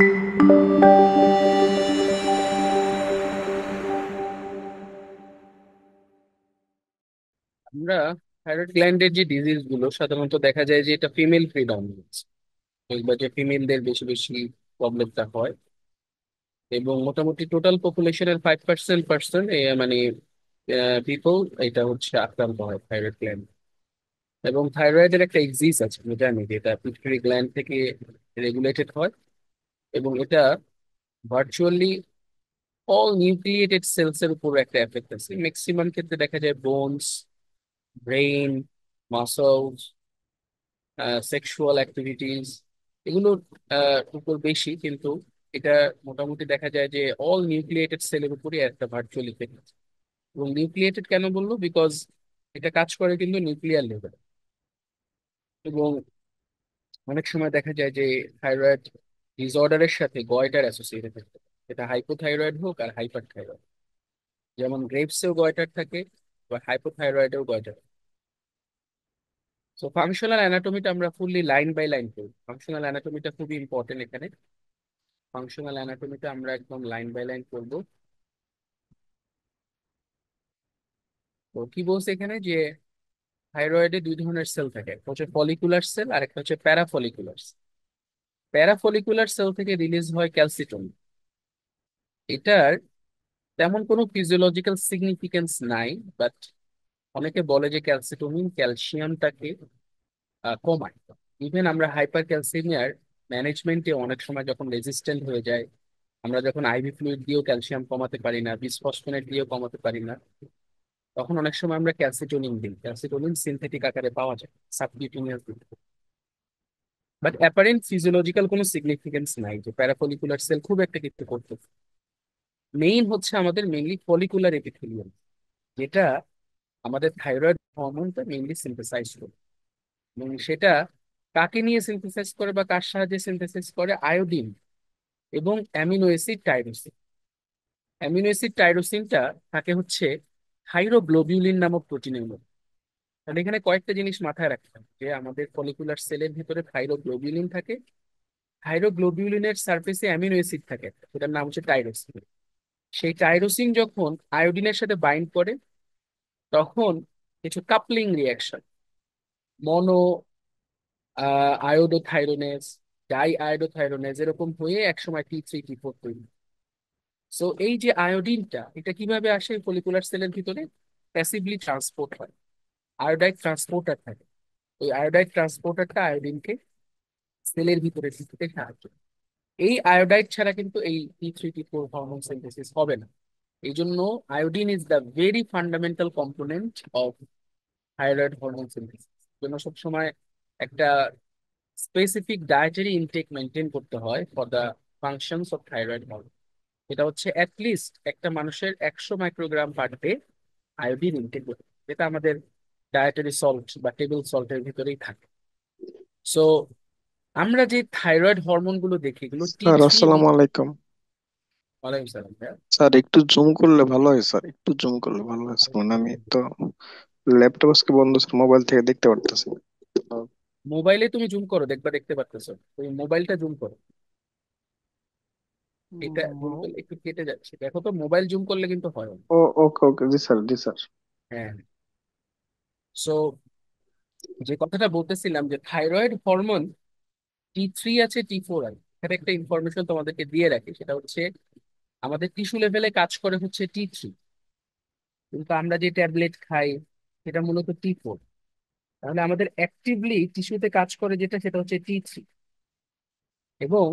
আমরা থাইরয়েড গ্ল্যান্ডের যে ডিজিজ গুলো সাধারণত দেখা যায় যে এটা ফিমেল প্রিডমিনেন্স, বা যে ফিমেলদের বেশি বেশি প্রবলেমটা হয়। এবং মোটামুটি টোটাল পপুলেশনের 5% পার্সেন্ট মানে পিপল এটা হচ্ছে আক্রান্ত হয় থাইরয়েড গ্ল্যান্ড। এবং থাইরয়েডের একটা এক্সিস আছে, আমি জানি যে এটা পিটুইটারি গ্ল্যান্ড থেকে রেগুলেটেড হয়। এবং এটা ভার্চুয়ালি অল নিউক্লিয়েটেড সেলস এর উপর একটা এফেক্ট আছে। ম্যাক্সিমাম ক্ষেত্রে দেখা যায় bones, brain, muscles, sexual activities, এগুলোর উপর বেশি। কিন্তু এটা মোটামুটি দেখা যায় যে অল নিউক্লিয়েটেড সেলের উপরই একটা ভার্চুয়াল ইফেক্ট আছে। এবং নিউক্লিয়েটেড কেন বললো, বিকজ এটা কাজ করে কিন্তু নিউক্লিয়ার লেভেল। এবং অনেক সময় দেখা যায় যে থাইরয়েড ডিসঅর্ডারের সাথে গয়টার অ্যাসোসিয়েটেড থাকে, এটা হাইপোথাইরয়েড হোক আর হাইপার থাইরয়েড। যেমন গ্রেপসেও গয়টার থাকে, বা হাইপোথাইরয়েডেও গয়টার। সো ফাংশনাল অ্যানাটমিটা আমরা ফুললি লাইন বাই লাইন করি। ফাংশনাল অ্যানাটমিটা খুবই ইম্পর্টেন্ট এখানে। ফাংশনাল অ্যানাটমিটা আমরা একদম লাইন বাই লাইন করবো। তো কি বলছে এখানে যে থাইরয়েডে দুই ধরনের সেল থাকে, একটা হচ্ছে ফলিকুলার সেল আর একটা হচ্ছে প্যারাফলিকুলার। প্যারাফলিকুলার সেল থেকে রিলিজ হয় ক্যালসিটন। এটার তেমন কোনো ফিজিওলজিক্যাল সিগনিফিকেন্স নাই, বাট অনেকে বলে যে ক্যালসিটোনিন ক্যালসিয়ামটাকে কমায়। ইভেন আমরা হাইপার ক্যালসিমিয়ার ম্যানেজমেন্টে অনেক সময় যখন রেজিস্ট্যান্ট হয়ে যায়, আমরা যখন আইভি ফ্লুইড দিয়েও ক্যালসিয়াম কমাতে পারি না, বিসফসফোনেট দিয়েও কমাতে পারি না, তখন অনেক সময় আমরা ক্যালসিটোনিন দিই। ক্যালসিটোনিন সিনথেটিক আকারে পাওয়া যায় সাবকিউটেনিয়াস। বাট অ্যাপারেন্ট ফিজিওলজিক্যাল কোনো সিগনিফিকেন্স নাই যে প্যারাফলিকুলার সেল খুব একটা কিছু করতে। মেইন হচ্ছে আমাদের মেইনলি ফলিকুলার এপিথেলিয়াম, যেটা আমাদের থাইরয়েড হরমোনটা মেইনলি সিনথেসাইজ করে। এবং সেটা কাকে নিয়ে সিনথেসাইজ করে বা কার সাহায্যে সিনথেসাইজ করে? আয়োডিন এবং amino acid tyrosine. Amino acid টাইরোসিনটা থাকে হচ্ছে থাইরোগ্লোবিউলিন নামক প্রোটিনের মধ্যে। তাহলে এখানে কয়েকটা জিনিস মাথায় রাখতে হবে যে আমাদের ফলিকুলার সেলের ভিতরে থাইরোগ্লোবিউলিন থাকে। থাইরোগ্লোবিউলিনের সারফেসে অ্যামিনো অ্যাসিড থাকে, সেটার নাম হচ্ছে টাইরোসিন। সেই টাইরোসিন যখন আয়োডিনের সাথে বাইন্ড করে, তখন কিছু কাপলিং রিয়াকশন, মনো আয়োডোথাইরোনেজ, ডাই আয়োডোথাইরোনেজ, এরকম হয়ে একসময় T3 T4 তৈরি। সো এই যে আয়োডিনটা, এটা কিভাবে আসে ফলিকুলার সেলের ভিতরে? প্যাসিভলি ট্রান্সপোর্ট হয়। আয়োডাইড ট্রান্সপোর্টার থাকে। ওই আয়োডাইড ট্রান্সপোর্টারটা আয়োডিনকে সেলের ভিতরে ঢুকতে সাহায্য করে। এই আয়োডাইড ছাড়া কিন্তু এই T3 T4 হরমোন সিনথেসিস হবে না। এই জন্য iodine is the very fundamental component of thyroid hormone synthesis. জন্য সবসময় একটা স্পেসিফিক ডায়েটারি ইনটেক মেনটেন করতে হয় for the functions of thyroid hormone. এটা হচ্ছে অ্যাটলিস্ট একটা মানুষের 100 microgram per day iodine intake করতে হবে, যেটা আমাদের ডায়েটারি সল্ট বা টেবিল সল্টের ভিতরেই থাকে। সো আমরা যে থাইরয়েড হরমোন গুলো দেখি, এগুলো টি স্যার থ্রি আসসালামু আলাইকুম। ওয়ালাইকুম সালাম ভাইয়া। স্যার একটু জুম করলে ভালো হয়, স্যার একটু জুম করলে ভালো হয় স্যার। মানে আমি তো ল্যাপটপ আজকে বন্ধ স্যার, মোবাইল থেকে দেখতে পারতেছি না। মোবাইলে তুমি জুম করো, দেখবা দেখতে পারতেছো। তুমি মোবাইলটা জুম করো। এটা জুম উম, করলে একটু কেটে যাচ্ছে, দেখো তো মোবাইল জুম করলে কিন্তু হয় না। ও ওকে ওকে, জি স্যার জি স্যার। হ্যাঁ। সো যে কথাটা বলতেছিলাম যে থাইরয়েড হরমোন T3 আছে, T4 আছে। এখানে একটা ইনফরমেশন তোমাদেরকে দিয়ে রাখি, সেটা হচ্ছে আমাদের টিস্যু লেভেলে কাজ করে হচ্ছে T3, কিন্তু আমরা যে ট্যাবলেট খাই সেটা মূলত T4। তাহলে আমাদের অ্যাক্টিভলি টিস্যুতে কাজ করে যেটা, সেটা হচ্ছে T3। এবং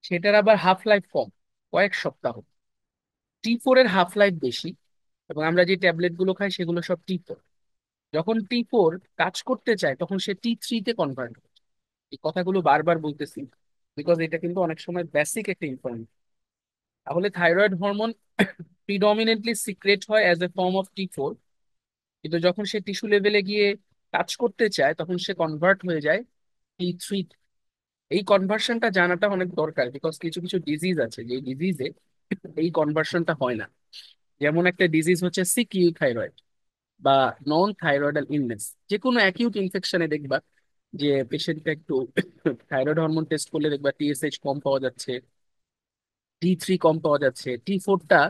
সেটার আবার হাফ লাইফ কম, কয়েক সপ্তাহ। T4 এর হাফ লাইফ বেশি। এবং আমরা যে ট্যাবলেট গুলো খাই সেগুলো সব T4। যখন T4 কাজ করতে চায় তখন সে T3 তে কনভার্ট হয়। এই কথাগুলো বারবার বলতেছি, বিকজ এটা কিন্তু অনেক সময় বেসিক একটা ইনফরমেশন। তাহলে থাইরয়েড হরমোন প্রিডমিনেন্টলি সিক্রেট হয় as a form of T4, কিন্তু যখন সে টিস্যু লেভেলে গিয়ে কাজ করতে চায় তখন সে কনভার্ট হয়ে যায় T3। এই কনভার্সনটা জানাটা অনেক দরকার, বিকজ কিছু কিছু ডিজিজ আছে যে ডিজিজে এই কনভার্সনটা হয় না। যেমন একটা ডিজিজ হচ্ছে সিকিউ থাইরয়েড বা নন থাইরয়েডাল ইলনেস। যে কোনো অ্যাকিউট ইনফেকশনে দেখবা যে পেশেন্টটা একটু থাইরয়েড হরমোন টেস্ট করলে দেখবা টিএসএইচ কম পাওয়া যাচ্ছে, T3 কম পাওয়া যাচ্ছে, T4টা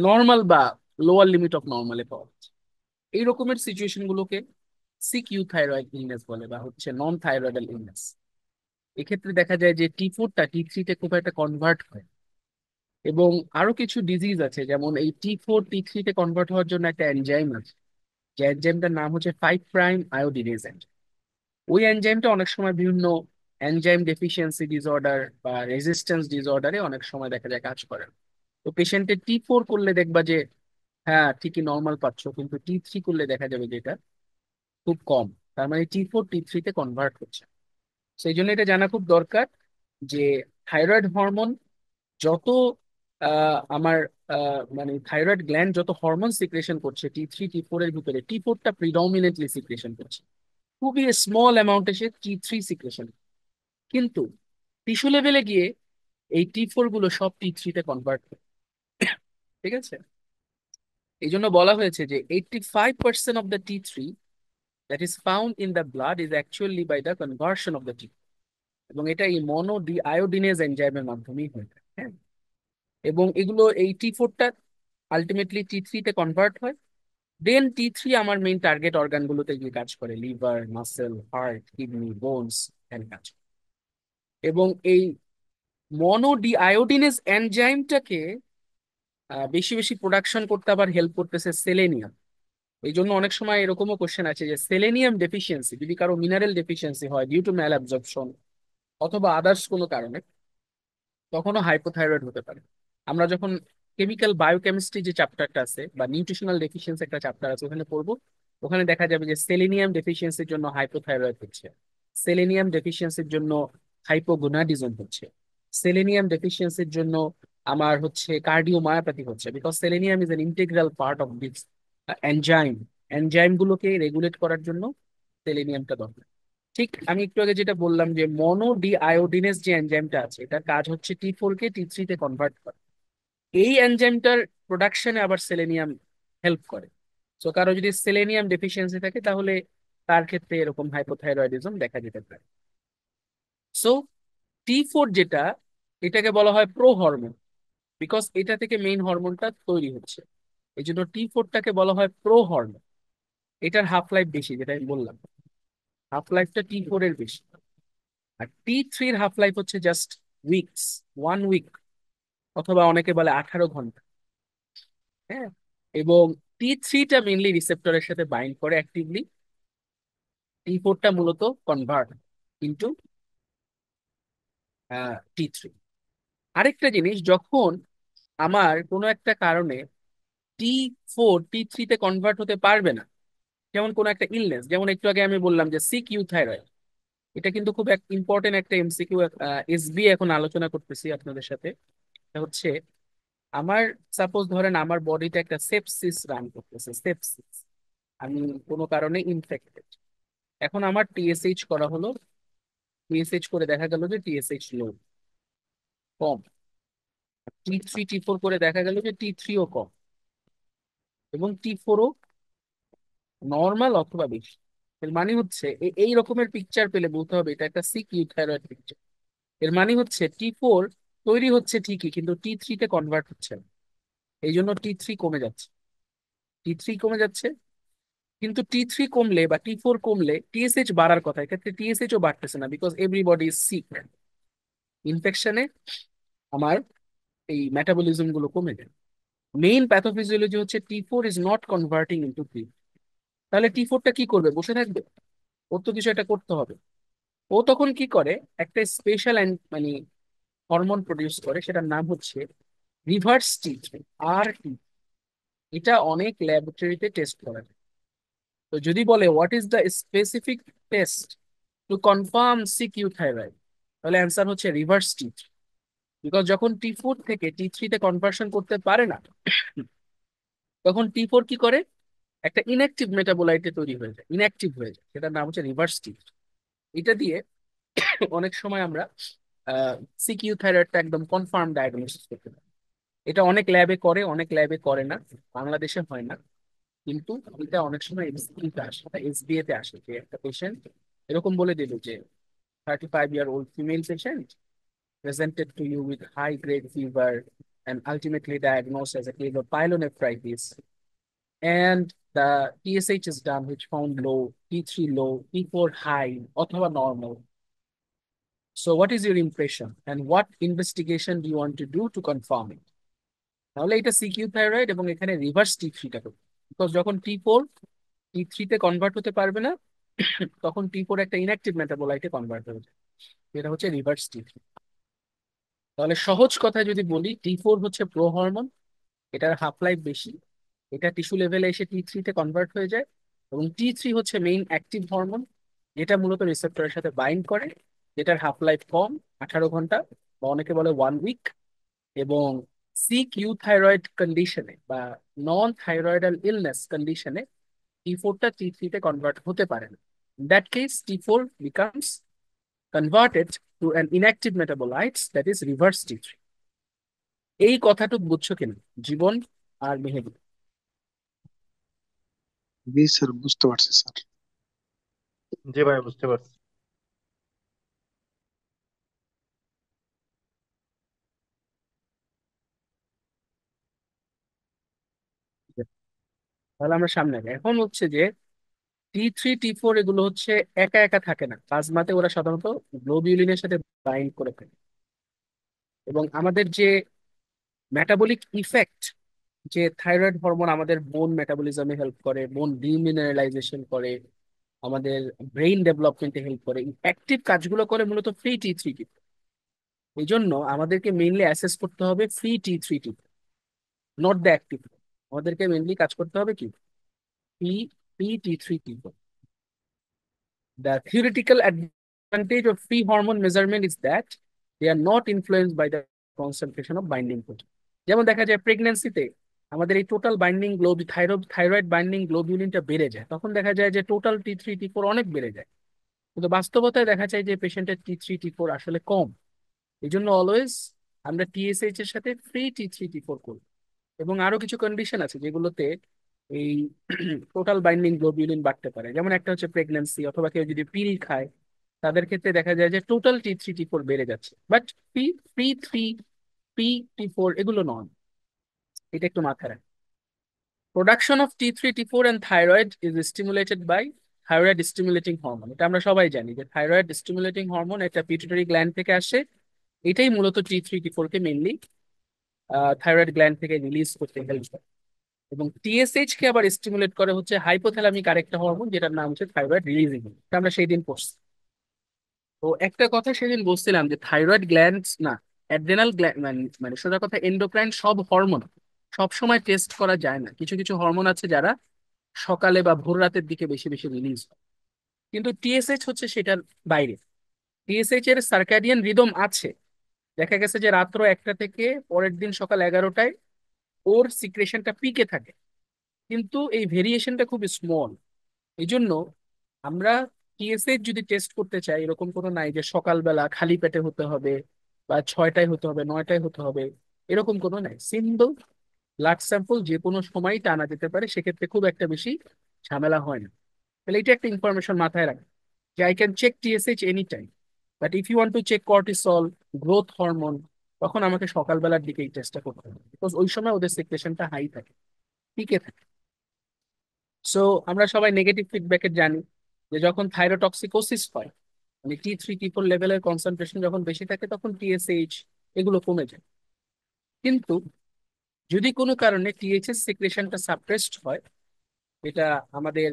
নর্মাল বা লোয়ার লিমিট অফ নর্মালে পাওয়া যাচ্ছে। এই রকমের সিচুয়েশন গুলোকে সিকিউ থাইরয়েড ইলনেস বলে বা হচ্ছে নন থাইরয়েডাল ইলনেস। এক্ষেত্রে দেখা যায় যে T4টা T3 তে খুব একটা কনভার্ট হয়। এবং আরো কিছু ডিজিজ আছে, যেমন এই T4 T3 তে কনভার্ট হওয়ার জন্য একটা এনজাইম আছে, যে এনজাইমটার নাম হচ্ছে 5' আয়োডিনেজ। ওই এনজাইমটা অনেক সময় বিভিন্ন এনজাইম ডেফিসিয়েন্সি ডিসঅর্ডার বা রেজিস্ট্যান্স ডিসঅর্ডারে অনেক সময় দেখা যায় কাজ করে। তো পেশেন্টের T4 করলে দেখবা যে হ্যাঁ ঠিকই নর্মাল পাচ্ছ, কিন্তু T3 করলে দেখা যাবে যে এটা খুব কম। তার মানে T4 T3 তে কনভার্ট হচ্ছে। সেই জন্য এটা জানা খুব দরকার যে থাইরয়েড হরমোন যত আমার মানে থাইরয়েড গ্ল্যান্ড যত হরমোন সিক্রেশন করছে T3 T4 এর ভিতরে, T4টা প্রিডমিনেন্টলি সিক্রেশন করছে, খুবই স্মল অ্যামাউন্টে সে T3 সিক্রেশন। কিন্তু টিস্যু লেভেলে গিয়ে এই T4 গুলো সব T3 তে কনভার্ট হয়। ঠিক আছে? এই জন্য বলা হয়েছে যে 85% of the T3 that is found in the blood is actually by the conversion of the T। এবং এটা এই মনো ডি আয়োডিনেজ এনজাইমের মাধ্যমেই হয়ে থাকে। হ্যাঁ, এবং এগুলো এই T4টা আলটিমেটলি T3 তে কনভার্ট হয়। দেন T3 আমার মেইন টার্গেট অর্গানগুলোতে গিয়ে কাজ করে, liver, muscle, heart, kidney, bones and কাজ করে। এবং এই মনো ডি আয়োডিনেজ এনজাইমটাকে বেশি বেশি প্রোডাকশন করতে আবার হেল্প করতেছে সেলেনিয়াম। এই জন্য অনেক সময় এরকমও কোশ্চেন আছে যে সেলেনিয়াম ডেফিসিয়েন্সি যদি কারো মিনারেল ডেফিসিয়েন্সি হয় ডিউ টু ম্যাল অ্যাবজর্পশন অথবা আদার্স কোনো কারণে, তখনও হাইপোথাইরয়েড হতে পারে। আমরা যখন কেমিক্যাল বায়োকেমিস্ট্রি যে চ্যাপ্টারটা আছে বা নিউট্রিশনাল ডেফিসিয়েন্সি একটা চ্যাপ্টার আছে ওখানে পড়বো, ওখানে দেখা যাবে যে সেলেনিয়াম ডেফিসিয়েন্সির জন্য হাইপোথাইরয়েড হচ্ছে, সেলেনিয়াম ডেফিসিয়েন্সির জন্য হাইপোগোনাডিজম হচ্ছে, সেলেনিয়াম ডেফিসিয়েন্সির জন্য আমার হচ্ছে কার্ডিওমায়োপ্যাথি হচ্ছে, because selenium is an integral part of this enzyme. Enzyme গুলোকে রেগুলেট করার জন্য সেলেনিয়ামটা দরকার। ঠিক আমি একটু আগে যেটা বললাম যে মনো ডি আয়োডিনেজ যে এনজাইমটা আছে এটার কাজ হচ্ছে T4 কে T3 তে কনভার্ট করা। এই এনজাইমটার প্রোডাকশনে আবার সেলেনিয়াম হেল্প করে। তো কারো যদি সেলেনিয়াম ডেফিসিয়েন্সি থাকে তাহলে তার ক্ষেত্রে এরকম হাইপোথাইরয়েডিজম দেখা যেতে পারে। সো T4 যেটা, এটাকে বলা হয় প্রো হরমোন, বিকজ এটা থেকে মেইন হরমোনটা তৈরি হচ্ছে। এই জন্য T4টাকে বলা হয় প্রো হরমোন। এটার হাফ লাইফ বেশি, যেটা আমি বললাম, হাফ লাইফটা T4 এর বেশি। আর T3 এর হাফ লাইফ হচ্ছে জাস্ট উইকস, 1 উইক, অথবা অনেকে বলে 18 ঘন্টা। হ্যাঁ, এবং T3টা মেইনলি রিসেপ্টরের সাথে বাইন্ড করে অ্যাক্টিভলি, T4টা মূলত কনভার্ট কিন্তু T3। আরেকটা জিনিস, যখন আমার কোনো একটা কারণে T4 T3 তে কনভার্ট হতে পারবে না, যেমন কোনো একটা ইলনেস, যেমন একটু আগে আমি বললাম যে সিকিউ থাইরয়েড, এটা কিন্তু খুব ইম্পর্টেন্ট একটা এমসিকিউ, এসবি এখন আলোচনা করতেছি আপনাদের সাথে। এটা হচ্ছে আমার, সাপোজ ধরেন আমার বডিতে একটা সেপসিস রান করতেছে, সেপসিস, আমি কোনো কারণে ইনফেক্টেড। এখন আমার টিএসএইচ করা হলো, টিএসএইচ করে দেখা গেল যে টিএসএইচ লো, কম। T3 T4 করে দেখা গেল যে T3ও কম, এবং T4ও নর্মাল অথবা বেশি। এর মানে হচ্ছে এই রকমের পিকচার পেলে বলতে হবে এটা একটা সিক ইউথাইরয়েড পিকচার। এর মানে হচ্ছে T4 তৈরি হচ্ছে ঠিকই, কিন্তু T3 তে কনভার্ট হচ্ছে না। এই জন্য T3 কমে যাচ্ছে, T3 কমে যাচ্ছে। কিন্তু T3 কমলে বা T4 কমলে টিএসএইচ বাড়ার কথা, এক্ষেত্রে টিএসএইচ ও বাড়তেছে না, বিকজ এভরিবডি ইজ সিক। ইনফেকশনে আমার এই মেটাবলিজম গুলো কমে যায়। মেইন প্যাথোফিজিওলজি হচ্ছে T4 is not converting into T। তাহলে T4টা কি করবে, বসে থাকবে? ওর তো কিছু একটা করতে হবে। ও তখন কি করে, একটা স্পেশাল মানে হরমোন প্রডিউস করে, সেটার নাম হচ্ছে রিভার্স T3, RT। এটা অনেক ল্যাবরেটরিতে টেস্ট করা যায়। তো যদি বলে what is the specific test to confirm CQ thyroid, তাহলে অ্যান্সার হচ্ছে রিভার্স T3। বিকজ যখন T4 থেকে T3 তে কনভার্সন করতে পারে না, তখন T4 কি করে, একটা ইনঅ্যাক্টিভ মেটাবোলাইটে তৈরি হয়ে যায়, ইনঅ্যাক্টিভ হয়ে যায়, সেটার নাম হচ্ছে রিভার্স T3। এটা দিয়ে অনেক সময় আমরা সিকিউ থাইরয়েডটা একদম কনফার্ম ডায়াগনোসিস করতে পারি। এটা অনেক ল্যাবে করে, অনেক ল্যাবে করে না, বাংলাদেশে হয় না। কিন্তু এটা অনেক সময় এমসিকিউতে আসে, এসবিএ তে আসে যে একটা পেশেন্ট এরকম বলে দিল যে 35-year-old female patient presented to you with high grade fever and ultimately diagnosed as a case of pyelonephritis. And the TSH is done, which found low, T3 low, T4 high, অথবা normal. So what is your impression and what investigation do you want to do to confirm it? তাহলে এটা CQ thyroid এবং এখানে reverse T3টা করবে। Because যখন T4 T3 তে convert হতে পারবে না, তখন T4 একটা ইনঅ্যাক্টিভ মেটাবোলাইটে কনভার্ট হয়ে যায়, এটা হচ্ছে রিভার্স T3। তাহলে সহজ কথায় যদি বলি, T4 হচ্ছে প্রো হরমোন, এটার হাফ লাইফ বেশি, এটা টিস্যু লেভেলে এসে T3 তে কনভার্ট হয়ে যায়। এবং T3 হচ্ছে মেইন অ্যাক্টিভ হরমোন, যেটা মূলত রিসেপ্টরের সাথে বাইন্ড করে, যেটার হাফ লাইফ কম, 18 ঘন্টা, বা অনেকে বলে 1 উইক। এবং সিক ইউথাইরয়েড কন্ডিশনে বা নন থাইরয়েডাল ইলনেস কন্ডিশনে T4টা T3 তে কনভার্ট হতে পারে না। In that case T4 becomes converted to an inactive metabolites, that is reverse T3। এই কথাটুকু বুঝছো কিনা জীবন আর মেহেদি? জি স্যার, বুঝতে পারছি স্যার। জি ভাই, বুঝতে পারছি। তাহলে আমরা সামনে আগে এখন হচ্ছে যে T3 T4 এগুলো হচ্ছে একা একা থাকে না প্লাজমাতে, ওরা সাধারণত গ্লোবিউলিনের সাথে বাইন্ড করে থাকে। এবং আমাদের যে মেটাবলিক ইফেক্ট, যে থাইরয়েড হরমোন আমাদের বোন মেটাবলিজমে হেল্প করে, বোন ডিমিনারেলাইজেশন করে, আমাদের ব্রেইন ডেভেলপমেন্টে হেল্প করে, অ্যাক্টিভ কাজগুলো করে মূলত ফ্রি T3 টি। এই জন্য আমাদেরকে মেইনলি অ্যাসেস করতে হবে free T3 T, not the active. আমাদেরকে মেইনলি কাজ করতে হবে কি, free T3 T. The theoretical advantage of free hormone measurement is that they are not influenced by the concentration of binding protein. যেমন দেখা যায় প্রেগন্যান্সিতে আমাদের এই টোটাল বাইন্ডিং থাইরয়েড বাইন্ডিং গ্লোবিউলিনটা বেড়ে যায়, তখন দেখা যায় যে টোটাল T3 T4 অনেক বেড়ে যায়। কিন্তু বাস্তবতায় দেখা যায় যে পেশেন্টের T3 T4 আসলে কম। এই জন্য অলওয়েজ আমরা TSH এর সাথে ফ্রি T3 T4 করি। এবং আরো কিছু কন্ডিশন আছে যেগুলোতে এই টোটাল বাইন্ডিং গ্লোবিউলিন বাড়তে পারে, যেমন একটা হচ্ছে প্রেগন্যান্সি, অথবা কেউ যদি পিল খায়, তাদের ক্ষেত্রে দেখা যায় যে টোটাল T3 T4 বেড়ে যাচ্ছে, but P P3 P T4 এগুলো নন। এটা একটু মাথায় রাখ। Production of T3 T4 and thyroid is stimulated by thyroid stimulating hormone. এটা আমরা সবাই জানি যে থাইরয়েড স্টিমুলেটিং হরমোন এটা পিটুইটারি গ্ল্যান্ড থেকে আসে। এটাই মূলত T3 T4 কে মেইনলি থাইরয়েড গ্ল্যান্ড থেকে রিলিজ করতে হেল্প করে। এবং TSH কে আবার স্টিমুলেট করে হচ্ছে হাইপোথ্যালামিক আরেকটা হরমোন, যেটার নাম হচ্ছে থাইরয়েড রিলিজিং। এটা আমরা সেই দিন পড়ছি। তো একটা কথা সেদিন বলছিলাম যে থাইরয়েড গ্ল্যান্ড না, অ্যাড্রেনাল গ্ল্যান্ড, মানে মানে সোজা কথা এন্ডোক্রাইন সব হরমোন সব সময় টেস্ট করা যায় না। কিছু কিছু হরমোন আছে যারা সকালে বা ভোর রাতের দিকে বেশি বেশি রিলিজ হয়, কিন্তু TSH হচ্ছে সেটার বাইরে। TSH এর সার্কাডিয়ান রিদম আছে, দেখা গেছে যে রাত্র 1টা থেকে পরের দিন সকাল 11টায় ওর সিক্রেশনটা পিকে থাকে, কিন্তু এই ভেরিয়েশনটা খুব স্মল। এই জন্য আমরা TSH যদি টেস্ট করতে চাই, এরকম কোনো নাই যে সকালবেলা খালি পেটে হতে হবে, বা 6টায় হতে হবে, 9টায় হতে হবে, এরকম কোনো নাই। সিম্পল ব্লাড স্যাম্পল যে কোনো সময়ই টানা যেতে পারে, সেক্ষেত্রে খুব একটা বেশি ঝামেলা হয় না। তাহলে এটা একটা ইনফরমেশন মাথায় রাখবেন যে I can check TSH any time, but if you want to check cortisol, growth hormone, তখন আমাকে সকালবেলার দিকে এই টেস্টটা করতে হবে, বিকজ ওই সময় ওদের সিক্রেশনটা হাই থাকে, পিকে থাকে। সো আমরা সবাই নেগেটিভ ফিডব্যাকে জানি যে যখন থাইরোটক্সিকোসিস হয়, মানে T3 T4 লেভেলের কনসেন্ট্রেশন যখন বেশি থাকে, তখন TSH এগুলো কমে যায়। কিন্তু যদি কোনো কারণে THS সিক্রেশনটা সাপ্রেসড হয়, এটা আমাদের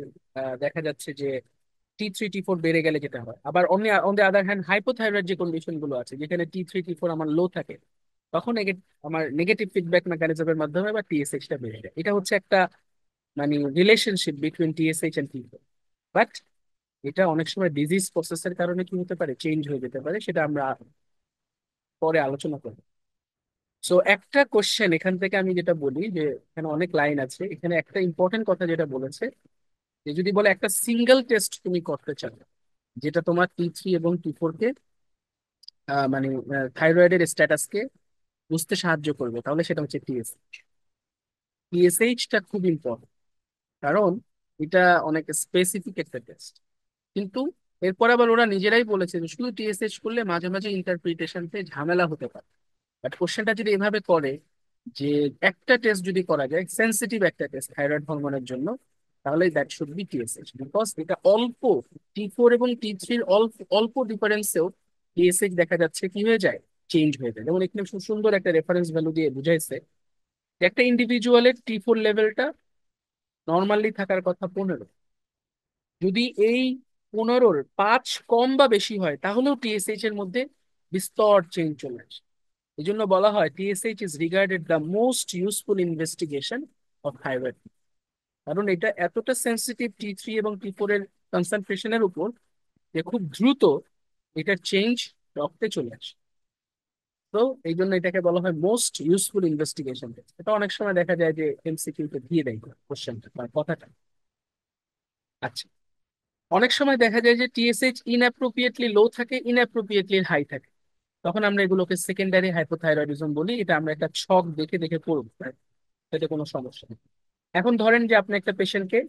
দেখা যাচ্ছে যে T3 T4 বেড়ে গেলে যেটা হয়। আবার on the other hand hypothyroid যে কন্ডিশন গুলো আছে, যেখানে T3 T4 আমার লো থাকে, তখন আমার নেগেটিভ ফিডব্যাক মেকানিজমের মাধ্যমে বা TSH টা বেড়ে যায়। এটা হচ্ছে একটা মানে relationship between TSH and T4। But এটা অনেক সময় ডিজিজ প্রসেসের কারণে কি হতে পারে, চেঞ্জ হয়ে যেতে পারে, সেটা আমরা পরে আলোচনা করবো। সো একটা কোশ্চেন এখান থেকে আমি যেটা বলি যে এখানে অনেক লাইন আছে, এখানে একটা ইম্পর্টেন্ট কথা যেটা বলেছে যে যদি বলে একটা সিঙ্গেল টেস্ট তুমি করতে চাও যেটা তোমার T3 এবং T4 কে মানে থাইরয়েডের স্ট্যাটাসকে বুঝতে সাহায্য করবে, তাহলে সেটা হচ্ছে TSH টা খুব ইম্পর্টেন্ট, কারণ এটা অনেক স্পেসিফিক একটা টেস্ট। কিন্তু এরপর আবার ওরা নিজেরাই বলেছে যে শুধু টিএসএইচ করলে মাঝে মাঝে ইন্টারপ্রিটেশনতে ঝামেলা হতে পারে। বাট কোশ্চেনটা যদি এভাবে করে যে একটা টেস্ট যদি করা যায়, সেনসিটিভ একটা টেস্ট থাইরয়েড হরমোনের জন্য, তাহলে that should be TSH, because এটা অল্প T4 এবং T3-র অল্প অল্প ডিফারেন্সেও টিএসএইচ দেখা যাচ্ছে কি হয়ে যায়, চেঞ্জ হয়ে যায়। যেমন এখানে খুব সুন্দর একটা রেফারেন্স ভ্যালু দিয়ে বুঝাইছে যে একটা ইন্ডিভিজুয়ালের T4 লেভেলটা নর্মালি থাকার কথা 15, যদি এই 15-র 5 কম বা বেশি হয় তাহলেও টিএসএইচ এর মধ্যে বিস্তর চেঞ্জ চলে আসে। এই জন্য বলা হয় TSH is regarded the most useful investigation of thyroid, কারণ এটা এতটা সেন্সিটিভ T3 এবং T4 এর কনসেন্ট্রেশনের উপর যে খুব দ্রুত এটার চেঞ্জ রক্তে চলে আসে। তো এই জন্য এটাকে বলা হয় মোস্ট ইউজফুল ইনভেস্টিগেশন টেস্ট। এটা অনেক সময় দেখা যায় যে এমসিকিউ তে দিয়ে দেয় কোশ্চেনটা বা কথাটা। আচ্ছা, অনেক সময় দেখা যায় যে টিএসএইচ ইনঅ্যাপ্রোপ্রিয়েটলি লো থাকে, ইনঅ্যাপ্রোপ্রিয়েটলি হাই থাকে, তখন আমরা এগুলোকে সেকেন্ডারি হাইপোথাইরয়েডিজম বলি। এটা আমরা একটা ছক দেখে দেখে পড়বো, এতে কোনো সমস্যা নেই। এখন ধরেন যে আপনি একটা পেশেন্টকে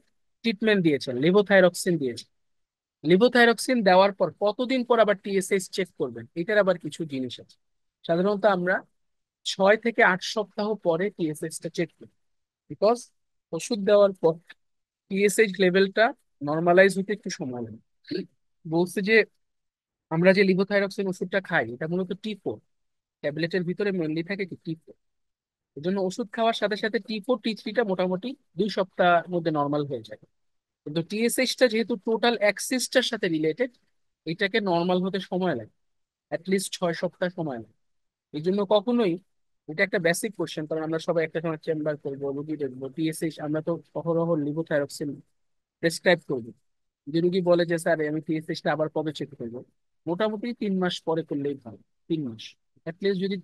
ট্রিটমেন্ট দিয়েছেন, লিভোথাইরক্সিন দিয়েছেন। লিভোথাইরক্সিন দেওয়ার পর কতদিন পর আবার টিএসএইচ চেক করবেন, এটার আবার কিছু জিনিস আছে। সাধারণত আমরা 6 থেকে 8 সপ্তাহ পরে টিএসএইচটা চেক করি, বিকজ ওষুধ দেওয়ার পর টিএসএইচ লেভেলটা নর্মালাইজ হতে একটু সময় লাগে। বলছে যে আমরা যে লিভোথাইরক্সিন ওষুধটা খাই এটা মূলত T4, ট্যাবলেটের ভিতরে মেনলি থাকে কি T4। এই জন্য ওষুধ খাওয়ার সাথে সাথে T4 T3টা মোটামুটি 2 সপ্তাহের মধ্যে নর্মাল হয়ে যায়। কিন্তু টিএসএইচটা যেহেতু টোটাল অ্যাক্সিসটার সাথে রিলেটেড, এটাকে নর্মাল হতে সময় লাগে, অ্যাটলিস্ট 6 সপ্তাহ সময় লাগে। এই জন্য কখনোই, এটা একটা বেসিক কোশ্চেন, কারণ আমরা সবাই একটা সময় চেম্বার করবো, রুগী দেখবো, টিএসএইচ আমরা তো অহরহ লিভোথাইরক্সিন প্রেসক্রাইব করবো। যে রুগী বলে যে স্যার আমি টিএসএইচটা আবার কবে চেক করবো, মোটামুটি 3 মাস পরে করলেই ভালো। 3 মাস, অ্যাটলিস্ট যদি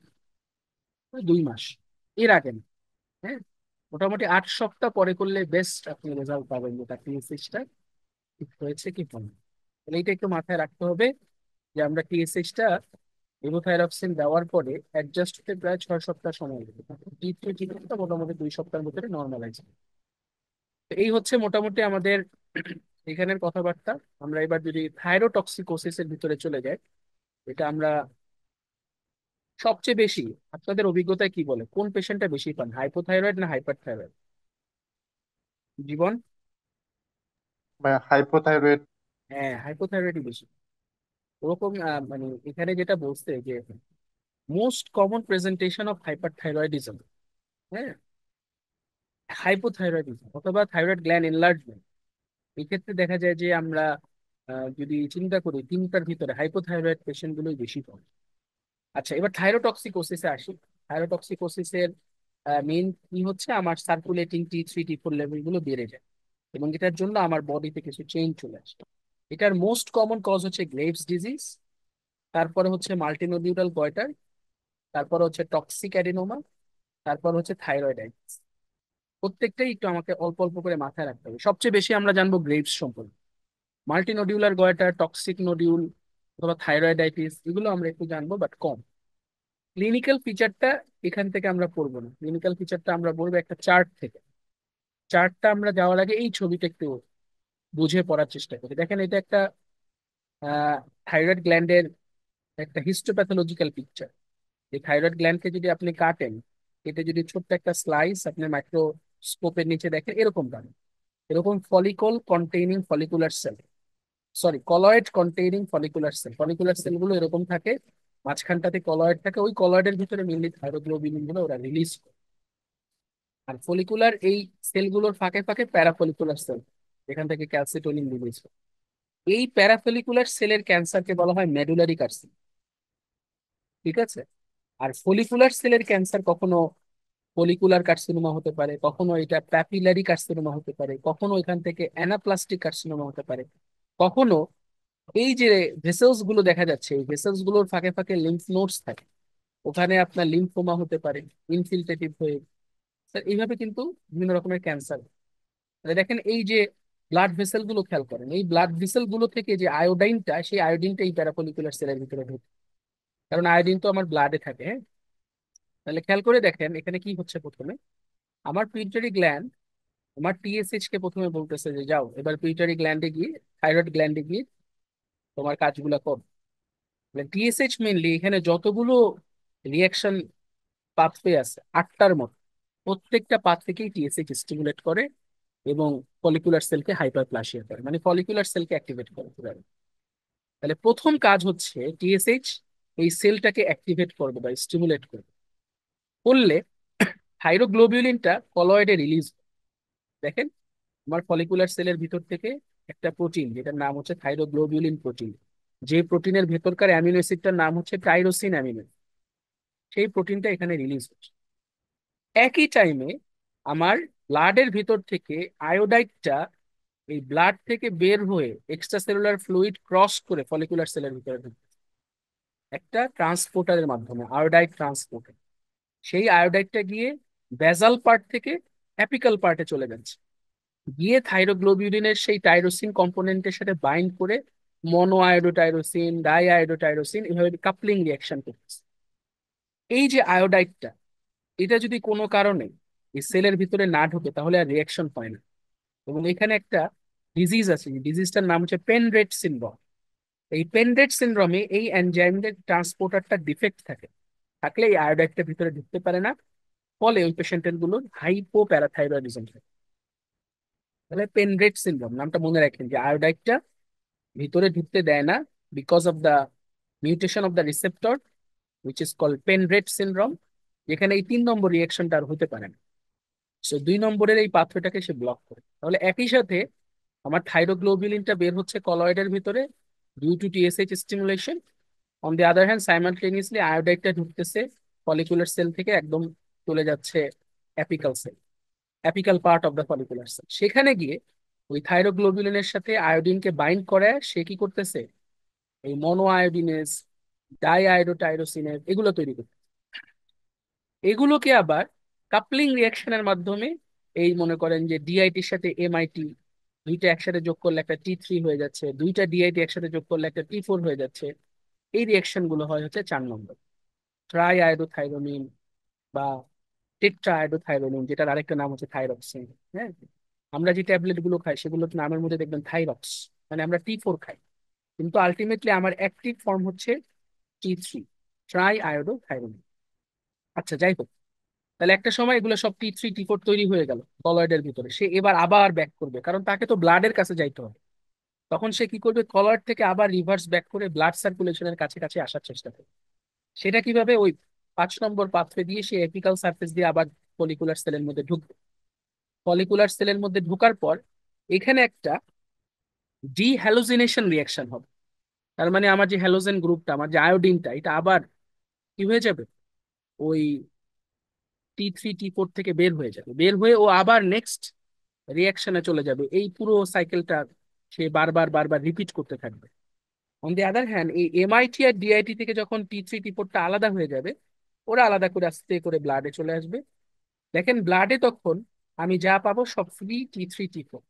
2 মাস, এর আগে না। হ্যাঁ, মোটামুটি 8 সপ্তাহ পরে করলে বেস্ট আপনি রেজাল্ট পাবেন যে তার টিএসএইচটা ঠিক হয়েছে কি হয়নি। তাহলে এইটা একটু মাথায় রাখতে হবে যে আমরা টিএসএইচটা লিভোথাইরক্সিন দেওয়ার পরে অ্যাডজাস্ট হতে প্রায় 6 সপ্তাহ সময় লাগে। T3 T4টা মোটামুটি 2 সপ্তাহের ভিতরে নর্মালাইজ। এই হচ্ছে মোটামুটি আমাদের এখানের কথাবার্তা। আমরা এবার যদি থাইরোটক্সিকোসিসের ভিতরে চলে যাই, এটা আমরা সবচেয়ে বেশি, আপনাদের অভিজ্ঞতায় কি বলে কোন পেশেন্টটা বেশি পান, হাইপোথাইরয়েড না হাইপার থাইরয়েড? জীবন? হাইপোথাইরয়েড। হ্যাঁ, হাইপোথাইরয়েডই বেশি। ওরকম মানে এখানে যেটা বলছে যে most common presentation of hyperthyroidism, হ্যাঁ, হাইপোথাইরয়েডিজম অথবা থাইরয়েড গ্ল্যান্ড এনলার্জমেন্ট। এই ক্ষেত্রে দেখা যায় যে আমরা যদি চিন্তা করি 3টার ভিতরে হাইপোথাইরয়েড পেশেন্ট গুলোই বেশি পাই। আচ্ছা, এবার থাইরোটক্সিকোসিসে আসি। থাইরোটক্সিকোসিসের মেইন কি হচ্ছে, আমার সার্কুলেটিং T3 T4 লেভেল গুলো বেড়ে যায় এবং এটার জন্য আমার বডিতে কিছু চেঞ্জ চলে আসে। এটার মোস্ট কমন কজ হচ্ছে গ্রেভস ডিজিজ, তারপরে হচ্ছে মাল্টিনোডিউরাল গয়টার, তারপর হচ্ছে টক্সিক অ্যাডিনোমা, তারপর হচ্ছে থাইরয়েডাইটিস। প্রত্যেকটাই একটু আমাকে অল্প অল্প করে মাথায় রাখতে হবে। সবচেয়ে বেশি আমরা জানবো গ্রেভস সম্পর্কে, মাল্টিনোডিউলার গয়টার, টক্সিক নোডিউল অথবা থাইরয়েডাইটিস এগুলো আমরা একটু জানবো বাট কম। ক্লিনিক্যাল ফিচারটা এখান থেকে আমরা পড়বো না, ক্লিনিক্যাল ফিচারটা আমরা বলবো একটা চার্ট থেকে। চার্টটা আমরা যাওয়ার আগে এই ছবিটা একটু বুঝে পড়ার চেষ্টা করি। দেখেন এটা একটা থাইরয়েড গ্ল্যান্ডের একটা হিস্টোপ্যাথোলজিক্যাল পিকচার। এই থাইরয়েড গ্ল্যান্ডকে যদি আপনি কাটেন, কেটে যদি ছোট্ট একটা স্লাইস আপনি মাইক্রোস্কোপের নিচে দেখেন, এরকম পাবেন। এরকম follicle containing follicular cell, sorry colloid containing follicular cell, follicular cell গুলো এরকম থাকে, মাঝখানটাতে কলয়েড থাকে, ওই কলয়েডের ভিতরে মেনলি থাইরোগ্লোবিন গুলো ওরা রিলিজ করে। আর ফলিকুলার এই সেলগুলোর ফাঁকে ফাঁকে প্যারাফলিকুলার সেল, এখান থেকে ক্যালসিটোনিন রিলিজ হয়। এই প্যারাফলিকুলার সেলের ক্যান্সারকে বলা হয় মেডুলারি কার্সিনোমা, ঠিক আছে? আর ফলিকুলার সেলের ক্যান্সার কখনো ফলিকুলার কার্সিনোমা হতে পারে, কখনো এটা প্যাপিলারি কার্সিনোমা হতে পারে, কখনো এখান থেকে অ্যানাপ্লাস্টিক কার্সিনোমা হতে পারে, কখনো এই যে ভেসেলস গুলো দেখা যাচ্ছে এই ভেসেলস গুলোর ফাঁকে ফাঁকে লিম্ফ নোডস থাকে, ওখানে আপনার লিম্ফোমা হতে পারে ইনফিল্ট্রেটিভ হয়ে। স্যার এইভাবে কিন্তু বিভিন্ন রকমের ক্যান্সার। দেখেন এই যে ব্লাড ভেসেল গুলো খেয়াল করেন, এই ব্লাড ভেসেল গুলো থেকে যে আয়োডাইনটা, সেই আয়োডিনটা এই প্যারাফলিকুলার সেলের ভিতরে ঢুকে, কারণ আয়োডিন তো আমার ব্লাডে থাকে। হ্যাঁ, তাহলে খেয়াল করে দেখেন এখানে কি হচ্ছে। প্রথমে আমার পিউটারি গ্ল্যান্ড আমার টিএসএইচ কে প্রথমে বলতেছে যে যাও এবার পিউটারি গ্ল্যান্ডে গিয়ে, থাইরয়েড গ্ল্যান্ডে গিয়ে তোমার কাজগুলো করবে। টিএসএইচ মেনলি এখানে যতগুলো রিয়াকশন পাথওয়ে আছে 8টার মতো, প্রত্যেকটা পাথওয়েকেই টিএসএইচ স্টিমুলেট করে এবং ফলিকুলার সেলকে হাইপারপ্লাসিয়া করে, মানে ফলিকুলার সেলকে অ্যাক্টিভেট করে পুরো। তাহলে প্রথম কাজ হচ্ছে টিএসএইচ এই সেলটাকে অ্যাক্টিভেট করবে বা স্টিমুলেট করবে। করলে থাইরোগ্লোবিউলিনটা কলয়েডে রিলিজ। দেখেন, আমার ফলিকুলার সেলের ভিতর থেকে একটা প্রোটিন যেটার নাম হচ্ছে থাইরোগ্লোবিউলিন প্রোটিন, যে প্রোটিনের ভেতরকার অ্যামিনো অ্যাসিডটার নাম হচ্ছে টাইরোসিন অ্যামিনো, সেই প্রোটিনটা এখানে রিলিজ হচ্ছে। একই টাইমে আমার ব্লাডের ভিতর থেকে আয়োডাইডটা এই ব্লাড থেকে বের হয়ে এক্সট্রা সেলুলার ফ্লুইড ক্রস করে ফলিকুলার সেলের ভিতরে ঢুকছে একটা ট্রান্সপোর্টারের মাধ্যমে, আয়োডাইড ট্রান্সপোর্টার। সেই আয়োডাইডটা গিয়ে বেসাল পার্ট থেকে অ্যাপিকাল পার্টে চলে যাচ্ছে, গিয়ে থাইরোগ্লোবিউলিনের সেই টাইরোসিন কম্পোনেন্টের সাথে বাইন্ড করে মনো আয়োডোটাইরোসিন, ডাই আয়োডোটাইরোসিন এভাবে কাপলিং রিয়াকশন করতেছে। এই যে আয়োডাইডটা, এটা যদি কোনো কারণে এই সেলের ভিতরে না ঢোকে তাহলে আর রিয়াকশন হয় না। এবং এখানে একটা ডিজিজ আছে, ডিজিজটার নাম হচ্ছে পেনরেট সিনড্রোম। এই পেনরেট সিনড্রোমে এই এনজাইমের ট্রান্সপোর্টারটা ডিফেক্ট থাকে, থাকলে এই আয়োডাইডটা ভিতরে ঢুকতে পারে না, ফলে ওই পেশেন্টের গুলো হাইপো প্যারাথাইরয়েডিজম থাকে। তাহলে পেনরেট সিনড্রোম নামটা মনে রাখেন যে আয়োডাইডটা ভিতরে ঢুকতে দেয় না, because of the mutation of the receptor which is called Pendred syndrome, যেখানে এই 3 নম্বর রিয়েকশনটা আর হতে পারে না। সো 2 নম্বরের এই পাথওয়েটাকে সে ব্লক করে। তাহলে একই সাথে আমার থাইরোগ্লোবিউলিনটা বের হচ্ছে কলয়েডের ভিতরে due to TSH stimulation. On the other hand simultaneously আয়োডাইডটা ঢুকতেছে ফলিকুলার সেল থেকে একদম চলে যাচ্ছে apical cell, apical part of the follicular cell. সেখানে গিয়ে ওই থাইরোগ্লোবিউলিনের সাথে আয়োডিনকে বাইন্ড করে সে কি করতেছে, এই মনো আয়োডিনেজ, ডাই আয়োডোটাইরোসিনেজ এগুলো তৈরি করতেছে। এগুলোকে আবার কাপলিং রিয়াকশনের মাধ্যমে, এই মনে করেন যে ডিআইটির সাথে এমআইটি দুইটা একসাথে যোগ করলে একটা টি3 হয়ে যাচ্ছে, দুইটা ডিআইটি একসাথে যোগ করলে একটা টি4 হয়ে যাচ্ছে। এই রিয়াকশন গুলো হয় হচ্ছে 4 নম্বর, ট্রাই আয়োডোথাইরোনিন বা টেট্রা আয়োডোথাইরোনিন, যেটার আরেকটা নাম হচ্ছে থাইরক্সিন। হ্যাঁ, আমরা যে ট্যাবলেট গুলো খাই সেগুলোর নামের মধ্যে দেখবেন থাইরক্স, মানে আমরা টি4 খাই, কিন্তু আলটিমেটলি আমার অ্যাক্টিভ ফর্ম হচ্ছে টি3, ট্রাই আয়োডোথাইরোনিন। আচ্ছা, যাই হোক, তাহলে একটা সময় এগুলো সব টি3 টি4 তৈরি হয়ে গেল কলয়েডের ভিতরে, সে এবার আবার ব্যাক করবে কারণ তাকে তো ব্লাডের কাছে যাইতে হবে। তখন সে কি করবে, কলয়েড থেকে আবার রিভার্স ব্যাক করে ব্লাড সার্কুলেশনের কাছে কাছে আসার চেষ্টা করবে। সেটা কিভাবে, ওই 5 নম্বর পাথওয়ে দিয়ে সে এপিকাল সারফেস দিয়ে আবার ফলিকুলার সেলের মধ্যে ঢুকবে। ফলিকুলার সেলের মধ্যে ঢোকার পর এখানে একটা ডি হ্যালোজিনেশন রিয়াকশন হবে। তার মানে আমার যে হ্যালোজেন গ্রুপটা, আমার যে আয়োডিনটা, এটা আবার কি হয়ে যাবে, ওই টি3 টি4 থেকে বের হয়ে যাবে, বের হয়ে ও আবার নেক্সট রিয়াকশনে চলে যাবে। এই পুরো সাইকেলটা সে বারবার বারবার রিপিট করতে থাকবে। অন দি আদার হ্যান্ড এই এমআইটি আর ডিআইটি থেকে যখন টি3 টি4টা আলাদা হয়ে যাবে, ওরা আলাদা করে আস্তে করে ব্লাডে চলে আসবে। দেখেন ব্লাডে তখন আমি যা পাবো সব ফ্রি টি3 টি4,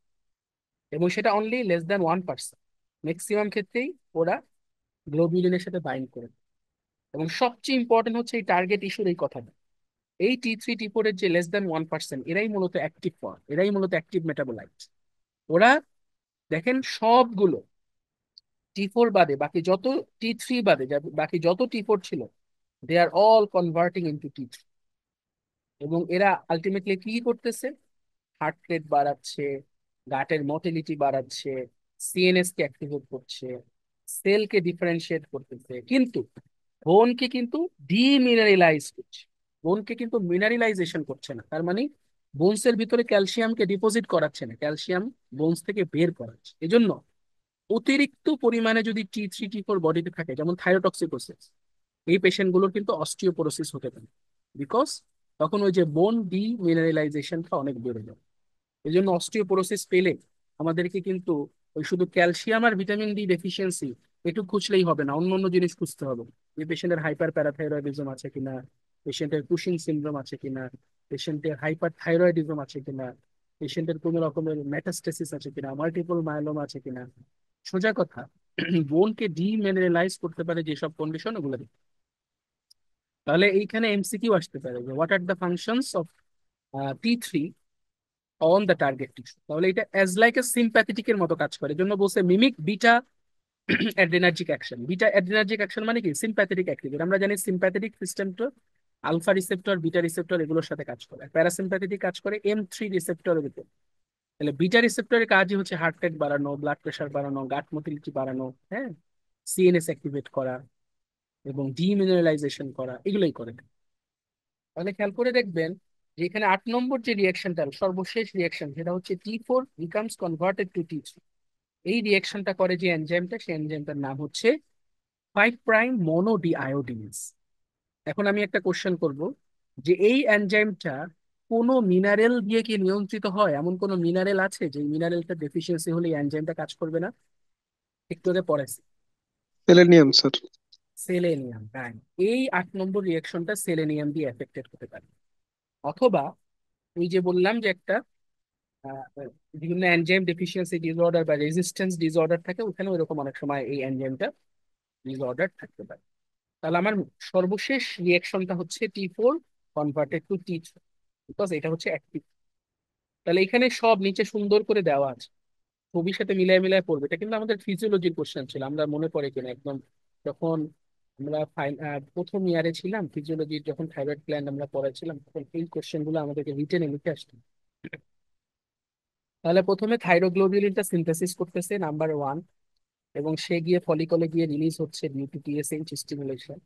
এবং সেটা অনলি <1%। ম্যাক্সিমাম ক্ষেত্রেই ওরা গ্লোবিউলিনের সাথে বাইন্ড করে। এবং সবচেয়ে ইম্পর্টেন্ট হচ্ছে এই টার্গেট ইস্যুর এই কথাটা, এই টি3 টি4 এর যে <1%, এরাই মূলত অ্যাক্টিভ ফর্ম, এরাই মূলত অ্যাক্টিভ মেটাবোলাইট। ওরা দেখেন সবগুলো টি4 বাদে বাকি যত, টি3 বাদে বাকি যত টি4 ছিল, দে আর অল কনভার্টিং ইনটু টি3। এবং এরা আলটিমেটলি কি করতেছে, হার্ট রেট বাড়াচ্ছে, গাটের মোটিলিটি বাড়াচ্ছে, সিএনএস কে অ্যাক্টিভেট করছে, সেলকে ডিফারেন্সিয়েট করতেছে, কিন্তু বোনকে কিন্তু ডিমিনারেলাইজ করছে। বোনকে কিন্তু মিনারেলাইজেশন করছে না, তার মানে বোনসের ভিতরে ক্যালসিয়ামকে ডিপোজিট করাচ্ছে না, ক্যালসিয়াম বোনস থেকে বের করাচ্ছে। এজন্য অতিরিক্ত পরিমাণে যদি টি3 টি4 বডিতে থাকে, যেমন থাইরোটক্সিকোসিস, এই পেশেন্ট গুলোর কিন্তু অস্টিওপোরোসিস হতে পারে, বিকজ তখন ওই যে বোন ডিমিনারেলাইজেশনটা অনেক বেড়ে যায়। এই জন্য অস্টিওপোরোসিস পেলে আমাদেরকে কিন্তু ওই শুধু ক্যালসিয়াম আর ভিটামিন ডি ডেফিসিয়েন্সি একটু খুঁজলেই হবে না, অন্য অন্য জিনিস খুঁজতে হবে। এই পেশেন্টের হাইপার প্যারাথাইরয়েডিজম আছে কিনা, পেশেন্টের কুশিং সিনড্রোম আছে কিনা, পেশেন্টের হাইপার থাইরয়েডিজম আছে কিনা, পেশেন্টের কোনো রকমের মেটাস্টেসিস আছে কিনা, মাল্টিপল মায়োলোমা আছে কিনা। সোজা কথা, বোনকে ডিমিনারেলাইজ করতে পারে যেসব কন্ডিশন, ওগুলো দেখতে। তাহলে এইখানে এমসিকিউ আসতে পারে যে what are the functions of T three on the target tissue. তাহলে এটা অ্যাজ লাইক এ সিম্প্যাথেটিক এর মতো কাজ করে, জন্য বলছে mimic beta adrenergic action. Beta adrenergic action মানে কি? Sympathetic activity. আমরা জানি সিম্প্যাথেটিক সিস্টেমটা আলফা রিসেপ্টর, বিটা রিসেপ্টর এগুলোর সাথে কাজ করে। প্যারাসিম্প্যাথেটিক কাজ করে M3 রিসেপ্টরের উপর। তাহলে বিটা রিসেপ্টরের কাজই হচ্ছে হার্ট রেট বাড়ানো, ব্লাড প্রেশার বাড়ানো, গাট মোটিলিটি বাড়ানো, হ্যাঁ, CNS অ্যাক্টিভেট করা এবং ডিমিনারেলাইজেশন করা, এগুলোই করে। তাহলে খেয়াল করে দেখবেন যে এখানে 8 নম্বর যে রিয়াকশনটা, সর্বশেষ রিয়াকশন, সেটা হচ্ছে T4 becomes converted two T3। এই রিয়াকশনটা করে যে এনজাইমটা, সেই এনজাইমটার নাম হচ্ছে 5' মনোডিআয়োডিনেজ। এখন আমি একটা কোশ্চেন করব যে এই এনজাইমটা কোনো মিনারেল দিয়ে কি নিয়ন্ত্রিত হয়? এমন কোনো মিনারেল আছে যে মিনারেলটা ডেফিসিয়েন্সি হলে এই এনজাইমটা কাজ করবে না? একটু আগে পড়াইছি। Selenium sir. সেলেনিয়াম, তাই। এই 8 নম্বর রিয়াকশনটা সেলেনিয়াম দিয়ে এফেক্টেড হতে পারে। অথবা ওই যে বললাম যে একটা আহ, বিভিন্ন এনজাইম ডেফিসিয়েন্সি ডিসঅর্ডার বা রেজিস্ট্যান্স ডিসঅর্ডার থাকে, ওখানে ওইরকম অনেক সময় এই এনজাইমটা ডিসঅর্ডার থাকতে পারে। তাহলে আমার সর্বশেষ রিয়াকশনটা হচ্ছে T4 converted to T3, because এটা হচ্ছে অ্যাক্টিভ। তাহলে এখানে সব নিচে সুন্দর করে দেওয়া আছে, ছবির সাথে মিলায় মিলায় পড়বে। এটা কিন্তু আমাদের ফিজিওলজির কোশ্চেন ছিল, আমরা মনে পড়ে কিনা একদম, যখন আমরা প্রথম ইয়ারে ছিলাম ফিজিওলজির, যখন থাইরয়েড গ্ল্যান্ড আমরা পড়াইছিলাম, তখন এই কোশ্চেন গুলো আমাদেরকে রিটেনে লিখে আসতো। তাহলে প্রথমে থাইরোগ্লোবিউলিনটা সিনথেসিস করতেছে নাম্বার 1, এবং সে গিয়ে ফলিকলে গিয়ে রিলিজ হচ্ছে due to TSH stimulation.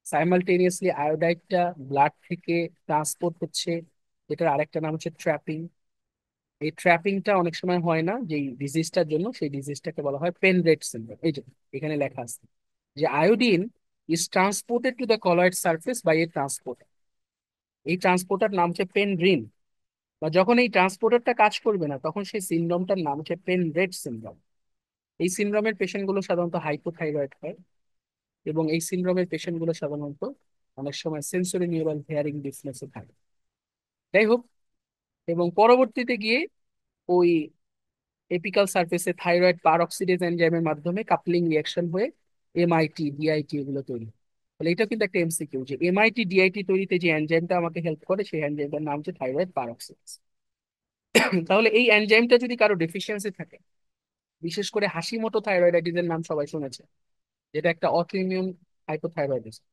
Simultaneously আয়োডাইডটা ব্লাড থেকে ট্রান্সপোর্ট হচ্ছে, এটার আরেকটা নাম হচ্ছে ট্র্যাপিং। এই ট্র্যাপিংটা অনেক সময় হয় না, যে ডিজিজটার জন্য, সেই ডিজিজটাকে বলা হয় পেনরেট সিনড্রোম। এই যে এখানে লেখা আছে যে iodine is transported to the colloid surface by a transporter. এই ট্রান্সপোর্টার নাম হচ্ছে পেনরিন। বা যখন এই ট্রান্সপোর্টারটা কাজ করবে না, তখন সেই সিনড্রোমটার নাম হচ্ছে পেনরেট সিনড্রোম। এই সিনড্রোমের পেশেন্টগুলো সাধারণত হাইপোথাইরয়েড হয়, এবং এই সিনড্রোমের পেশেন্টগুলো সাধারণত অনেক সময় সেন্সরি নিউরাল হেয়ারিং ডিফনেসে থাকে। যাই হোক, এবং পরবর্তীতে গিয়ে ওই এপিকাল সারফেসে থাইরয়েড পারঅক্সিডেজ এনজাইমের মাধ্যমে কাপলিং রিঅ্যাকশন হয়ে MIT, DIT এগুলো তৈরি হয়। তাহলে এটা কিন্তু একটা MCQ, যে MIT, DIT তৈরিতে যে এনজাইমটা আমাকে হেল্প করে, সেই এনজাইমটার নাম হচ্ছে থাইরয়েড পারঅক্সিডেজ। তাহলে এই এনজাইমটা যদি কারো ডেফিসিয়েন্সি থাকে, বিশেষ করে হাশিমোটো থাইরয়েডাইটিসের নাম সবাই শুনেছে, যেটা একটা অটোইমিউন হাইপোথাইরয়েডিজম,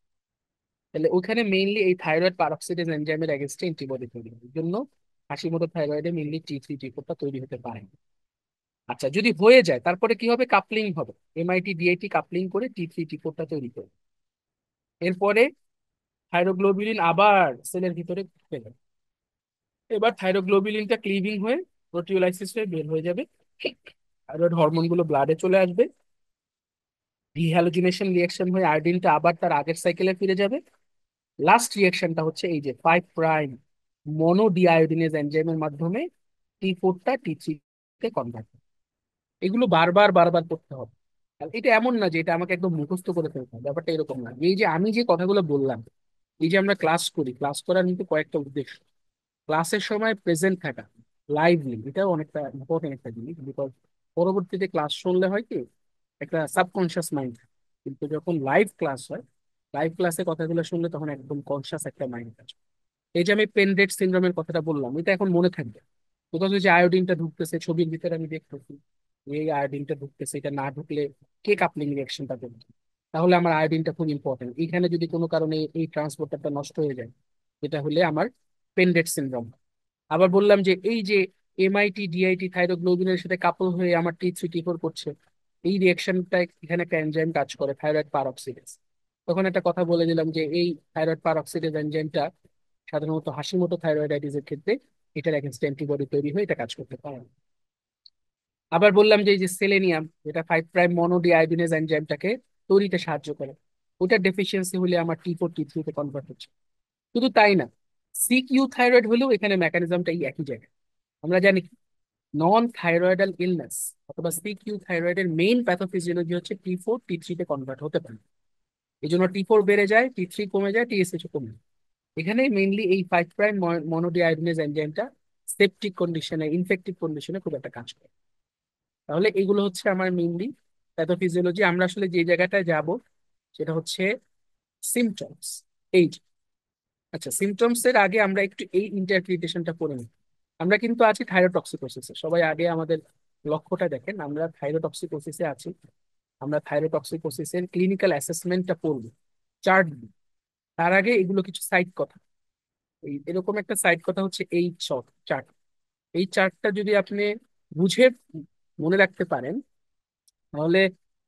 তাহলে ওখানে মেইনলি এই থাইরয়েড পারঅক্সিডেজ এনজাইমের এগেনস্টে অ্যান্টিবডি তৈরি হয়। এর জন্য হাশিমোটো থাইরয়েডে মেইনলি T3, T4টা তৈরি হতে পারে না। আচ্ছা, যদি হয়ে যায় তারপরে কি হবে? কাপলিং হবে, MIT, DIT কাপলিং করে T3, T4টা তৈরি করে, এরপরে থাইরোগ্লোবিউলিন আবার সেলের ভিতরে ঢুকে যাবে। এবার থাইরোগ্লোবিউলিনটা ক্লিভিং হয়ে প্রোটিওলাইসিস হয়ে বের হয়ে যাবে, থাইরয়েড হরমোন গুলো ব্লাডে চলে আসবে, ডিহ্যালোজিনেশন রিয়াকশন হয়ে আয়োডিনটা আবার তার আগের সাইকেলে ফিরে যাবে। লাস্ট রিয়াকশনটা হচ্ছে এই যে 5' মনোডিআয়োডিনেজ এনজাইমের মাধ্যমে T4টা T3 তে কনভার্ট। এগুলো বারবার বারবার করতে হবে। আর এটা এমন না যে এটা আমাকে একদম মুখস্থ করে ফেলতে হবে, ব্যাপারটা এরকম না। এই যে আমি যে কথাগুলো বললাম, এই যে আমরা ক্লাস করি, ক্লাস করার কিন্তু কয়েকটা উদ্দেশ্য। ক্লাসের সময় প্রেজেন্ট থাকা, লাইভলি, এটাও অনেকটা ইম্পর্টেন্ট একটা জিনিস। বিকজ পরবর্তীতে ক্লাস শুনলে হয় কি, একটা সাবকনশিয়াস মাইন্ড, কিন্তু যখন লাইভ ক্লাস হয়, লাইভ ক্লাসে কথাগুলো শুনলে তখন একদম কনসিয়াস একটা মাইন্ড কাজ করে। এই যে আমি পেনডেট সিনড্রোমের কথাটা বললাম, এটা এখন মনে থাকবে। কোথাও যে আয়োডিনটা ঢুকতেছে, ছবির ভিতরে আমি দেখতেছি এই আয়োডিনটা ঢুকতেছে, এটা না ঢুকলে কে কাপলিং রিঅ্যাকশনটা করবে, তাহলে আমার আয়োডিনটা খুব ইম্পর্টেন্ট। এইখানে যদি কোনো কারণে এই ট্রান্সপোর্টারটা নষ্ট হয়ে যায়, এটা হলে আমার পেনডেট সিনড্রোম। আবার বললাম যে এই যে MIT, DIT থাইরোগ্লোবিনের সাথে কাপল হয়ে আমার T3, T4 করছে, এই রিঅ্যাকশনটা এখানে একটা এনজাইম কাজ করে থাইরয়েড পারঅক্সিডেজ। তখন একটা কথা বলে দিলাম যে এই থাইরয়েড পারঅক্সিডেজ এনজাইমটা সাধারণত হাশিমোটো থাইরয়েডাইটিসের ক্ষেত্রে এটার এগেনস্ট অ্যান্টিবডি তৈরি হয়ে এটা কাজ করতে পারে। আবার বললাম যে এই যে সেলেনিয়াম, যেটা 5' মনোডিআয়োডিনেজ এনজাইমটাকে তৈরিতে সাহায্য করে, ওটার ডেফিসিয়েন্সি হলে আমার T4, T3 তে কনভার্ট হচ্ছে। শুধু তাই না, CQ থাইরয়েড হলেও এখানে মেকানিজমটা এই একই জায়গায়। আমরা জানি নন থাইরয়েডাল ইলনেস অথবা CQ থাইরয়েডের মেইন প্যাথোফিজিওলজি হচ্ছে T4, T3 তে কনভার্ট হতে পারে। এই জন্য T4 বেড়ে যায়, T3 কমে যায়, TSH কমে যায়। এখানে মেইনলি এই 5' মনোডিআয়োডিনেজ এনজাইমটা সেপটিক কন্ডিশনে, ইনফেক্টিভ কন্ডিশনে খুব একটা কাজ করে। তাহলে এগুলো হচ্ছে আমার মেইনলি প্যাথোফিজিওলজি। আমরা আসলে যে জায়গাটায় যাব সেটা হচ্ছে সিমটমস। এই যে, আচ্ছা, সিমটমস এর আগে আমরা একটু এই ইন্টারপ্রিটেশনটা করে নিই। আমরা কিন্তু আছি থাইরোটক্সিকোসিসে, সবাই আগে আমাদের লক্ষ্যটা দেখেন, আমরা থাইরোটক্সিকোসিসে আছি। আমরা থাইরোটক্সিকোসিসের ক্লিনিক্যাল অ্যাসেসমেন্টটা পড়বো, চার্ট। তার আগে এগুলো কিছু সাইড কথা। এরকম একটা সাইড কথা হচ্ছে এই চার্ট। এই চার্টটা যদি আপনি বুঝে মনে রাখতে পারেন, তাহলে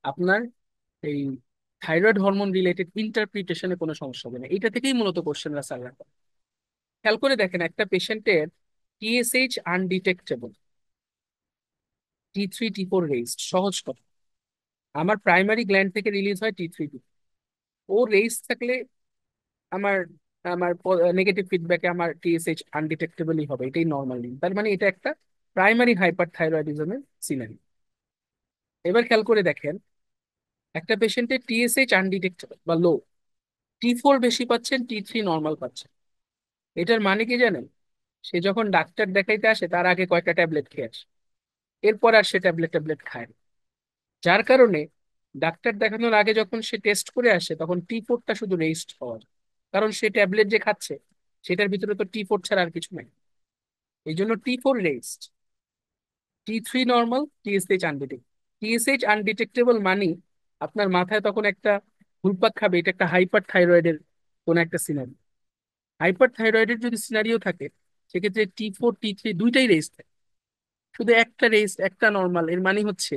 আপনার এই থাইরয়েড হরমোন রিলেটেড ইন্টারপ্রিটেশনে কোনো সমস্যা হবে না। এটা থেকেই মূলত কোশ্চেনরা স্যার রাখা। খেয়াল করে দেখেন, একটা পেশেন্টের TSH undetectable, T3 T4 raised, সহজ কথা। আমার প্রাইমারি গ্ল্যান্ড থেকে রিলিজ হয় T3 ও রেইজ থাকলে আমার আমার নেগেটিভ ফিডব্যাকে আমার টিএসএইচ আনডিটেক্টেবলই হবে, এটাই নর্মাল নিন। তার মানে এটা একটা প্রাইমারি হাইপার থাইরয়েডিজমের সিনারি। এবার খেয়াল করে দেখেন, একটা পেশেন্টের টিএসএইচ আনডিটেক্টেবল বা লো, T4 বেশি পাচ্ছেন, T3 নর্মাল পাচ্ছেন। এটার মানে কি জানেন? সে যখন ডাক্তার দেখাইতে আসে তার আগে কয়েকটা ট্যাবলেট খেয়ে আসে, এরপর আর সে ট্যাবলেট ট্যাবলেট খায় না। যার কারণে ডাক্তার দেখানোর আগে যখন সে টেস্ট করে আসে তখন T4টা শুধু রেজিস্ট হওয়ার, কারণ সে ট্যাবলেট যে খাচ্ছে সেটার ভিতরে তো T4 ছাড়া আর কিছু নাই। এই জন্য T4 resist, T3 normal, TSH undetectable. TSH undetectable মানে আপনার মাথায় তখন একটা ঘুরপাক খাবে, এটা একটা হাইপার থাইরয়েডের কোন একটা সিনারি। হাইপার থাইরয়েডের যদি সিনারিও থাকে, সেক্ষেত্রে T4 T3 দুইটাই রেজ থাকে, শুধু একটা রেজ একটা নর্মাল। এর মানে হচ্ছে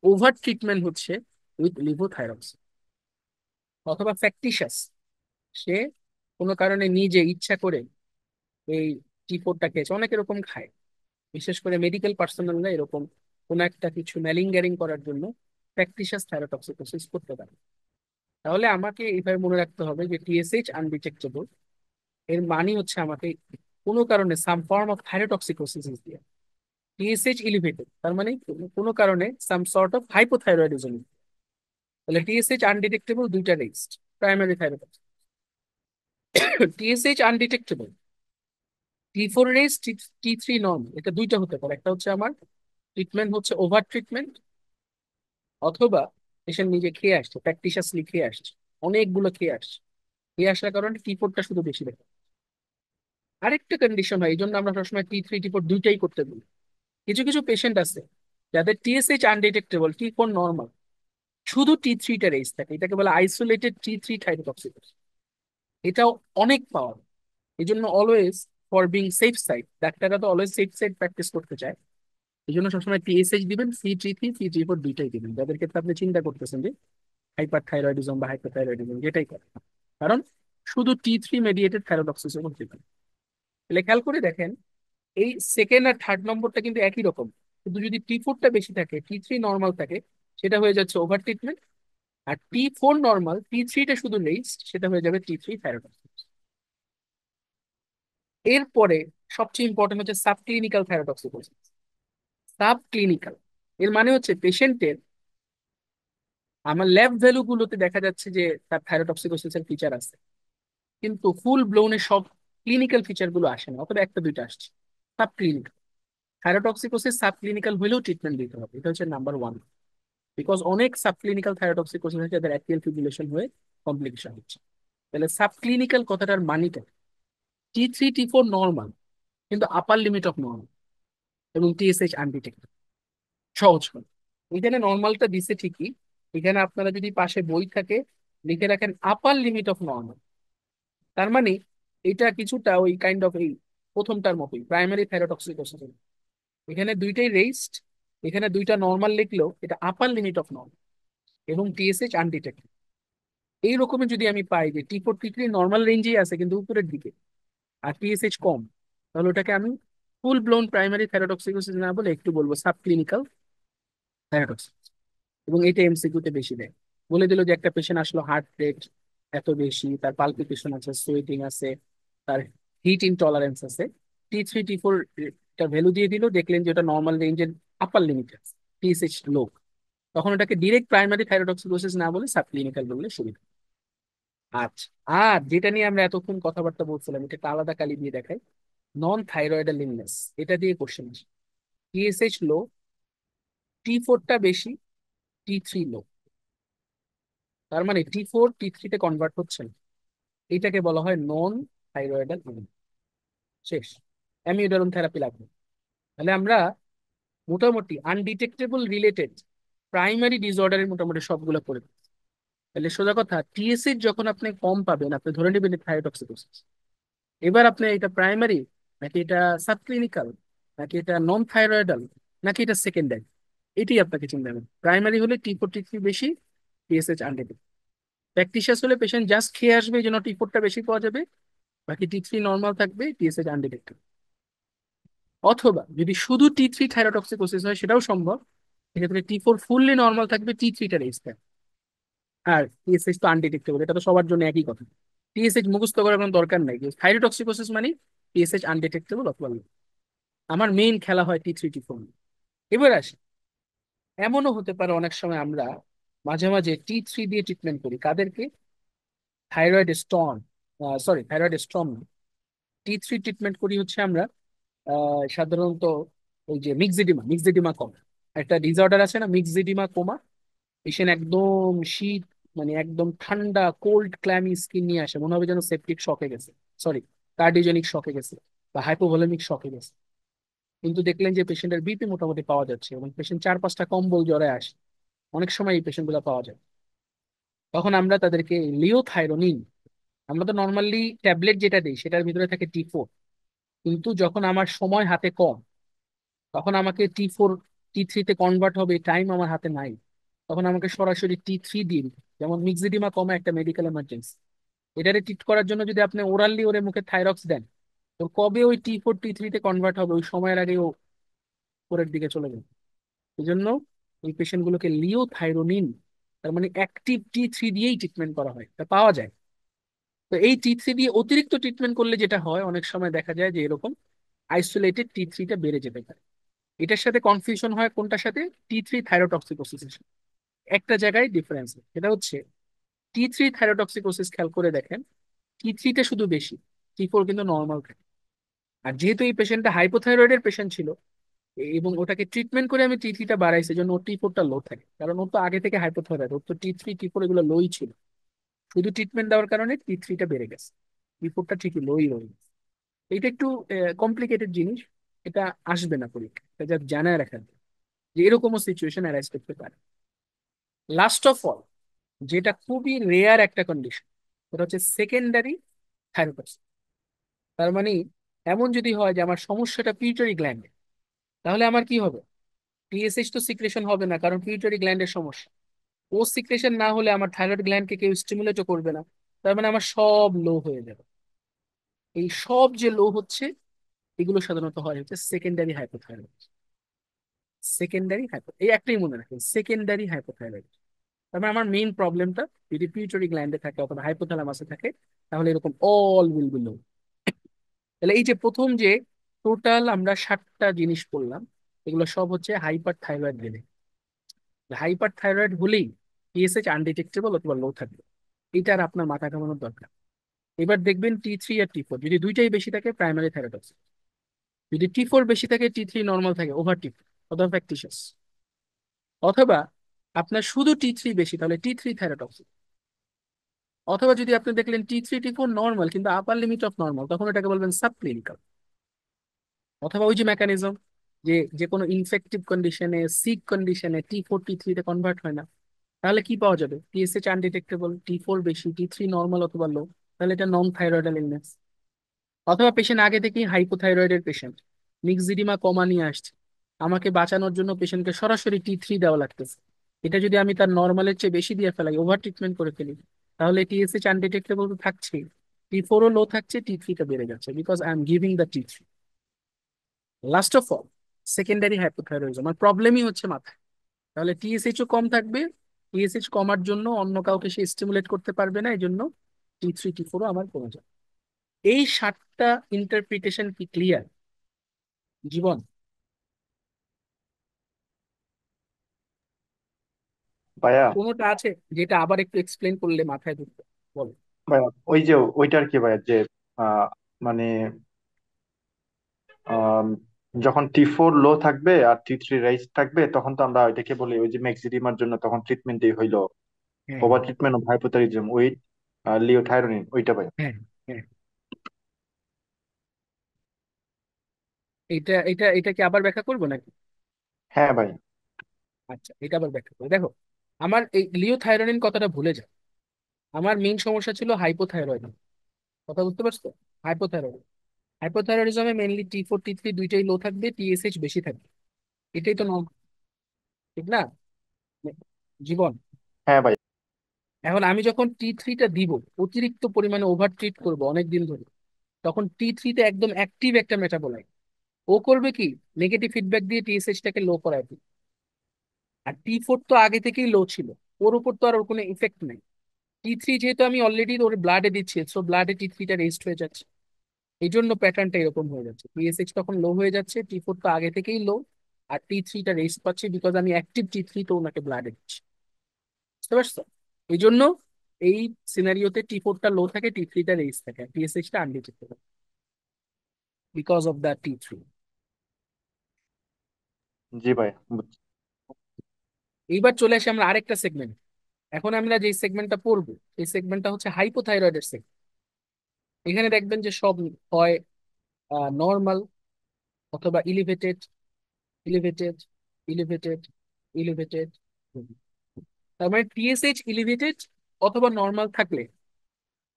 ওভার ট্রিটমেন্ট হচ্ছে উইথ লিভোথাইরক্স। অথবা ফ্যাকটিশাস, সে কোনো কারণে নিজে ইচ্ছা করে এই T4টা খেয়েছে। অনেক এরকম খায়, বিশেষ করে মেডিকেল পার্সোনালরা এরকম কোনো একটা কিছু ম্যালিঙ্গারিং করার জন্য ফ্যাকটিশাস থাইরোটক্সিকোসিস করতে পারে। তাহলে আমাকে এইভাবে মনে রাখতে হবে যে টিএসএইচ আনডিটেক্টেবল, এর মানে হচ্ছে আমাকে কোনো কারণে সাম ফর্ম অফ থাইরোটক্সিকোসিস দিয়ে। টিএসএইচ এলিভেটেড তার মানে কোনো কারণে সাম সর্ট অফ হাইপোথাইরয়েডিজম। তাহলে টিএসএইচ আনডিটেক্টেবল দুইটা raised, primary thyroid. TSH undetectable, T4 raised, T3 normal, এটা দুইটা হতে পারে। একটা হচ্ছে আমার ট্রিটমেন্ট হচ্ছে ওভার ট্রিটমেন্ট, অথবা পেশেন্ট নিজে খেয়ে আসছে, প্র্যাকটিশাসলি খেয়ে আসছে, অনেকগুলো খেয়ে আসছে, খেয়ে আসার কারণে T4টা শুধু বেশি দেখে। আরেকটা কন্ডিশন হয়, এই জন্য আমরা সবসময় T3 T4 দুইটাই করতে বলি। কিছু কিছু পেশেন্ট আছে যাদের টিএসএইচ আনডিটেক্টেবল, T4 নর্মাল, শুধু T3টা রেজ থাকে, এটাকে বলে আইসোলেটেড T3 থাইরোটক্সিকোসিস। এটাও অনেক পাওয়ার। এই জন্য always, for being safe side, ডাক্তাররা তো অলওয়েজ সেফ সাইড প্র্যাকটিস করতে চায়। এই জন্য সবসময় টিএসএইচ দিবেন, C3 C4 দুইটাই দিবেন, যাদের ক্ষেত্রে আপনি চিন্তা করতেছেন যে হাইপার থাইরয়েডিজম বা হাইপোথাইরয়েডিজম যেটাই করে। কারণ শুধু T3 মেডিয়েটেড থাইরোটক্সিসিস হতে পারে। তাহলে খেয়াল করে দেখেন, এই সেকেন্ড আর থার্ড নম্বরটা কিন্তু একই রকম, কিন্তু যদি T4টা বেশি থাকে, T3 নর্মাল থাকে, সেটা হয়ে যাচ্ছে ওভার ট্রিটমেন্ট। আর T4 নর্মাল, T3টা শুধু রেইজড, সেটা হয়ে যাবে T3 থাইরোটক্সিস। এরপরে সবচেয়ে ইম্পর্টেন্ট হচ্ছে সাবক্লিনিক্যাল থাইরোটক্সিকোসিস। সাবক্লিনিক্যাল এর মানে হচ্ছে পেশেন্টের আমার ল্যাব ভ্যালু গুলোতে দেখা যাচ্ছে যে তার থাইরোটক্সিকোসিস এর ফিচার আছে, কিন্তু ফুল ব্লোনে সব ক্লিনিক্যাল ফিচার গুলো আসে না, অথবা একটা দুইটা আসছে। Sub clinical thyrotoxicosis sub clinical হলেও ট্রিটমেন্ট দিতে হবে, এটা হচ্ছে নাম্বার ওয়ান। বিকজ অনেক সাব ক্লিনিক্যাল থাইরোটক্সিকোসিস হচ্ছে যাদের অ্যাক্টিয়াল ফিব্রিলেশন হয়ে কমপ্লিকেশন হচ্ছে। তাহলে সাব ক্লিনিক্যাল কথাটার মানিটা T3 T4 নর্মাল, কিন্তু আপার লিমিট অফ নর্মাল, এবং টিএসএইচ আনডিটেক্টেড। সহজ করে এখানে নর্মালটা দিছে ঠিকই, এখানে আপনারা যদি পাশে বই থাকে লিখে রাখেন আপার লিমিট অফ নর্মাল, তার মানে এটা কিছুটা ওই কাইন্ড অফ এই প্রথমটার মতোই, প্রাইমারি থাইরোটক্সিকোসিস। এখানে দুইটাই রেইজড, এখানে দুইটা নর্মাল লিখলেও এটা আপার লিমিট অফ নর্মাল, এবং টিএসএইচ আনডিটেক্টেড। এইরকমই যদি আমি পাই যে T4 T3 নর্মাল রেঞ্জেই আছে কিন্তু উপরের দিকে, আর টিএসএইচ কম, তাহলে ওটাকে আমি ফুল ব্লোন প্রাইমারি থাইরোটক্সিকোসিস না বলে একটু বলবো সাব ক্লিনিক্যাল থাইরোটক্সিকোসিস। এবং এটা এমসিকিউতে বেশি দেয়। বলে দিল যে একটা পেশেন্ট আসলো, হার্ট রেট এত বেশি, তার পালপিটেশন আছে, সোয়েটিং আছে, তার হিট ইনটলারেন্স আছে, T3 T4 টা ভ্যালু দিয়ে দিল, দেখলেন যে ওটা নর্মাল রেঞ্জের আপার লিমিট আছে, টিএসএইচ লো, তখন ওটাকে ডিরেক্ট প্রাইমারি থাইরোটক্সিকোসিস না বলে সাব ক্লিনিক্যাল বললে সুবিধা। আচ্ছা, আর যেটা নিয়ে আমরা এতক্ষণ কথাবার্তা বলছিলাম, এটা একটা আলাদা কালি দিয়ে দেখাই, নন থাইরয়েডাল ইলনেস। এটা দিয়ে কোশ্চেন আসে, টিএসএইচ লো, T4টা বেশি, T3 লো, তার মানে T4 T3 তে কনভার্ট হচ্ছে না, এটাকে বলা হয় নন থাইরয়েডাল ইলনেস। শেষ, অ্যামিউডারন থেরাপি লাগবে। তাহলে আমরা মোটামুটি আনডিটেক্টেবল রিলেটেড প্রাইমারি ডিসঅর্ডারের মোটামুটি সবগুলো করে দিচ্ছে। তাহলে সোজা কথা, টিএসএইচ যখন আপনি কম পাবেন আপনি ধরে নেবেন থাইরয়েডক্সিকোসিস। এবার আপনি এটা প্রাইমারি, নাকি এটা সাবক্লিনিক্যাল, নাকি এটা নন থাইরয়েডাল, নাকি এটা সেকেন্ডারি, এটি আপনাকে চিন্তা করবেন। প্রাইমারি হলে T4 T3 বেশি, টিএসএইচ আনডিটেক্টেড। ফ্যাকটিশিয়াস হলে পেশেন্ট জাস্ট খেয়ে আসবে এই জন্য T4টা বেশি পাওয়া যাবে, বাকি T3 নর্মাল থাকবে, টিএসএইচ আনডিটেক্টেড। অথবা যদি শুধু T3 থাইরোটক্সিকোসিস হয়, সেটাও সম্ভব। সেক্ষেত্রে T4 ফুললি নর্মাল থাকবে, T3টা রেজ থাকবে, আর টিএসএইচ তো আনডিটেক্টেবল। এটা তো সবার জন্য একই কথা। টিএসএইচ মুখস্থ করার কোনো দরকার নাই, থাইরোটক্সিকোসিস মানে টিএসএইচ আনডিটেক্টেবল অথবা low। আমার মেইন খেলা হয় T3 T4। এবার আসি, এমনও হতে পারে অনেক সময় আমরা মাঝে মাঝে T3 দিয়ে ট্রিটমেন্ট করি কাদেরকে, thyroid stone, sorry thyroid storm, T3 treatment করি হচ্ছে আমরা সাধারণত ওই যে মিক্সিডিমা, মিক্সিডিমা কম একটা ডিসঅর্ডার আছে না, মিক্সিডিমা কোমা। পেশেন্ট একদম শীত, মানে একদম ঠান্ডা কোল্ড ক্ল্যামি স্কিন নিয়ে আসে, মনে হবে যেন সেপটিক শকে গেছে, সরি কার্ডিওজেনিক শকে গেছে বা হাইপোভোলেমিক শকে গেছে। কিন্তু দেখলেন যে পেশেন্টের বিপি মোটামুটি পাওয়া যাচ্ছে এবং পেশেন্ট 4-5টা কম্বল জ্বরে আসে, অনেক সময় এই পেশেন্ট গুলো পাওয়া যায়। তখন আমরা তাদেরকে লিওথাইরোনিন, আমরা তো নর্মালি ট্যাবলেট যেটা দিই সেটার ভিতরে থাকে T4, কিন্তু যখন আমার সময় হাতে কম, তখন আমাকে T4 T3 তে কনভার্ট হবে, টাইম আমার হাতে নাই, তখন আমাকে সরাসরি T3 দিন। যেমন মিক্সিডিমা কমা একটা মেডিকেল এমার্জেন্সি, এটারে ট্রিট করার জন্য যদি আপনি ওরালি ওরে মুখে থাইরক্স দেন, তো কবে ওই T4 T3 তে কনভার্ট হবে ওই সময়ের আগে ও পরের দিকে চলে যাবে। এই জন্য এই পেশেন্ট গুলোকে লিওথাইরোনিন, তার মানে অ্যাক্টিভ T3 দিয়েই ট্রিটমেন্ট করা হয়, তা পাওয়া যায়। তো এই T3 দিয়ে অতিরিক্ত ট্রিটমেন্ট করলে যেটা হয় অনেক সময় দেখা যায় যে এরকম আইসোলেটেড T3টা বেড়ে যেতে পারে। এটার সাথে কনফিউশন হয় কোনটার সাথে, T3 থাইরোটক্সিকোসিস। একটা জায়গায় ডিফারেন্স, সেটা হচ্ছে T3 থাইরোটক্সিকোসিস খেয়াল করে দেখেন, T3টা শুধু বেশি, T4 কিন্তু নর্মাল থাকে। আর যেহেতু এই পেশেন্টটা হাইপোথাইরয়েডের পেশেন্ট ছিল এবং ওটাকে ট্রিটমেন্ট করে আমি T3টা বাড়াইছি, জন্য ওর T4টা লো থাকে, কারণ ওর তো আগে থেকে হাইপোথাইরয়েড, ওর তো T3 T4 এগুলো লোই ছিল। শুধু ট্রিটমেন্ট দেওয়ার কারণে T3টা বেড়ে গেছে, T4টা ঠিকই লোই রয়ে গেছে। এটা একটু কমপ্লিকেটেড জিনিস, এটা আসবে না পরীক্ষা, এটা যা জানায় রাখা যায় যে এরকমও সিচুয়েশন অ্যারাইজ করতে পারে। লাস্ট অফ অল, যেটা খুবই রেয়ার একটা কন্ডিশন, সেটা হচ্ছে সেকেন্ডারি থাইরয়েড। তার মানে এমন যদি হয় যে আমার সমস্যাটা পিউটারি গ্ল্যান্ডে, তাহলে আমার কি হবে, টিএসএইচ তো সিক্রেশন হবে না, কারণ পিউটারি গ্ল্যান্ডের সমস্যা। ও সিক্রেশন না হলে আমার থাইরয়েড গ্ল্যান্ডকে কেউ স্টিমুলেটও করবে না, তার মানে আমার সব লো হয়ে যাবে। এই সব যে লো হচ্ছে, এগুলো সাধারণত হয় হচ্ছে সেকেন্ডারি হাইপোথাইরয়েড। সেকেন্ডারি হাইপো, এই একটাই মনে রাখবেন, সেকেন্ডারি হাইপোথাইরয়েড। তার মানে আমার মেইন প্রবলেমটা যদি পিউটারি গ্ল্যান্ডে থাকে অথবা হাইপোথ্যালামাসে থাকে, তাহলে এরকম অল উইল বি লো। তাহলে এই যে প্রথম যে টোটাল আমরা 7টা জিনিস বললাম, এগুলো সব হচ্ছে hyper thyroid level. Hyper thyroid হলেই টিএসএইচ আনডিটেক্টেবল অথবা লো থাকবে, এটা আর আপনার মাথা ঘামানোর দরকার। এবার দেখবেন T3 আর T4 যদি দুইটাই বেশি থাকে, প্রাইমারি থাইরয়েডক্সিস। যদি T4 বেশি থাকে, T3 নর্মাল থাকে, ওভার T4 অথবা ফ্যাকটিশাস। অথবা আপনার শুধু T3 বেশি, তাহলে T3 থাইরয়েডক্সিস। অথবা যদি আপনি দেখলেন T3 T4 নর্মাল কিন্তু আপার লিমিট অফ নর্মাল, তখন এটাকে বলবেন সাবক্লিনিক্যাল। অথবা ওই যে মেকানিজম, যে যে কোনো ইনফেক্টিভ কন্ডিশনে, সিক কন্ডিশনে T4 T3 তে কনভার্ট হয় না, তাহলে কি পাওয়া যাবে, টিএসএইচ আনডিটেক্টেবল, T4 বেশি, T3 নর্মাল অথবা লো, তাহলে এটা নন থাইরয়েডাল ইলনেস। অথবা পেশেন্ট আগে থেকেই হাইপোথাইরয়েডের পেশেন্ট, মিক্সিডিমা কমা নিয়ে আসছে, আমাকে বাঁচানোর জন্য পেশেন্টকে সরাসরি T3 দেওয়া লাগতেছে, এটা যদি আমি তার নর্মালের চেয়ে বেশি দিয়ে ফেলাই, ওভার ট্রিটমেন্ট করে ফেলি, তাহলে টিএসএইচ আনডিটেক্টেবল তো থাকছেই, T4ও লো থাকছে, T3টা বেড়ে যাচ্ছে, because I am giving the T3। Last of all, secondary hypothyroidism আমার প্রবলেমই হচ্ছে মাথায়, তাহলে টিএসএইচও কম থাকবে, টিএসএইচ কমার জন্য অন্য কাউকে সে স্টিমুলেট করতে পারবে না, এই জন্য T3 T4ও আমার কমে যাবে। এই 7টা ইন্টারপ্রিটেশন কি ক্লিয়ার জীবন? ভাইয়া, কোনোটা আছে যেটা আবার একটু এক্সপ্লেন করলে মাথায় ঢুকবে? বলো। ভাইয়া ওই যে ওইটার কি ভাইয়া যে আহ, মানে আম, যখন T4 লো থাকবে আর T3 রাইজ থাকবে, তখন তো আমরা ওইটাকে বলি ওই যে ম্যাক্সিডিমার জন্য তখন ট্রিটমেন্টই হইলো হ্যাঁ, over treatment of hypothyroidism with liothyronine, ওইটা ভাইয়া। হ্যাঁ, হ্যাঁ। এটা এটা এটা কি আবার ব্যাখ্যা করবো নাকি? হ্যাঁ ভাই। আচ্ছা, এটা আবার ব্যাখ্যা করি। দেখো, আমার এই লিওথাইরোনিন কথাটা ভুলে যাও। আমার মেইন সমস্যা ছিল হাইপোথাইরয়েড। কথা বুঝতে পারছো? হাইপোথাইরয়েড, হাইপোথাইরয়েডিজমে মেইনলি T4 T3 দুইটাই লো থাকবে, টিএসএইচ বেশি থাকবে। এটাই তো নর্মাল, ঠিক না জীবন? হ্যাঁ ভাই। এখন আমি যখন T3টা দিব, অতিরিক্ত পরিমাণে ওভার ট্রিট করবো অনেক দিন ধরে, তখন T3তে একদম অ্যাক্টিভ একটা মেটাবোলাইট, ও করবে কি, নেগেটিভ ফিডব্যাক দিয়ে টিএসএইচটাকে লো করায় দিবে। আর T4 তো আগে থেকেই লো ছিল, ওর উপর তো আর ওর কোনো ইফেক্ট নেই। T3 যেহেতু আমি অলরেডি ওর ব্লাডে দিচ্ছি, সো ব্লাডে T3টা রেস্ট হয়ে যাচ্ছে। এই জন্য প্যাটার্নটা এরকম হয়ে যাচ্ছে, টিএসএইচ তখন লো হয়ে যাচ্ছে, T4 তো আগে থেকেই লো, আর T3টা রেস্ট পাচ্ছে বিকজ আমি অ্যাক্টিভ T3 তো ওনাকে ব্লাডে দিচ্ছি। বুঝতে পারছো? এই জন্য এই সিনারিওতে T4টা লো থাকে, T3টা রেস্ট থাকে, টিএসএইচটা undetectable because of the T3। জি ভাই, বুঝছি। এইবার চলে আসি আমরা আরেকটা সেগমেন্ট। এখন আমরা যে সেগমেন্টটা পড়বো, এই সেগমেন্টটা হচ্ছে হাইপোথাইরয়েডের সেগমেন্ট। এখানে দেখবেন যে সব হয় নর্মাল, অথবা ইলিভেটেড, ইলিভেটেড, ইলিভেটেড, ইলিভেটেড। তার মানে টিএসএইচ ইলিভেটেড অথবা নর্মাল থাকলে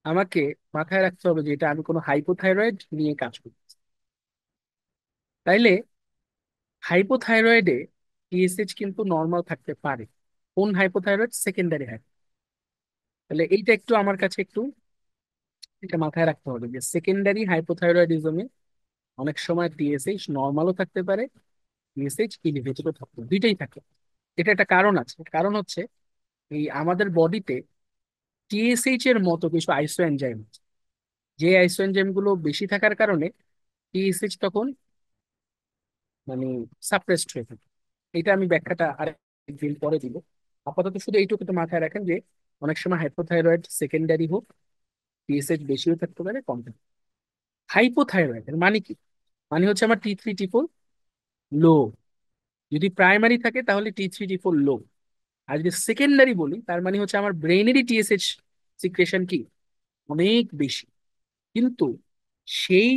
আমাকে মাথায় রাখতে হবে যে এটা আমি কোনো হাইপোথাইরয়েড নিয়ে কাজ করছি। তাইলে হাইপোথাইরয়েডে টিএসএইচ কিন্তু নর্মাল থাকতে পারে। কোন হাইপোথাইরয়েড? Secondary high. তাহলে এইটা একটু আমার কাছে একটু এটা মাথায় রাখতে হবে যে সেকেন্ডারি হাইপোথাইরয়েডিজমে অনেক সময় টিএসএইচ নর্মালও থাকতে পারে, টিএসএইচ ইলিভেটেডও থাকতে পারে, দুইটাই থাকে। এটা একটা কারণ আছে, কারণ হচ্ছে এই আমাদের বডিতে টিএসএইচ এর মতো কিছু আইসো এনজাইম আছে, যে আইসো এনজাইম গুলো বেশি থাকার কারণে টিএসএইচ তখন মানে সাপ্রেসড হয়ে থাকে। এটা আমি ব্যাখ্যাটা আরেকদিন পরে দিব। আপাতত শুধু এইটুকু তো মাথায় রাখেন যে অনেক সময় হাইপোথাইরয়েড সেকেন্ডারি হোক, টিএসএইচ বেশিও থাকতে পারে, কম থাকতে পারে। হাইপোথাইরয়েড এর মানে কি? মানে হচ্ছে আমার T3 T4 লো। যদি প্রাইমারি থাকে তাহলে T3 T4 লো। আর যদি সেকেন্ডারি বলি, তার মানে হচ্ছে আমার ব্রেনেরই টিএসএইচ সিক্রেশন কি অনেক বেশি, কিন্তু সেই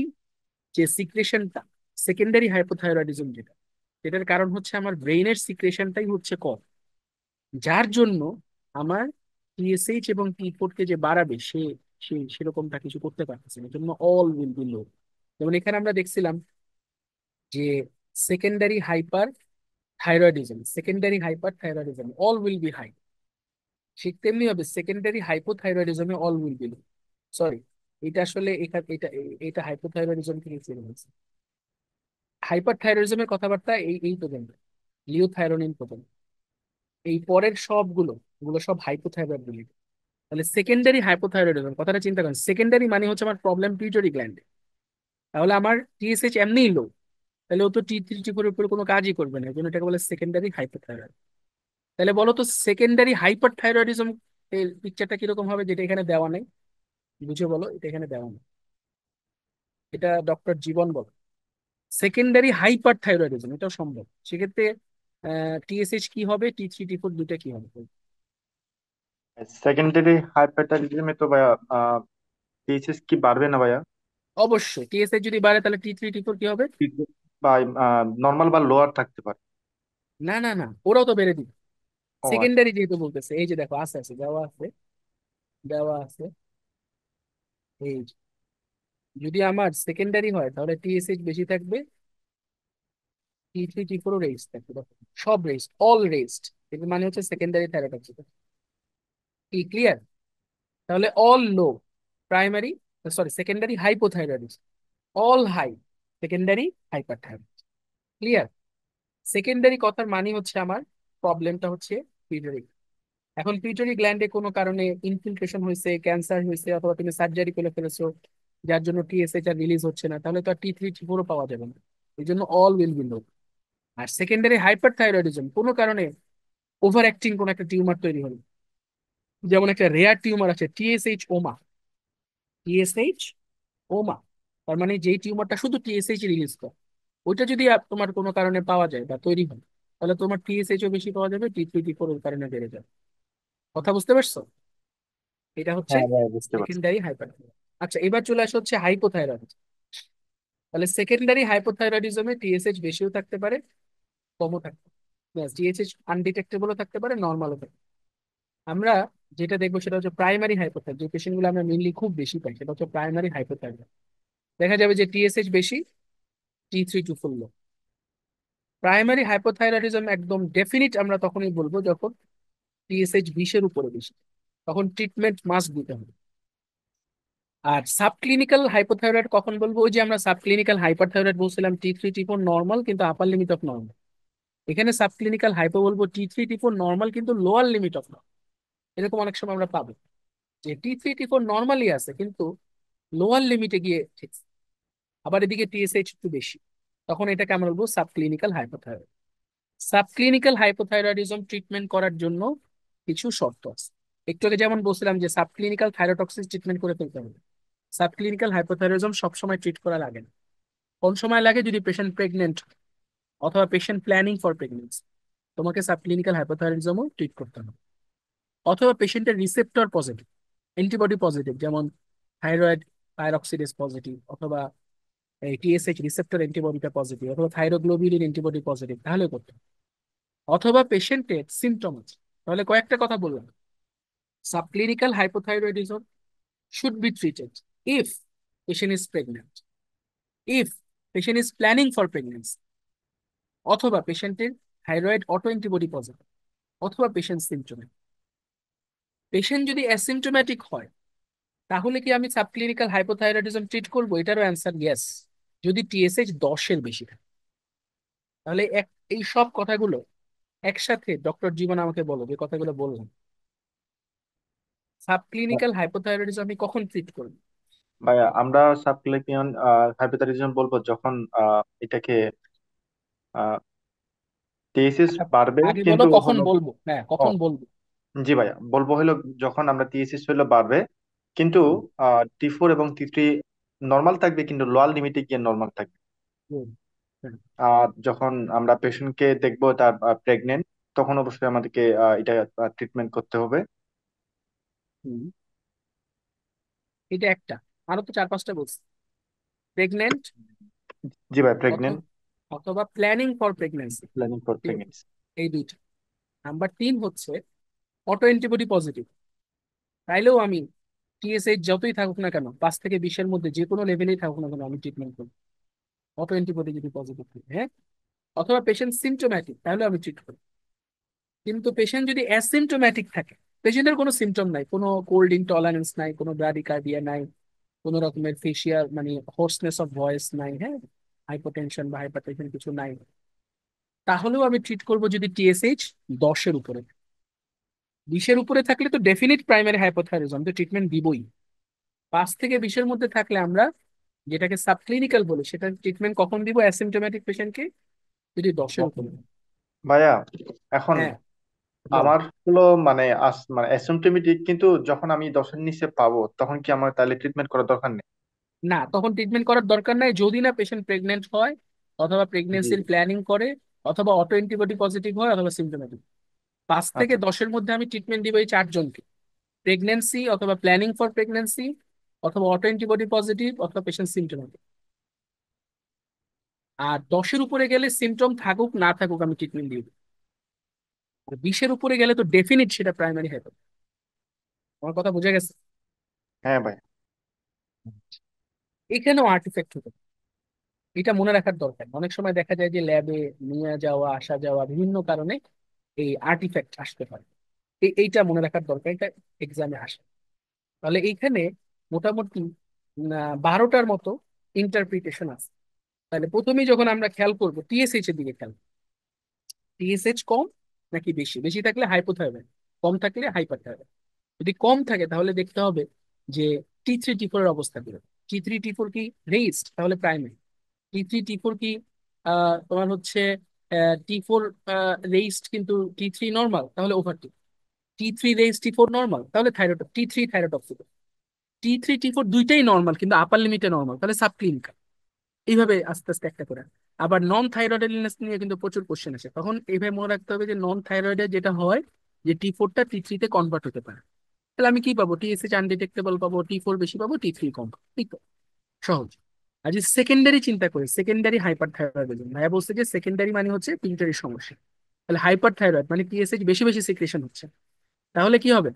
যে সিক্রেশনটা, সেকেন্ডারি হাইপোথাইরয়েডিজম যেটা, সেটার কারণ হচ্ছে আমার ব্রেইনের সিক্রেশনটাই হচ্ছে কম, যার জন্য আমার টিএসএইচ এবং T4 কে যে বাড়াবে সে সে সেরকমটা কিছু করতে পারতেছে না, এই জন্য অল উইল বি লো। যেমন এখানে আমরা দেখছিলাম যে secondary hyper thyroidism, secondary hyper thyroidism all will be high. ঠিক তেমনি হবে সেকেন্ডারি হাইপোথাইরয়েডিজমে all will be low. Sorry, এটা আসলে এটা এটা হাইপোথাইরয়েডিজম থেকে চলে গেছে। হাইপার থাইরয়েডিজমের কথাবার্তা এই এই পর্যন্ত, লিওথাইরোনিন পর্যন্ত। এই পরের সবগুলো, এগুলো সব হাইপোথাইরয়েড রিলেটেড। তাহলে সেকেন্ডারি হাইপোথাইরয়েডিজম কথাটা চিন্তা করেন, সেকেন্ডারি মানে হচ্ছে আমার প্রবলেম পিউটারি গ্ল্যান্ডে। তাহলে আমার টিএসএইচ এমনিই লো, তাহলে ও তো T3 T4 এর উপরে কোনো কাজই করবে না, এই জন্য এটাকে বলে সেকেন্ডারি হাইপোথাইরয়েড। তাহলে বলো তো সেকেন্ডারি হাইপার থাইরয়েডিজম এর পিকচারটা কিরকম হবে, যেটা এখানে দেওয়া নেই? বুঝে বলো, এটা এখানে দেওয়া নেই। এটা ডক্টর জীবন বল। সেকেন্ডারি হাইপার থাইরয়েডিজম এটাও সম্ভব, সেক্ষেত্রে টিএসএইচ কি হবে, T3 T4 দুইটা কি হবে? সেকেন্ডারি হাইপারথাইরয়েডিজমে তো ভাইয়া এইচএস কি বাড়বে না ভাইয়া? অবশ্যই টিএসএইচ যদি বাড়ে তাহলে T3 T4 কি হবে? বা নর্মাল বা লোয়ার থাকতে পারে। না না না, ওরাও তো বেড়ে দিবে। ও আচ্ছা। সেকেন্ডারি যেহেতু বলতেছে, এই যে দেখো আছে আছে দেওয়া আছে, দেওয়া আছে এই যে, যদি আমার সেকেন্ডারি হয় তাহলে টিএসএইচ বেশি থাকবে, T3 T4 রেস্ট থাকবে, দেখো সব রেস্ট, অল রেস্ট। এর মানে হচ্ছে সেকেন্ডারি থাইরয়েড। কি ক্লিয়ার? তাহলে all low primary, sorry secondary hypothyroidism, all high secondary hyperthyroid. Clear? Secondary কথার মানে হচ্ছে আমার প্রবলেমটা হচ্ছে পিউটারি। এখন পিউটারি গ্ল্যান্ডে কোনো কারণে ইনফিলট্রেশন হয়েছে, ক্যান্সার হয়েছে, অথবা তুমি সার্জারি করে ফেলেছো যার জন্য টিএসএইচ আর রিলিজ হচ্ছে না, তাহলে তো আর T3 T4 পাওয়া যাবে না। এই জন্য অল উইল বি লো। আর সেকেন্ডারি হাইপার থাইরয়েডিজম কোনো কারণে ওভার অ্যাক্টিং কোনো একটা টিউমার তৈরি হলো, যেমন একটা রেয়ার টিউমার আছে টিএসএইচ ওমা, টিএসএইচ ওমা, তার মানে যেই টিউমারটা শুধু টিএসএইচ রিলিজ করে, ওইটা যদি তোমার কোনো কারণে পাওয়া যায় বা তৈরি হয়, তাহলে তোমার টিএসএইচও বেশি পাওয়া যাবে, T3 T4 ওর কারণে বেড়ে যাবে। কথা বুঝতে পারছো? এটা হচ্ছে হ্যাঁ ভাই, বুঝতে পারছি। Secondary hyper. আচ্ছা, এবার চলে আসে হচ্ছে হাইপোথাইরয়েডিজম। তাহলে সেকেন্ডারি হাইপোথাইরয়েডিজমে টিএসএইচ বেশিও থাকতে পারে, কমও থাকতে পারে। টিএসএইচ আনডিটেক্টেবলও থাকতে পারে, নর্মালও থাকতে পারে। আমরা যেটা দেখবো সেটা হচ্ছে প্রাইমারি হাইপোথাইরয়েড, যে পেশেন্টগুলো আমরা মেনলি খুব বেশি পাই সেটা হচ্ছে প্রাইমারি হাইপোথাইরয়েড। দেখা যাবে যে টিএসএইচ বেশি, T3 to 4 low. Primary hypothyroidism একদম ডেফিনিট আমরা তখনই বলবো যখন টিএসএইচ 20-এর উপরে বেশি, তখন ট্রিটমেন্ট মাস্ট দিতে হবে। আর সাবক্লিনিক্যাল হাইপোথাইরয়েড কখন বলবো? ওই যে আমরা সাবক্লিনিক্যাল হাইপারথাইরয়েড বলছিলাম T3 T4 নর্মাল কিন্তু আপার লিমিট অফ নর্মাল, এখানে সাবক্লিনিক্যাল হাইপো বলবো T3 T4 নর্মাল কিন্তু লোয়ার লিমিট অফ নর্মাল। এরকম অনেক সময় আমরা পাবো যে T3 T4 নর্মালি আছে কিন্তু লোয়ার লিমিটে গিয়ে ঠিক। আবার এদিকে টিএসএইচ একটু বেশি, তখন এটাকে আমরা বলবো subclinical hypothyroid. Subclinical hypothyroidism treatment করার জন্য কিছু শর্ত আছে। একটু আগে যেমন বলছিলাম যে সাবক্লিনিক্যাল থাইরোটক্সিস ট্রিটমেন্ট করে ফেলতে হবে, সাবক্লিনিক্যাল হাইপোথাইরয়েডিজম সবসময় ট্রিট করা লাগে না। কোন সময় লাগে? যদি পেশেন্ট প্রেগনেন্ট অথবা পেশেন্ট প্ল্যানিং ফর প্রেগনেন্সি, তোমাকে সাবক্লিনিক্যাল হাইপোথাইরয়েডিজমও ট্রিট করতে হবে। অথবা পেশেন্টের রিসেপ্টর পজিটিভ, অ্যান্টিবডি পজিটিভ, যেমন থাইরয়েড থাইরক্সিডেজ পজিটিভ, অথবা এই টিএসএইচ রিসেপ্টর অ্যান্টিবডিটা পজিটিভ, অথবা থাইরোগ্লোবিউলিন অ্যান্টিবডি পজিটিভ, তাহলে করতে হবে। অথবা পেশেন্টের সিমটম আছে। তাহলে কয়েকটা কথা বললাম। Subclinical hypothyroidism should be treated if patient is pregnant, if patient is planning for pregnancy, অথবা পেশেন্টের থাইরয়েড অটো অ্যান্টিবডি পজিটিভ, অথবা পেশেন্ট সিমটমেটিক। পেশেন্ট যদি অ্যাসিমটোম্যাটিক হয় তাহলে কি আমি সাবক্লিনিক্যাল হাইপোথাইরয়েডিজম ট্রিট করবো? এটারও অ্যান্সার ইয়েস, যদি টিএসএইচ 10-এর বেশি থাকে। তাহলে এই সব কথাগুলো একসাথে ডক্টর জীবন আমাকে বলো, যে কথাগুলো বললাম, সাবক্লিনিক্যাল হাইপোথাইরয়েডিজম আমি কখন ট্রিট করবো? ভাইয়া আমরা সাবক্লিনিক্যাল হাইপোথাইরয়েডিজম বলবো যখন এটাকে টিএসএস আচ্ছা, বাড়বে আগে বলো কিন্তু কখন হলো। বলবো, হ্যাঁ ও কখন বলবো। জি ভাইয়া, বলবো হলো যখন আমরা টিএসএস হলো বাড়বে কিন্তু হুম, T4 এবং T3 নর্মাল থাকবে কিন্তু লোয়ার লিমিটে গিয়ে নর্মাল থাকবে। হুম, হুম, আর যখন আমরা পেশেন্টকে দেখবো তার প্রেগনেন্ট, তখন অবশ্যই আমাদেরকে এটা ট্রিটমেন্ট করতে হবে। হুম। এটা একটা, আরো তো 4-5টা বলছি। প্রেগনেন্ট, জি ভাই, প্রেগনেন্ট, অথবা অথবা planning for pregnancy, planning for pregnancy. এই দুইটা। নাম্বার 3 হচ্ছে অটো অ্যান্টিবডি পজিটিভ। তাইলেও আমি টিএসএইচ যতই থাকুক না কেন, 5 থেকে 20-এর মধ্যে যে কোনো লেভেলেই থাকুক না কেন, আমি ট্রিটমেন্ট করবো অটো অ্যান্টিবডি যদি পজিটিভ থাকে, হ্যাঁ। অথবা পেশেন্ট সিমটোম্যাটিক, তাহলে আমি ট্রিট করি। কিন্তু পেশেন্ট যদি অ্যাসিমটোম্যাটিক থাকে, পেশেন্টের কোনো সিমটম নাই, কোনো কোল্ড ইনটলারেন্স নাই, কোনো ব্রাডিকার্ডিয়া নাই, কোনো রকমের ফেশিয়াল মানে হোর্সনেস অফ ভয়েস নাই, হ্যাঁ, হাইপোটেনশন বা হাইপারটেনশন কিছু নাই, তাহলেও আমি ট্রিট করব যদি টিএসএইচ 10-এর উপরে। 20-এর উপরে থাকলে তো ডেফিনিট প্রাইমারি হাইপোথাইরয়েডিজম, তো ট্রিটমেন্ট দিবই। 5 থেকে 20-এর মধ্যে থাকলে আমরা যেটাকে সাবক্লিনিক্যাল বলি, সেটা ট্রিটমেন্ট কখন দিব অ্যাসিমটোম্যাটিক পেশেন্টকে? যদি 10-এর উপরে হয়। ভাইয়া এখন হ্যাঁ, বলো। আমার হলো মানে মানে অ্যাসিম্পটোমেটিক, কিন্তু যখন আমি 10-এর নিচে পাবো তখন কি আমার তাহলে ট্রিটমেন্ট করার দরকার নেই? না, তখন ট্রিটমেন্ট করার দরকার নাই যদি না পেশেন্ট প্রেগনেন্ট হয়, অথবা জি। প্রেগনেন্সির প্ল্যানিং করে, অথবা অটো অ্যান্টিবডি পজিটিভ হয়, অথবা সিমটোম্যাটিক। 5 থেকে আচ্ছা। 10-এর মধ্যে আমি ট্রিটমেন্ট দিব এই 4জনকে: প্রেগনেন্সি, অথবা প্ল্যানিং ফর প্রেগনেন্সি, অথবা অটো অ্যান্টিবডি পজিটিভ, অথবা পেশেন্ট সিমটোম্যাটিক। আর 10-এর উপরে গেলে সিমটম থাকুক না থাকুক আমি ট্রিটমেন্ট দিব। 20-এর উপরে গেলে তো ডেফিনিট সেটা প্রাইমারি হবে। আমার কথা বুঝে গেছে? হ্যাঁ ভাই। এখানেও আর্টিফেক্ট হতে পারে। এটা মনে রাখার দরকার, অনেক সময় দেখা যায় যে ল্যাবে নিয়ে যাওয়া আসা যাওয়া বিভিন্ন কারণে এই আর্টিফ্যাক্ট আসতে পারে। এইটা মনে রাখার দরকার, এটা এক্সামে আসে। তাহলে এইখানে মোটামুটি 12টার মতো ইন্টারপ্রিটেশন আছে। তাহলে প্রথমেই যখন আমরা খেয়াল করবো টিএসএইচ এর দিকে খেয়াল, টিএসএইচ কম নাকি বেশি? বেশি থাকলে হাইপোথাইরয়েড, কম থাকলে হাইপারথাইরয়েড। যদি কম থাকে তাহলে দেখতে হবে যে T3 T4 এর অবস্থা কি। T3 T4 কি রেইজড, তাহলে প্রাইমারি। T3 T4 কি তোমার হচ্ছে T4 রেইজড কিন্তু T3 নর্মাল, তাহলে over. T3 raise T4 normal, তাহলে থাইরয়েড T3 থাইরয়েডক্সিল। T3 T4 দুইটাই নর্মাল কিন্তু আপার লিমিটে নর্মাল, তাহলে সাবক্লিনিক্যাল। এইভাবে আস্তে আস্তে একটা করে। আবার নন থাইরয়েড ইলনেস নিয়ে কিন্তু প্রচুর কোশ্চেন আসে, তখন এইভাবে মনে রাখতে হবে যে নন থাইরয়েডের যেটা হয় যে T4টা T3-তে কনভার্ট হতে পারে। তাহলে আমি কি পাবো? টিএসএইচ আনডিটেক্টেবল পাবো, T4 বেশি পাবো, T3 কম পাবো, ঠিক তো? সহজ। আর যদি সেকেন্ডারি চিন্তা করি, সেকেন্ডারি হাইপার থাইরয়েডিজম, ভাইয়া বলছে যে সেকেন্ডারি মানে হচ্ছে পিউটারি সমস্যা। তাহলে হাইপার থাইরয়েড মানে টিএসএইচ বেশি বেশি সিক্রেশন হচ্ছে। তাহলে কি হবে?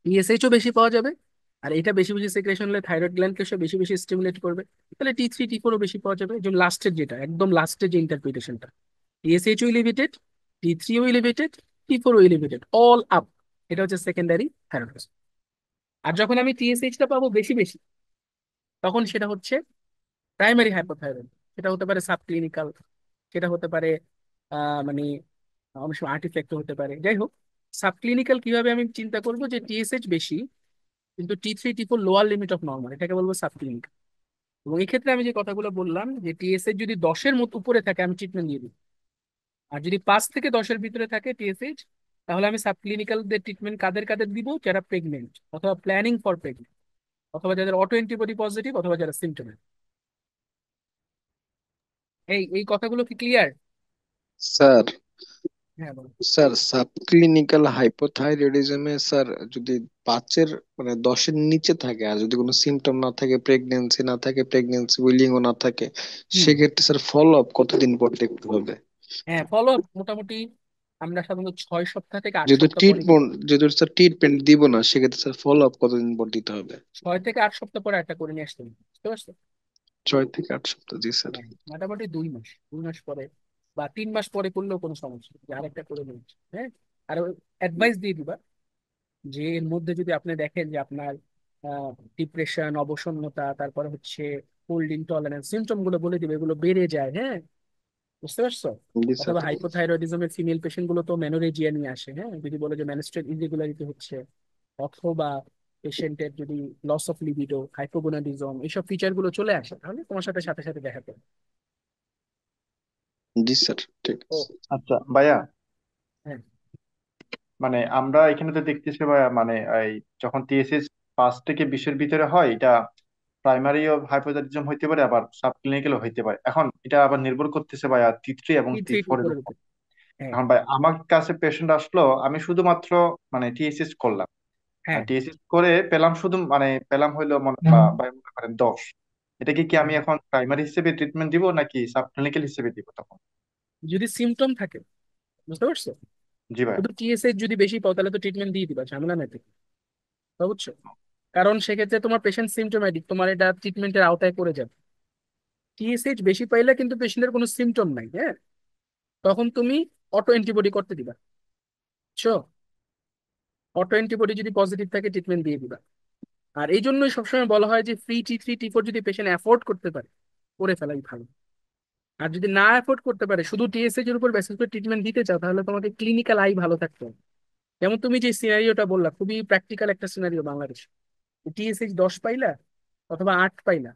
টিএসএইচও বেশি পাওয়া যাবে, আর এটা বেশি বেশি সিক্রেশন হলে থাইরয়েড গ্ল্যান্ডকে সে বেশি বেশি স্টিমুলেট করবে। তাহলে T3 T4ও বেশি পাওয়া যাবে। যেমন লাস্টের যেটা একদম লাস্টের যে ইন্টারপ্রিটেশনটা, টিএসএইচও ইলিভেটেড, T3ও ইলিভেটেড, T4ও ইলিভেটেড, অল আপ, এটা হচ্ছে সেকেন্ডারি থাইরয়েড। আর যখন আমি টিএসএইচটা পাবো বেশি বেশি, তখন সেটা হচ্ছে প্রাইমারি হাইপোথাইরয়েড। সেটা হতে পারে সাবক্লিনিক্যাল, সেটা হতে পারে মানে অনেক সময় আর্টিফ্যাক্ট হতে পারে। যাই হোক, সাবক্লিনিক্যাল কিভাবে আমি চিন্তা করবো যে টিএসএইচ বেশি কিন্তু T3 T4 lower limit of normal, এটাকে বলবো সাবক্লিনিক্যাল। এবং এক্ষেত্রে আমি যে কথাগুলো বললাম যে টিএসএইচ যদি 10-এর মতো উপরে থাকে আমি ট্রিটমেন্ট দিয়ে দিই, আর যদি 5 থেকে 10-এর ভিতরে থাকে টিএসএইচ, তাহলে আমি সাবক্লিনিক্যালদের ট্রিটমেন্ট কাদের কাদের দিব? যারা প্রেগনেন্ট অথবা প্ল্যানিং ফর প্রেগনেন্ট, অথবা যাদের অটো অ্যান্টিবডি পজিটিভ, অথবা যারা সিমটমেটিক। এই এই কথাগুলো কি ক্লিয়ার? স্যার, হ্যাঁ বলো। স্যার সাবক্লিনিক্যাল হাইপোথাইরয়েডিজমে স্যার যদি 5-এর মানে 10-এর নিচে থাকে, আর যদি কোনো সিমটম না থাকে, প্রেগনেন্সি না থাকে, প্রেগনেন্সি উইলিংও না থাকে, হুম। সেক্ষেত্রে স্যার ফলো আপ কতদিন পর দেখতে হবে? হ্যাঁ, ফলো মোটামুটি আমরা সাধারণত 6 সপ্তাহ থেকে 8 যেহেতু সপ্তাহ পরে দিই। ট্রিটমেন্ট, যেহেতু স্যার ট্রিটমেন্ট দিব না, সেক্ষেত্রে স্যার ফলো আপ কতদিন পর দিতে হবে? 6 থেকে 8 সপ্তাহ পরে একটা করে নিয়ে আসতে হবে, বুঝতে পারছো? 6 থেকে 8 সপ্তাহ, জি স্যার। হ্যাঁ, মোটামুটি 2 মাস পরে বা 3 মাস পরে করলেও কোনো সমস্যা নেই, যে আরেকটা করে নিচ্ছি। হ্যাঁ। আর অ্যাডভাইস দিয়ে দিবা যে এর মধ্যে যদি আপনি দেখেন যে আপনার ডিপ্রেশন, অবসন্নতা, তারপরে হচ্ছে কোল্ড ইনটলারেন্স, সিমটম গুলো বলে দিবে, এগুলো বেড়ে যায়। হ্যাঁ, বুঝতে পারছো? জি স্যার। অথবা হাইপোথাইরয়েডিজমের ফিমেল পেশেন্ট গুলো তো মেনোরেজিয়া নিয়ে আসে। হ্যাঁ, যদি বলে যে মেনস্ট্রুয়াল ইরেগুলারিটি হচ্ছে, অথবা পেশেন্টের যদি লস অফ লিবিডো, হাইপোগোনাডিজম, এইসব ফিচার গুলো চলে আসে, তাহলে তোমার সাথে সাথে সাথে দেখা করবে। জি স্যার, ঠিক ও। আছে। আচ্ছা ভাইয়া, হ্যাঁ। মানে আমরা এখানে তো দেখতেছি ভাইয়া, মানে এই যখন টিএসএস 5 থেকে 20-এর ভিতরে হয়, এটা প্রাইমারি হাইপোথাইরয়েডিজম হইতে পারে, আবার সাব ক্লিনিক্যালও হইতে পারে। এখন এটা আবার নির্ভর করতেছে ভাইয়া T3 এবং T3 T4 এর T4 এর উপর। উপর। হ্যাঁ। এখন ভাই আমার কাছে পেশেন্ট আসলো, আমি শুধুমাত্র মানে টিএসএস করলাম, আর হ্যাঁ। টিএসএস করে পেলাম শুধু মানে পেলাম হইলো বা মনে করেন 10। এটা কি কি আমি হ্যাঁ। এখন প্রাইমারি হিসেবে ট্রিটমেন্ট দিব নাকি সাব ক্লিনিক্যাল হিসেবে দিব তখন? যদি সিমটম থাকে, বুঝতে পারছো, জি ভাই। শুধু টিএসএইচ যদি বেশি পাও তাহলে তো ট্রিটমেন্ট দিয়ে দিবা, ঝামেলা নাই তো। তা বুঝছো? কারণ সেক্ষেত্রে তোমার পেশেন্ট সিমটোম্যাটিক, তোমার এটা ট্রিটমেন্টের আওতায় পড়ে যাবে। টিএসএইচ বেশি পাইলে কিন্তু পেশেন্টের কোনো সিমটম নাই, হ্যাঁ, তখন তুমি অটো অ্যান্টিবডি করতে দিবা, বুঝছো? অটো অ্যান্টিবডি যদি পজিটিভ থাকে ট্রিটমেন্ট দিয়ে দিবা। আর এই জন্যই সবসময় বলা হয় যে ফ্রি T3 T4 যদি পেশেন্ট অ্যাফোর্ড করতে পারে, করে ফেলাই ভালো। আর যদি না অ্যাফোর্ড করতে পারে, শুধু টিএসএইচ এর উপর বেসিস করে ট্রিটমেন্ট দিতে চাও, তাহলে তোমাকে ক্লিনিক্যাল আই ভালো থাকতে হবে। যেমন তুমি যে সিনারিওটা বললা, খুবই প্র্যাকটিক্যাল একটা সিনারিও বাংলাদেশ। টিএসএইচ 10 পাইলা অথবা 8 পাইলা,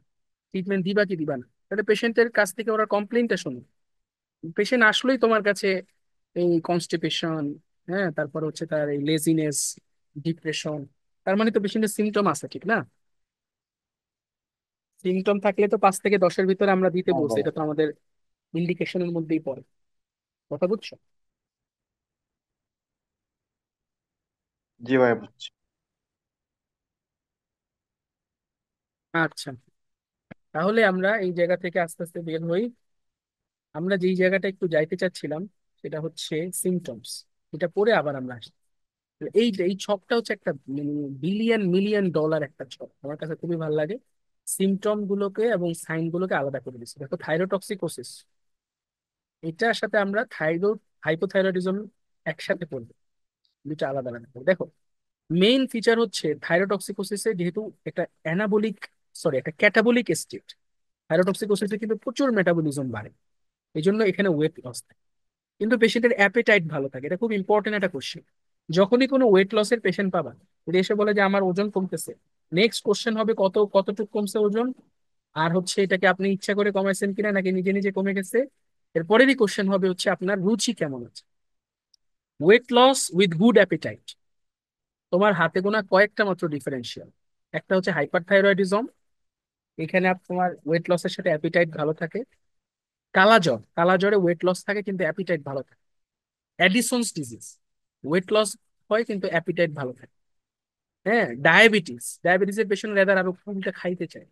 ট্রিটমেন্ট দিবা কি দিবা না? তাহলে পেশেন্টের কাছ থেকে ওরা কমপ্লেনটা শোনো। পেশেন্ট আসলেই তোমার কাছে এই কনস্টিপেশন, হ্যাঁ, তারপর হচ্ছে তার এই লেজিনেস, ডিপ্রেশন, তার মানে তো পেশেন্টের সিমটম আছে, ঠিক না? সিমটম থাকলে তো 5 থেকে 10-এর ভিতরে আমরা দিতে হ্যাঁ বলছি, ভাই। এটা তো আমাদের ইন্ডিকেশনের মধ্যেই পড়ে। কথা বুঝছো? জি ভাই, বুঝছি। আচ্ছা, তাহলে আমরা এই জায়গা থেকে আস্তে আস্তে বের হই। আমরা যেই জায়গাটা একটু যাইতে চাচ্ছিলাম সেটা হচ্ছে সিমটমস। এটা পরে আবার আমরা আসি। তো এই ছকটা হচ্ছে একটা বিলিয়ন মিলিয়ন ডলার একটা ছক, আমার কাছে খুবই ভালো লাগে। সিমটম গুলোকে এবং সাইন গুলোকে আলাদা করে দিচ্ছি। দেখো, থাইরোটক্সিকোসিস, এটার সাথে আমরা হাইপোথাইরয়েডিজম একসাথে পড়বো, দুটো আলাদা আলাদা করে। দেখো, মেইন ফিচার হচ্ছে থাইরোটক্সিকোসিসে যেহেতু একটা অ্যানাবলিক, সরি, একটা ক্যাটাবলিক স্টেট, থাইরোটক্সিকোসিসে কিন্তু প্রচুর মেটাবলিজম বাড়ে, এই জন্য এখানে ওয়েট লস থাকে। কিন্তু পেশেন্টের অ্যাপেটাইট ভালো থাকে, এটা খুব ইম্পর্টেন্ট একটা কোশ্চেন। যখনই কোনো ওয়েট লসের পেশেন্ট পাবা, যদি এসে বলে যে আমার ওজন কমতেছে, নেক্সট কোশ্চেন হবে কতটুকু কমছে ওজন, আর হচ্ছে এটাকে আপনি ইচ্ছা করে কমাইছেন কিনা নাকি নিজে নিজে কমে গেছে। এরপরেরই কোশ্চেন হবে হচ্ছে আপনার রুচি কেমন আছে। Weight loss with good appetite, তোমার হাতে গোনা কয়েকটা মাত্র ডিফারেন্সিয়াল। একটা হচ্ছে হাইপার থাইরয়েডিজম, এখানে তোমার ওয়েট লসের সাথে অ্যাপিটাইট ভালো থাকে। কালাজ্বর, কালাজ্বরে ওয়েট লস থাকে কিন্তু অ্যাপিটাইট ভালো থাকে। অ্যাডিসনস ডিজিজ, ওয়েট লস হয় কিন্তু অ্যাপিটাইট ভালো থাকে। হ্যাঁ, ডায়াবেটিসের পেশেন্ট রেদার আরো উল্টা খাইতে চায়।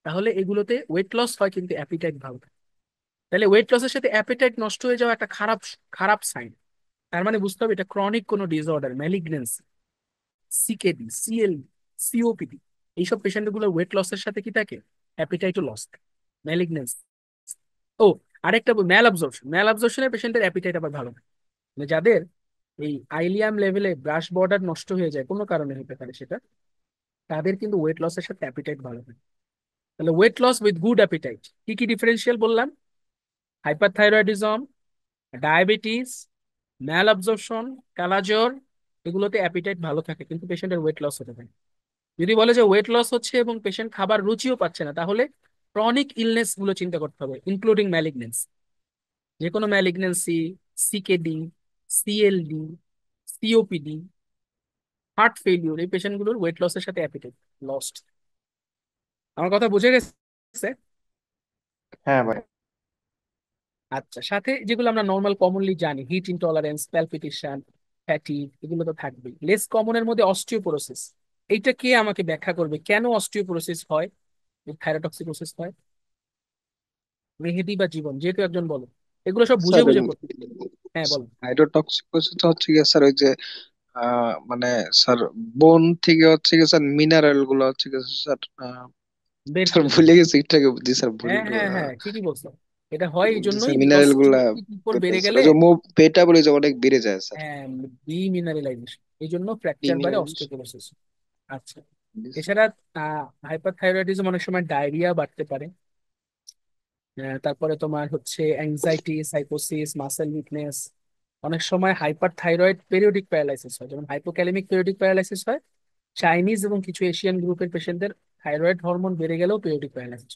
তাহলে এগুলোতে ওয়েট লস হয় কিন্তু অ্যাপিটাইট ভালো থাকে। তাহলে ওয়েট লসের সাথে অ্যাপেটাইট নষ্ট হয়ে যাওয়া একটা খারাপ খারাপ সাইন। তার মানে বুঝতে হবে এটা ক্রনিক কোনো disorder, malignancy, CKD, CLD, COPD, এইসব পেশেন্ট গুলো ওয়েট লসের সাথে কি থাকে, অ্যাপিটাইটও লস থাকে, ম্যালিগনেন্সি। ও, আরেকটা ম্যাল অ্যাবজর্পশন, ম্যাল অ্যাবজর্পশনের পেশেন্টের অ্যাপিটাইট আবার ভালো না। মানে যাদের এই আইলিয়াম লেভেলে ব্রাশ বর্ডার নষ্ট হয়ে যায় কোনো কারণে হতে পারে সেটা, তাদের কিন্তু ওয়েট লসের সাথে অ্যাপিটাইট ভালো হয়। তাহলে weight loss with good appetite কি কি ডিফারেন্সিয়াল বললাম? হাইপারথাইরয়েডিজম, ডায়াবেটিস, ম্যাল অ্যাবজর্পশন, কালাজ্বর, এগুলোতে অ্যাপিটাইট ভালো থাকে কিন্তু পেশেন্টের ওয়েট লস হতে থাকে। যদি বলে যে ওয়েট লস হচ্ছে এবং পেশেন্ট খাবার রুচিও পাচ্ছে না, তাহলে ক্রনিক ইলনেস গুলো চিন্তা করতে হবে, ইনক্লুডিং ম্যালিগনেন্সি। যে কোনো malignancy, CKD, CLD, COPD, heart failure, এই পেশেন্টগুলোর ওয়েট লসের সাথে অ্যাপিটাইট লস্ট। আমার কথা বুঝে গেছে? হ্যাঁ ভাই। আচ্ছা, সাথে যেগুলো আমরা নর্মাল কমনলি জানি, হিট ইনটলারেন্স, প্যালপিটেশন, ফ্যাটিগ, এগুলো তো থাকবেই। লেস কমনের মধ্যে অস্টিওপোরোসিস, এইটা কে আমাকে ব্যাখ্যা করবে কেন অস্টিওপোরোসিস হয়, থাইরোটক্সিকোসিস হয়? মেহেদি বা জীবন, যেহেতু একজন বলো, এগুলো সব বুঝে স্যার বুঝে করতে হবে। হ্যাঁ বলো। হাইড্রোটক্সিকোসিস হচ্ছে গিয়ে স্যার ওই যে মানে স্যার বোন থেকে হচ্ছে গিয়ে স্যার মিনারেল গুলো হচ্ছে গিয়ে স্যার বের স্যার করে দেবে। ভুলে গেছি একটু আগে, জি স্যার ভুল হ্যাঁ হ্যাঁ হ্যাঁ, ঠিকই বলছো। এটা হয় এই জি জন্যই স্যার বিকজ মিনারেল গুলা চুল উপর বেড়ে স্যার গেলে, ওই যে পেটা বলে যে অনেক বেড়ে যায় স্যার। হ্যাঁ, ডিমিনারেলাইজেশন, এই জন্য ফ্র্যাকচার বাড়ে, ডিমিনারেল। অস্টিওপোরোসিস। আচ্ছা, এছাড়া হাইপারথাইরয়েডিজম অনেক সময় ডায়রিয়া বাড়তে পারে। তারপরে তোমার হচ্ছে অ্যাংজাইটি, সাইকোসিস, মাসেল উইকনেস। অনেক সময় হাইপার থাইরয়েড পেরিওডিক প্যারালাইসিস হয়, যেমন হাইপোক্যালেমিক পেরিওডিক প্যারালাইসিস হয়। চাইনিজ এবং কিছু এশিয়ান গ্রুপের পেশেন্টদের থাইরয়েড হরমোন বেড়ে গেলেও পেরিওডিক প্যারালাইসিস।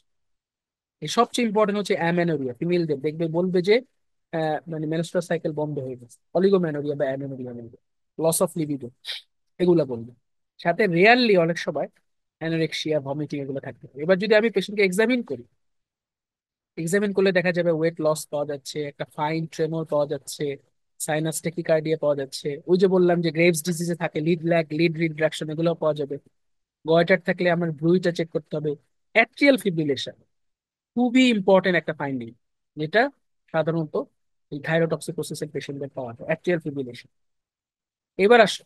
এই সবচেয়ে ইম্পর্টেন্ট হচ্ছে অ্যামেনোরিয়া, ফিমেলদের দেখবে বলবে যে মানে মেনস্ট্রুয়াল সাইকেল বন্ধ হয়ে গেছে, অলিগোমেনোরিয়া বা অ্যামেনোরিয়া বলবে, লস অফ লিবিডো, এগুলা বলবে। সাথে রেয়ারলি অনেক সময় অ্যানোরেক্সিয়া, ভমিটিং, এগুলো থাকতে পারে। এবার যদি আমি পেশেন্টকে এক্সামিন করি, এক্সামিন করলে দেখা যাবে ওয়েট লস পাওয়া যাচ্ছে, একটা ফাইন ট্রেমর পাওয়া যাচ্ছে, সাইনাস টেকিকার্ডিয়া পাওয়া যাচ্ছে, ওই যে বললাম যে গ্রেভস ডিজিজে থাকে লিড ল্যাগ, লিড রিডাকশন, এগুলো পাওয়া যাবে। গয়টার থাকলে আমার ব্রুইটা চেক করতে হবে। অ্যাট্রিয়াল ফিব্রিলেশন খুবই ইম্পর্টেন্ট একটা ফাইন্ডিং, যেটা সাধারণত এই থাইরোটক্সিকোসিসের পেশেন্টদের পাওয়া যায়, অ্যাট্রিয়াল ফিব্রিলেশন। এবার আসো,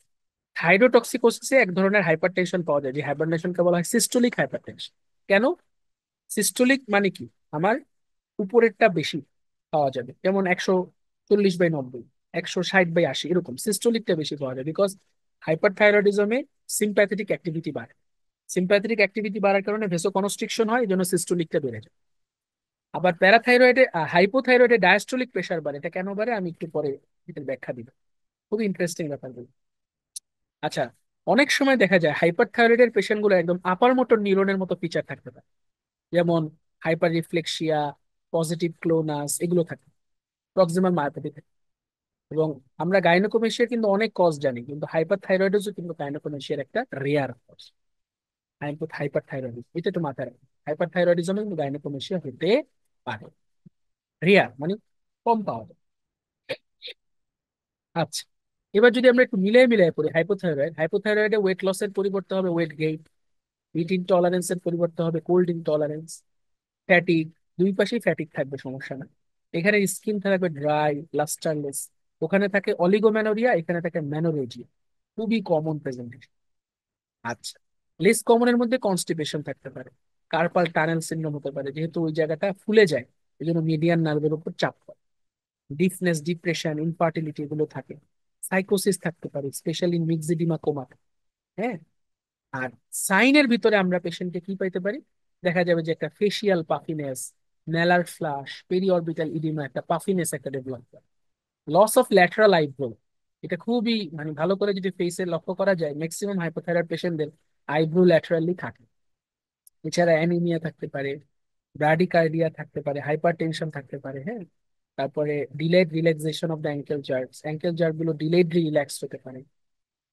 থাইরোটক্সিকোসিসে এক ধরনের হাইপারটেনশন পাওয়া যায়, যে হাইপারটেনশনকে বলা হয় সিস্টোলিক হাইপারটেনশন। কেন? সিস্টোলিক মানে কি, আমার উপরেরটা বেশি পাওয়া যাবে, যেমন 140/90, 160/80, এরকম সিস্টোলিকটা বেশি পাওয়া যায় বিকজ হাইপারথাইরয়েডিজমে সিম্প্যাথেটিক অ্যাক্টিভিটি বাড়ে। সিম্প্যাথেটিক অ্যাক্টিভিটি বাড়ার কারণে ভেসো কনস্ট্রিকশন হয়, এই জন্য সিস্টোলিকটা বেড়ে যায়। আবার প্যারাথাইরয়েডে, হাইপোথাইরয়েডে ডায়াস্টোলিক প্রেশার বাড়ে। এটা কেন বাড়ে আমি একটু পরে এটার ব্যাখ্যা দিব, খুবই ইন্টারেস্টিং ব্যাপারগুলো। আচ্ছা, অনেক সময় দেখা যায় হাইপারথাইরয়েডের পেশেন্ট গুলো একদম আপার মোটর নিউরনের মতো ফিচার থাকতে পারে, যেমন হাইপার রিফ্লেক্সিয়া, পজিটিভ ক্লোনাস, এগুলো থাকে, প্রক্সিমাল মায়োপ্যাথি থাকে। এবং আমরা গাইনোকোমেশিয়ার কিন্তু অনেক কজ জানি, কিন্তু হাইপার থাইরয়েডিজও কিন্তু গাইনোকোমেশিয়ার একটা রেয়ার কজ। হাইপার থাইরয়েডিজম, এটা একটু মাথায় রাখবে, হাইপার থাইরয়েডিজম কিন্তু গাইনোকোমেশিয়া হতে পারে, রেয়ার মানে কম পাওয়া যায়। আচ্ছা, এবার যদি আমরা একটু মিলিয়ে মিলিয়ে পড়ি, হাইপোথাইরয়েড, হাইপোথাইরয়েডে ওয়েট লসের পরিবর্তে হবে ওয়েট গেইন, হিট ইনটলারেন্সের পরিবর্তে হবে কোল্ড ইনটলারেন্স, ফ্যাটিক, দুই পাশেই ফ্যাটিক থাকবে, সমস্যা না। এখানে স্কিন থাকবে ড্রাই, লাস্টারলেস। ওখানে থাকে অলিগোম্যানোরিয়া, এখানে থাকে ম্যানোরেজিয়া, খুবই কমন প্রেজেন্টেশন। আচ্ছা, লেস কমনের মধ্যে কনস্টিপেশন থাকতে পারে, কার্পাল টানেল সিনড্রোম হতে পারে, যেহেতু ওই জায়গাটা ফুলে যায়, এই জন্য মিডিয়ান নার্ভের উপর চাপ পড়ে। ডিফনেস, ডিপ্রেশন, ইনফার্টিলিটি, এগুলো থাকে। সাইকোসিস থাকতে পারে, স্পেশালি মিক্সিডিমা, কোমা। হ্যাঁ। আর সাইনের ভিতরে আমরা পেশেন্টকে কি পাইতে পারি, দেখা যাবে যে একটা facial puffiness, malar flush, periorbital oedema, একটা পাফিনেস একটা ডেভেলপ করে। লস অফ ল্যাটারাল আইব্রো, এটা খুবই মানে ভালো করে যদি ফেসে লক্ষ্য করা যায়, ম্যাক্সিমাম হাইপোথাইরয়েড পেশেন্টদের আইব্রো ল্যাটারালি থাকে। এছাড়া অ্যানিমিয়া থাকতে পারে, ব্রাডিকার্ডিয়া থাকতে পারে, হাইপার টেনশন থাকতে পারে। হ্যাঁ। তারপরে delayed relaxation of the ankle jerks, ankle jerk গুলো ডিলেড রিল্যাক্স হতে পারে।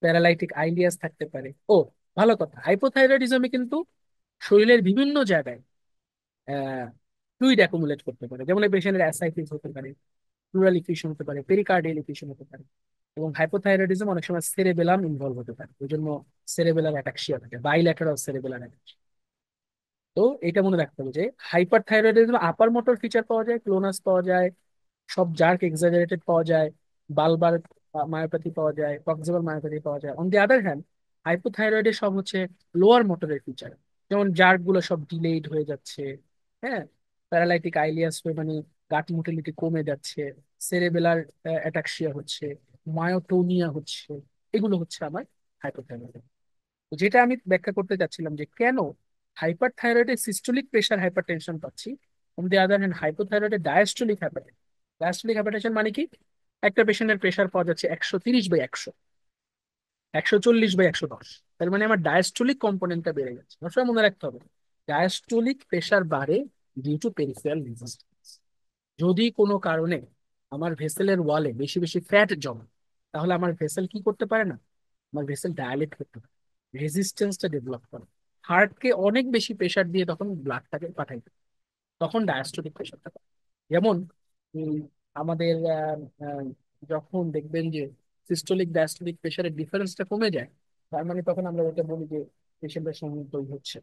প্যারালাইটিক আইলিয়াস থাকতে পারে। ও, ভালো কথা, হাইপোথাইরয়েডিজমে কিন্তু শরীরের বিভিন্ন জায়গায় ফ্লুইড অ্যাকুমুলেট করতে পারে, যেমন এই পেশেন্টের অ্যাসাইটিস হতে পারে, প্লুরাল ইফিউশন হতে পারে, পেরিকার্ডিয়াল ইফিউশন হতে পারে। এবং হাইপোথাইরয়েডিজম অনেক সময় সেরেবেলাম ইনভলভ হতে পারে, ওই জন্য সেরেবেলার অ্যাটাক্সিয়া থাকে, বাইল্যাটারাল সেরেবেলার অ্যাটাক্সিয়া। তো এটা মনে রাখতে হবে যে হাইপার থাইরয়েডিজম আপার মোটর ফিচার পাওয়া যায়, ক্লোনাস পাওয়া যায়, সব জার্ক এক্সাজারেটেড পাওয়া যায়, বালবার মায়োপ্যাথি পাওয়া যায়, প্রক্সিমাল মায়োপ্যাথি পাওয়া যায়। অন দি আদার হ্যান্ড হাইপোথাইরয়েডের সব হচ্ছে লোয়ার মোটরের ফিচার, যেমন জার্ক গুলো সব ডিলেইড হয়ে যাচ্ছে, হ্যাঁ, প্যারালাইটিক আইলিয়াস হয়ে মানে গাট মোটিলিটি কমে যাচ্ছে, সেরেবেলার অ্যাটাক্সিয়া হচ্ছে, মায়োটোনিয়া হচ্ছে, এগুলো হচ্ছে আমার হাইপোথাইরয়েড। যেটা আমি ব্যাখ্যা করতে চাচ্ছিলাম যে কেন হাইপার থাইরয়েডে সিস্টোলিক প্রেশার হাইপার টেনশন পাচ্ছি, অন দি আদার হ্যান্ড হাইপোথাইরয়েডে ডায়াস্টোলিক হাইপার। ডায়াস্টোলিক হাইপারটেনশন মানে কি? একটা পেশেন্টের প্রেশার পাওয়া যাচ্ছে 130/100, 140/110, তার মানে আমার ডায়াস্টোলিক কম্পোনেন্টটা বেড়ে যাচ্ছে। সবসময় মনে রাখতে হবে ডায়াস্টোলিক প্রেশার বাড়ে ডিউ টু পেরিফেরাল রেজিস্ট্যান্স। যদি কোনো কারণে আমার ভেসেলের ওয়ালে বেশি বেশি ফ্যাট জমে, তাহলে আমার ভেসেল কি করতে পারে না, আমার ভেসেল ডায়ালেট করতে পারে, রেজিস্ট্যান্সটা ডেভেলপ করে, হার্টকে অনেক বেশি প্রেশার দিয়ে তখন ব্লাডটাকে পাঠাই, তখন ডায়াস্টোলিক প্রেশারটা পায়। যেমন উম, আমাদের যখন দেখবেন যে সিস্টোলিক ডায়াস্টোলিক প্রেশারের ডিফারেন্সটা কমে যায়, তার মানে তখন আমরা ওটা বলি যে পেশেন্টের সঙ্গে তৈরি হচ্ছে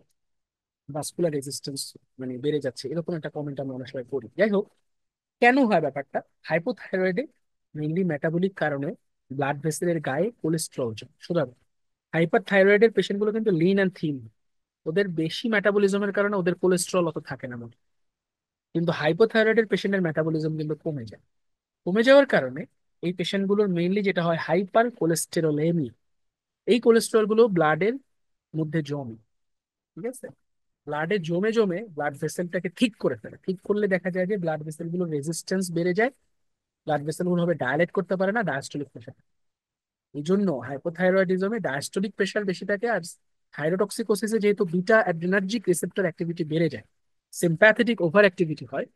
ভাস্কুলার রেজিস্ট্যান্স, মানে বেড়ে যাচ্ছে, এরকম একটা কমেন্ট আমরা অনেক সময় করি। যাই হোক, কেন হয় ব্যাপারটা? হাইপোথাইরয়েডে মেইনলি মেটাবলিক কারণে ব্লাড ভেসেলের গায়ে কোলেস্ট্রল জমে। সুতরাং হাইপার থাইরয়েডের পেশেন্ট গুলো কিন্তু লিন অ্যান্ড থিন, ওদের বেশি মেটাবলিজমের কারণে ওদের কোলেস্ট্রল অত থাকে না মনে। কিন্তু হাইপোথাইরয়েডের পেশেন্টের মেটাবলিজম কিন্তু কমে যায়। কমে যাওয়ার কারণে এই পেশেন্ট গুলোর মেইনলি যেটা হয় হাইপার কোলেস্টেরোলেমিয়া। এই কোলেস্ট্রল গুলো ব্লাডের মধ্যে জমে, ঠিক আছে, ব্লাডে জমে জমে ব্লাড ভেসেলটাকে ঠিক করে ফেলে। ঠিক করলে দেখা যায় যে ব্লাড ভেসেল গুলোর রেজিস্ট্যান্স বেড়ে যায়, ব্লাড ভেসেল গুলো হবে ডায়ালেট করতে পারে না, ডায়াস্টোলিক প্রেশার। এই জন্য হাইপোথাইরয়েডিজমে ডায়াস্টোলিক প্রেশার বেশি থাকে। আর থাইরোটক্সিকোসিসে যেহেতু বিটা অ্যাড্রিনার্জিক রিসেপ্টর অ্যাক্টিভিটি বেড়ে যায়, সিম্প্যাথেটিক ওভার অ্যাক্টিভিটি হয়,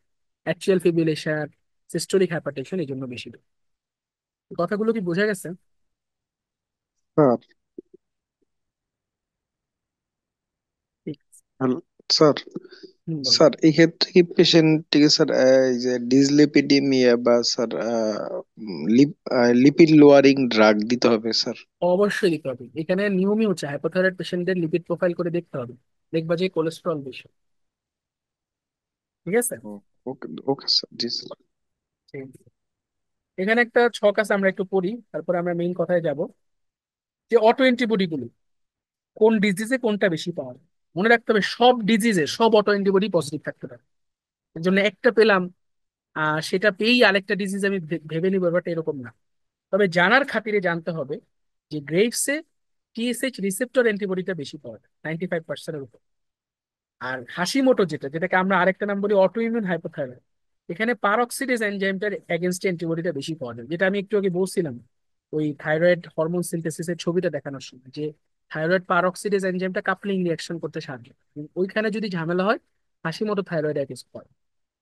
অ্যাট্রিয়াল ফিব্রিলেশন, সিস্টোলিক হাইপারটেনশন এই জন্য বেশি হয়। কথাগুলো কি বোঝা গেছে? স্যার, ঠিক আছে। Hello, sir. বলো। স্যার, এই ক্ষেত্রে কি পেশেন্টটিকে স্যার এই যে ডিসলিপিডিমিয়া বা স্যার লিপিড লোয়ারিং ড্রাগ দিতে হবে স্যার? অবশ্যই দিতে হবে। এখানে নিয়মই হচ্ছে হাইপোথাইরয়েড পেশেন্টদের লিপিড প্রোফাইল করে দেখতে হবে, দেখবা যে কোলেস্ট্রল বেশি। ঠিক আছে। ওকে, ওকে স্যার, জি স্যার। ঠিক আছে। এখানে একটা ছক আছে, আমরা একটু পড়ি, তারপরে আমরা মেইন কথায় যাব। যে অটো অ্যান্টিবডি গুলো কোন ডিজিজে কোনটা বেশি পাওয়া যায়। মনে রাখতে হবে সব ডিজিজে সব অটো অ্যান্টিবডি পজিটিভ থাকতে পারে। এর জন্য একটা পেলাম সেটা পেয়েই আরেকটা ডিজিজ আমি ভেবে নিবো, ব্যাপারটা এরকম না। তবে জানার খাতিরে জানতে হবে যে গ্রেভসে টিএসএইচ রিসেপ্টর অ্যান্টিবডিটা বেশি পাওয়া যায় 95%-এর উপর। আর হাসিমোটো যেটা, যেটাকে আমরা আরেকটা নাম বলি অটো ইমিউন হাইপোথাইরয়েড, এখানে পারঅক্সিডেজ এনজাইমটার এগেনস্ট অ্যান্টিবডিটা বেশি পাওয়া যায়। যেটা আমি একটু আগে বলছিলাম ওই থাইরয়েড হরমোন সিনথেসিসের ছবিটা দেখানোর সময়, যে থাইরয়েড পারঅক্সিডেজ এনজাইমটা কাপলিং রিঅ্যাকশন করতে সাহায্য করে। ওইখানে যদি ঝামেলা হয় হাসিমোটো থাইরয়েডাইটিস হয়।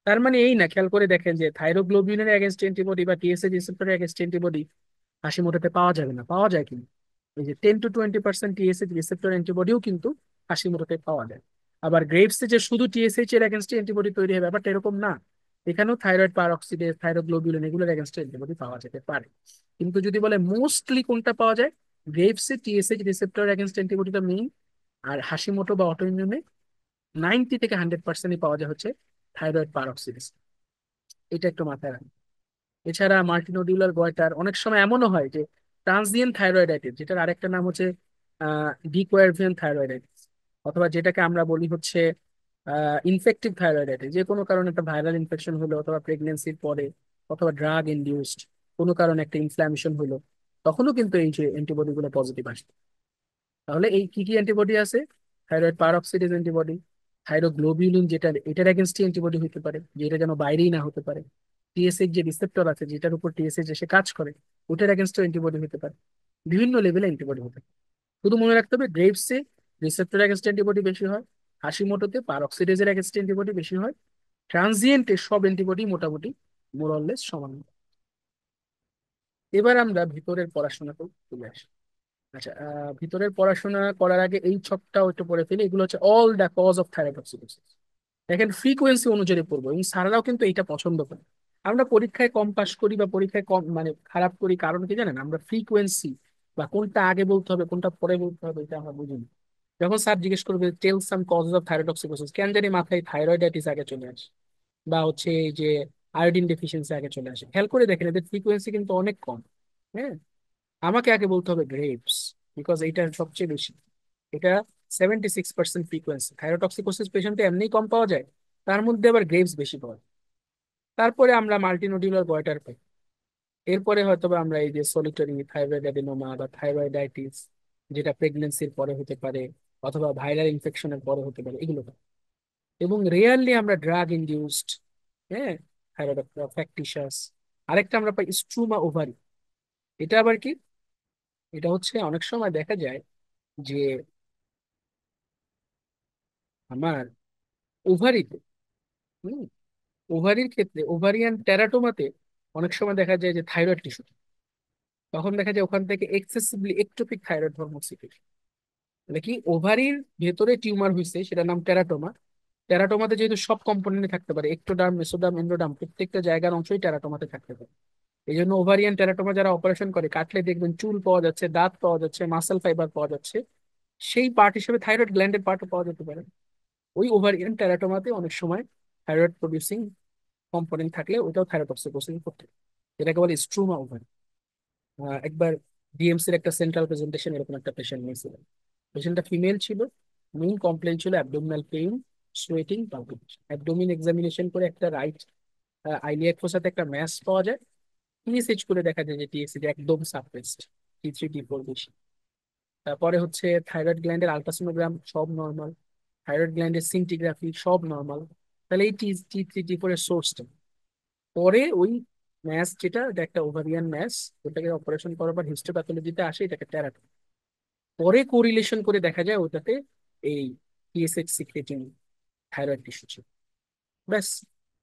তার মানে এই না, খেয়াল করে দেখেন যে থাইরোগ্লোবিউলিনের এগেনস্ট অ্যান্টিবডি বা টিএসএইচ রিসেপ্টরের এগেনস্ট অ্যান্টিবডি হাসিমোটোতে পাওয়া যাবে না, পাওয়া যায় কিন্তু এই যে 10-20% টিএসএইচ রিসেপ্টর অ্যান্টিবডিও কিন্তু হাসিমোটোতে পাওয়া যায়। আবার গ্রেভসে যে শুধু টিএসএইচ এর এগেনস্ট অ্যান্টিবডি তৈরি হয়, ব্যাপারটা এরকম না। এখানেও থাইরয়েড পারঅক্সিডেজ, থাইরোগ্লোবিউলিন এগুলোর এগেনস্ট অ্যান্টিবডি পাওয়া যেতে পারে। কিন্তু যদি বলে মোস্টলি কোনটা পাওয়া যায়, গ্রেভসে টিএসএইচ রিসেপ্টর এগেনস্ট অ্যান্টিবডিটা মেইন। আর হাসিমোটো বা অটোইমিউনে 90-100%ই পাওয়া যায় হচ্ছে থাইরয়েড পারঅক্সিডেজ। এটা একটু মাথায় রাখবেন। এছাড়া মাল্টিনোডিউলার গয়টার অনেক সময় এমনও হয় যে ট্রানজিয়েন্ট থাইরয়েডাইটিস, যেটার আরেকটা নাম হচ্ছে ডিকোয়ারভিয়ান থাইরয়েডাইটিস, অথবা যেটাকে আমরা বলি হচ্ছে ইনফেক্টিভ থাইরয়েডাইটিস। যে কোনো কারণে একটা ভাইরাল ইনফেকশন হলো, অথবা প্রেগনেন্সির পরে, অথবা ড্রাগ ইনডিউসড কোনো কারণে একটা ইনফ্ল্যামেশন হলো, তখনও কিন্তু এই যে অ্যান্টিবডি গুলো পজিটিভ আসবে। তাহলে এই কি কি অ্যান্টিবডি আছে? থাইরয়েড পারঅক্সিডেজ অ্যান্টিবডি, থাইরোগ্লোবিউলিন যেটা, এটার এগেনস্টে অ্যান্টিবডি হতে পারে, যেটা যেন বাইরেই না হতে পারে। টিএসএইচ যে রিসেপ্টর আছে যেটার উপর টিএসএইচ এসে কাজ করে, ওটার এগেনস্টে অ্যান্টিবডি হতে পারে। বিভিন্ন লেভেলে অ্যান্টিবডি হতে পারে। শুধু মনে রাখতে হবে গ্রেভসে রিসেপ্টর এগেনস্টে অ্যান্টিবডি বেশি হয়, হাসিমোটোতে পারঅক্সিডেজের এগেনস্টে অ্যান্টিবডি বেশি হয়, ট্রানজিয়েন্টে সব অ্যান্টিবডি মোটামুটি মোরললেস সমান। এবার আমরা ভিতরের পড়াশোনাতে চলে আসি। আচ্ছা, ভিতরের পড়াশোনা করার আগে এই ছকটাও একটু পড়ে ফেলি। এগুলো হচ্ছে অল দ্য কজ অফ থাইরয়েডোসিটোসিস। দেখেন ফ্রিকোয়েন্সি অনুযায়ী পড়বো, এবং স্যাররাও কিন্তু এটা পছন্দ করে। আমরা পরীক্ষায় কম পাস করি বা পরীক্ষায় কম মানে খারাপ করি, কারণ কি জানেন? আমরা ফ্রিকোয়েন্সি বা কোনটা আগে বলতে হবে কোনটা পরে বলতে হবে এটা আমরা বুঝি না। যখন স্যার জিজ্ঞেস করবে টেল সাম কজেস অফ থাইরয়েডক্সিকোসিস, কেন জানি মাথায় থাইরয়েডাইটিস আগে চলে আসে, বা হচ্ছে এই যে আয়োডিন ডেফিসিয়েন্সি আগে চলে আসে। খেয়াল করে দেখেন এদের ফ্রিকোয়েন্সি কিন্তু অনেক কম। হ্যাঁ, আমাকে আগে বলতে হবে গ্রেপস, বিকজ এটা সবচেয়ে বেশি। এটা 76% ফ্রিকোয়েন্সি। থাইরোটক্সিকোসিস পেশেন্টে এমনি কম পাওয়া যায়, তার মধ্যে আবার গ্রেভস বেশি পাওয়া যায়। তারপরে আমরা মাল্টিনোডিউলার গয়টার পাই। এরপরে হয়তো বা আমরা এই যে সলিটারি থাইরয়েড অ্যাডিনোমা বা থাইরয়েডাইটিস, যেটা প্রেগনেন্সির পরে হতে পারে অথবা ভাইরাল ইনফেকশনের পরে হতে পারে, এগুলো পাই। এবং রেয়ারলি আমরা ড্রাগ ইনডিউসড, হ্যাঁ, থাইরয়েড ফ্যাকটিসাস। আরেকটা আমরা পাই স্ট্রুমা ওভারি। এটা আবার কি? এটা হচ্ছে অনেক সময় দেখা যায় যে আমার ওভারিতে, হুম, ওভারির ক্ষেত্রে ওভারিয়ান টেরাটোমাতে অনেক সময় দেখা যায় যে থাইরয়েড টিস্যু, তখন দেখা যায় ওখান থেকে excessively ectopic thyroid hormone secretion. মানে কি, ওভারির ভেতরে টিউমার হয়েছে, সেটার নাম টেরাটোমা। টেরাটোমাতে যেহেতু সব কম্পোনেন্টে থাকতে পারে, একটোডার্ম, মেসোডার্ম, এন্ডোডার্ম, প্রত্যেকটা জায়গার অংশই টেরাটোমাতে থাকতে পারে। এই জন্য ওভারিয়ান টেরাটোমা যারা অপারেশন করে, কাটলে দেখবেন চুল পাওয়া যাচ্ছে, দাঁত পাওয়া যাচ্ছে, মাসেল ফাইবার পাওয়া যাচ্ছে। সেই পার্ট হিসেবে থাইরয়েড গ্ল্যান্ডের পার্টও পাওয়া যেতে পারে। ওই ওভারিয়ান টেরাটোমাতে অনেক সময় থাইরয়েড প্রডিউসিং কম্পোনেন্ট থাকলে ওটাও থাইরোটক্সিকোসিস করতে পারে। এটাকে বলে স্ট্রোমা ওভারি। একবার ডিএমসির একটা সেন্ট্রাল প্রেজেন্টেশন এরকম একটা পেশেন্ট নিয়েছিলেন। পেশেন্টটা ফিমেল ছিল। মেইন কমপ্লেন ছিল abdominal pain, sweating, palpitation. Abdominal examination করে একটা রাইট আইলিয়াক ফোসাতে একটা ম্যাস পাওয়া যায়। টিএসএইচ করে দেখা যায় যে টিএসএইচ একদম সাপ্রেসড, T3 T4 বেশি। তারপরে হচ্ছে থাইরয়েড গ্ল্যান্ডের আলট্রাসোনোগ্রাম সব নর্মাল, থাইরয়েড গ্ল্যান্ডের সিন্টিগ্রাফি সব নর্মাল। তাহলে এই T3 T4 এর সোর্সটা, পরে ওই ম্যাস যেটা, এটা একটা ওভারিয়ান ম্যাস, ওটাকে অপারেশন করার পর হিস্টোপ্যাথোলজিতে আসে, এটাকে টেরাটো। পরে কোরিলেশন করে দেখা যায় ওটাতে এই টিএসএইচ সিক্রেটিং থাইরয়েড টিস্যু ছিল। ব্যাস,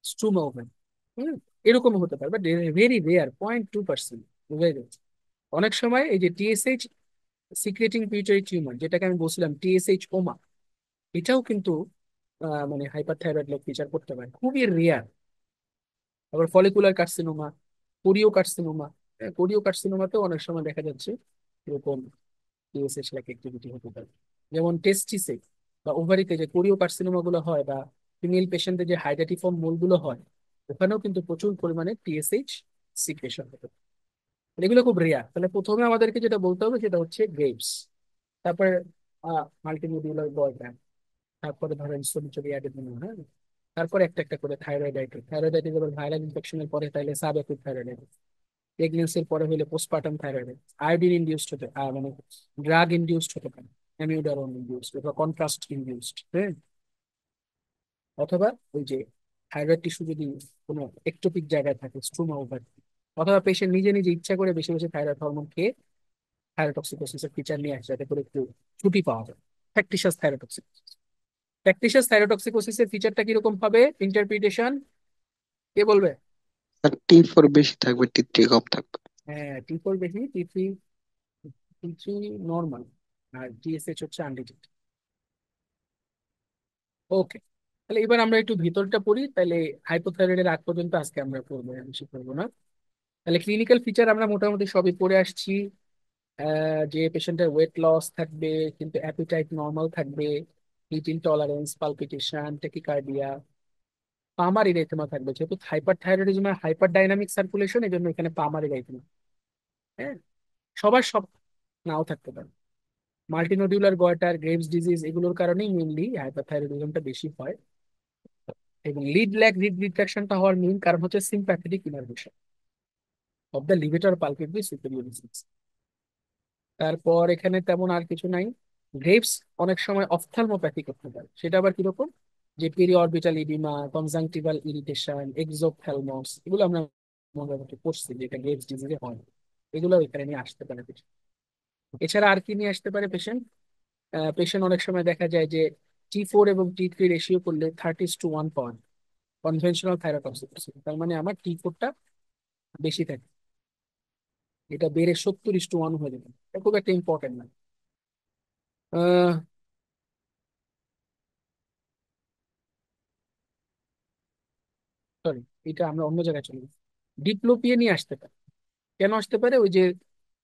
স্ট্রুমা ওভারি। হুম, এরকম হতে পারে, বাট ভেরি রেয়ার, 0.2%। বুঝাই যাচ্ছে। অনেক সময় এই যে টিএসএইচ সিক্রেটিং পিউটারি টিউমার, যেটাকে আমি বলছিলাম টিএসএইচ ওমা, এটাও কিন্তু মানে হাইপার থাইরয়েড ফিচার করতে পারে, খুবই রেয়ার। আবার ফলিকুলার কার্সিনোমা, কোরিও কার্সিনোমা, কোরিও কার্সিনোমাতেও অনেক সময় দেখা যাচ্ছে এরকম টিএসএইচ লাইক অ্যাক্টিভিটি হতে পারে। যেমন টেস্টিসে বা ওভারিতে যে কোরিও কার্সিনোমা গুলো হয়, বা ফিমেল পেশেন্টে যে হাইডাটিফর্ম মোল গুলো হয়, ওখানেও কিন্তু প্রচুর পরিমাণে টিএসএইচ সিক্রেশন হতে পারে। এগুলো খুব রেয়ার। তাহলে প্রথমে আমাদেরকে যেটা বলতে হবে সেটা হচ্ছে গ্রেভস, তারপরে মাল্টিমিডিউলার বয়ফ্রেন্ড, তারপরে ধরেন ছবি অ্যাডেনোমা, হ্যাঁ, তারপরে একটা একটা করে থাইরয়েডাইটিস। থাইরয়েডাইটিস আবার ভাইরাল ইনফেকশনের পরে তাহলে সাব অ্যাকুট থাইরয়েডাইটিস, প্রেগনেন্সির পরে হলে পোস্টপার্টাম থাইরয়েডাইটিস, আয়োডিন ইনডিউসড হতে মানে ড্রাগ ইনডিউসড হতে পারে, অ্যামিউডারন ইনডিউসড অথবা কন্ট্রাস্ট ইনডিউসড, হ্যাঁ, অথবা ওই যে থাইরয়েড টিস্যু যদি কোনো একটোপিক জায়গায় থাকে, স্ট্রোমা ওভারি, অথবা পেশেন্ট নিজে নিজে ইচ্ছা করে বেশি বেশি থাইরয়েড হরমোন খেয়ে থাইরোটক্সিকোসিসের ফিচার নিয়ে আসে, যাতে করে একটু ছুটি পাওয়া যায়। ফ্যাকটিসাস থাইরোটক্সিকোসিস। ফ্যাকটিসাস থাইরোটক্সিকোসিসের ফিচারটা কিরকম হবে, ইন্টারপ্রিটেশন কে বলবে? আর T4 বেশি থাকবে, T3 কম থাকবে। হ্যাঁ, T4 বেশি, T3, T3 নর্মাল, আর টিএসএইচ হচ্ছে আনডিটেক্টেড। ওকে, তাহলে এবার আমরা একটু ভিতরটা পড়ি তাহলে। হাইপোথাইরয়েডের আগ পর্যন্ত আজকে আমরা পড়বো, বেশি পড়বো না। তাহলে ক্লিনিক্যাল ফিচার আমরা মোটামুটি সবই পড়ে আসছি। যে পেশেন্টের ওয়েট লস থাকবে কিন্তু অ্যাপিটাইট নর্মাল থাকবে, heat intolerance, palpitation, tachycardia, palmar erythema থাকবে। যেহেতু hyper thyroidism hyper dynamic circulation, এই জন্য এখানে পামার ইরেথেমা, হ্যাঁ, সবার সব নাও থাকতে পারে। মাল্টিনোডিউলার গয়টার, গ্রেভস ডিজিজ, এগুলোর কারণেই মেনলি হাইপারথাইরয়েডিজমটা বেশি হয়। এবং লিড ল্যাগ রিড রিট্রাকশনটা হওয়ার মেইন কারণ হচ্ছে সিম্প্যাথেটিক ইনারভেশন অফ দ্য লিভেটর পালপিব্রি সুপিরিয়রিস। তারপর এখানে তেমন আর কিছু নাই। গ্রেভস অনেক সময় অফথালমোপ্যাথি করতে পারে, সেটা আবার কিরকম, যে পেরিঅরবিটাল ইডিমা, কনজাংটিভাল ইরিটেশন, এক্সোফথ্যালমস, এগুলো আমরা মোটামুটি পড়ছি যেটা গ্রেভস ডিজিজে হয়। এগুলো এখানে নিয়ে আসতে পারে patient। এছাড়া আর কি নিয়ে আসতে পারে পেশেন্ট? পেশেন্ট অনেক সময় দেখা যায় যে T4 এবং T3 রেশিও করলে 30:1 পাওয়া যায় কনভেনশনাল থাইরোটক্সিকোসিস। তার মানে আমার T4টা বেশি থাকে, এটা বেড়ে 70:1 হয়ে যাবে। এটা খুব একটা ইম্পর্টেন্ট না। সরি, এটা আমরা অন্য জায়গায় চলে গেছি। ডিপ্লোপিয়া নিয়ে আসতে পারে। কেন আসতে পারে? ওই যে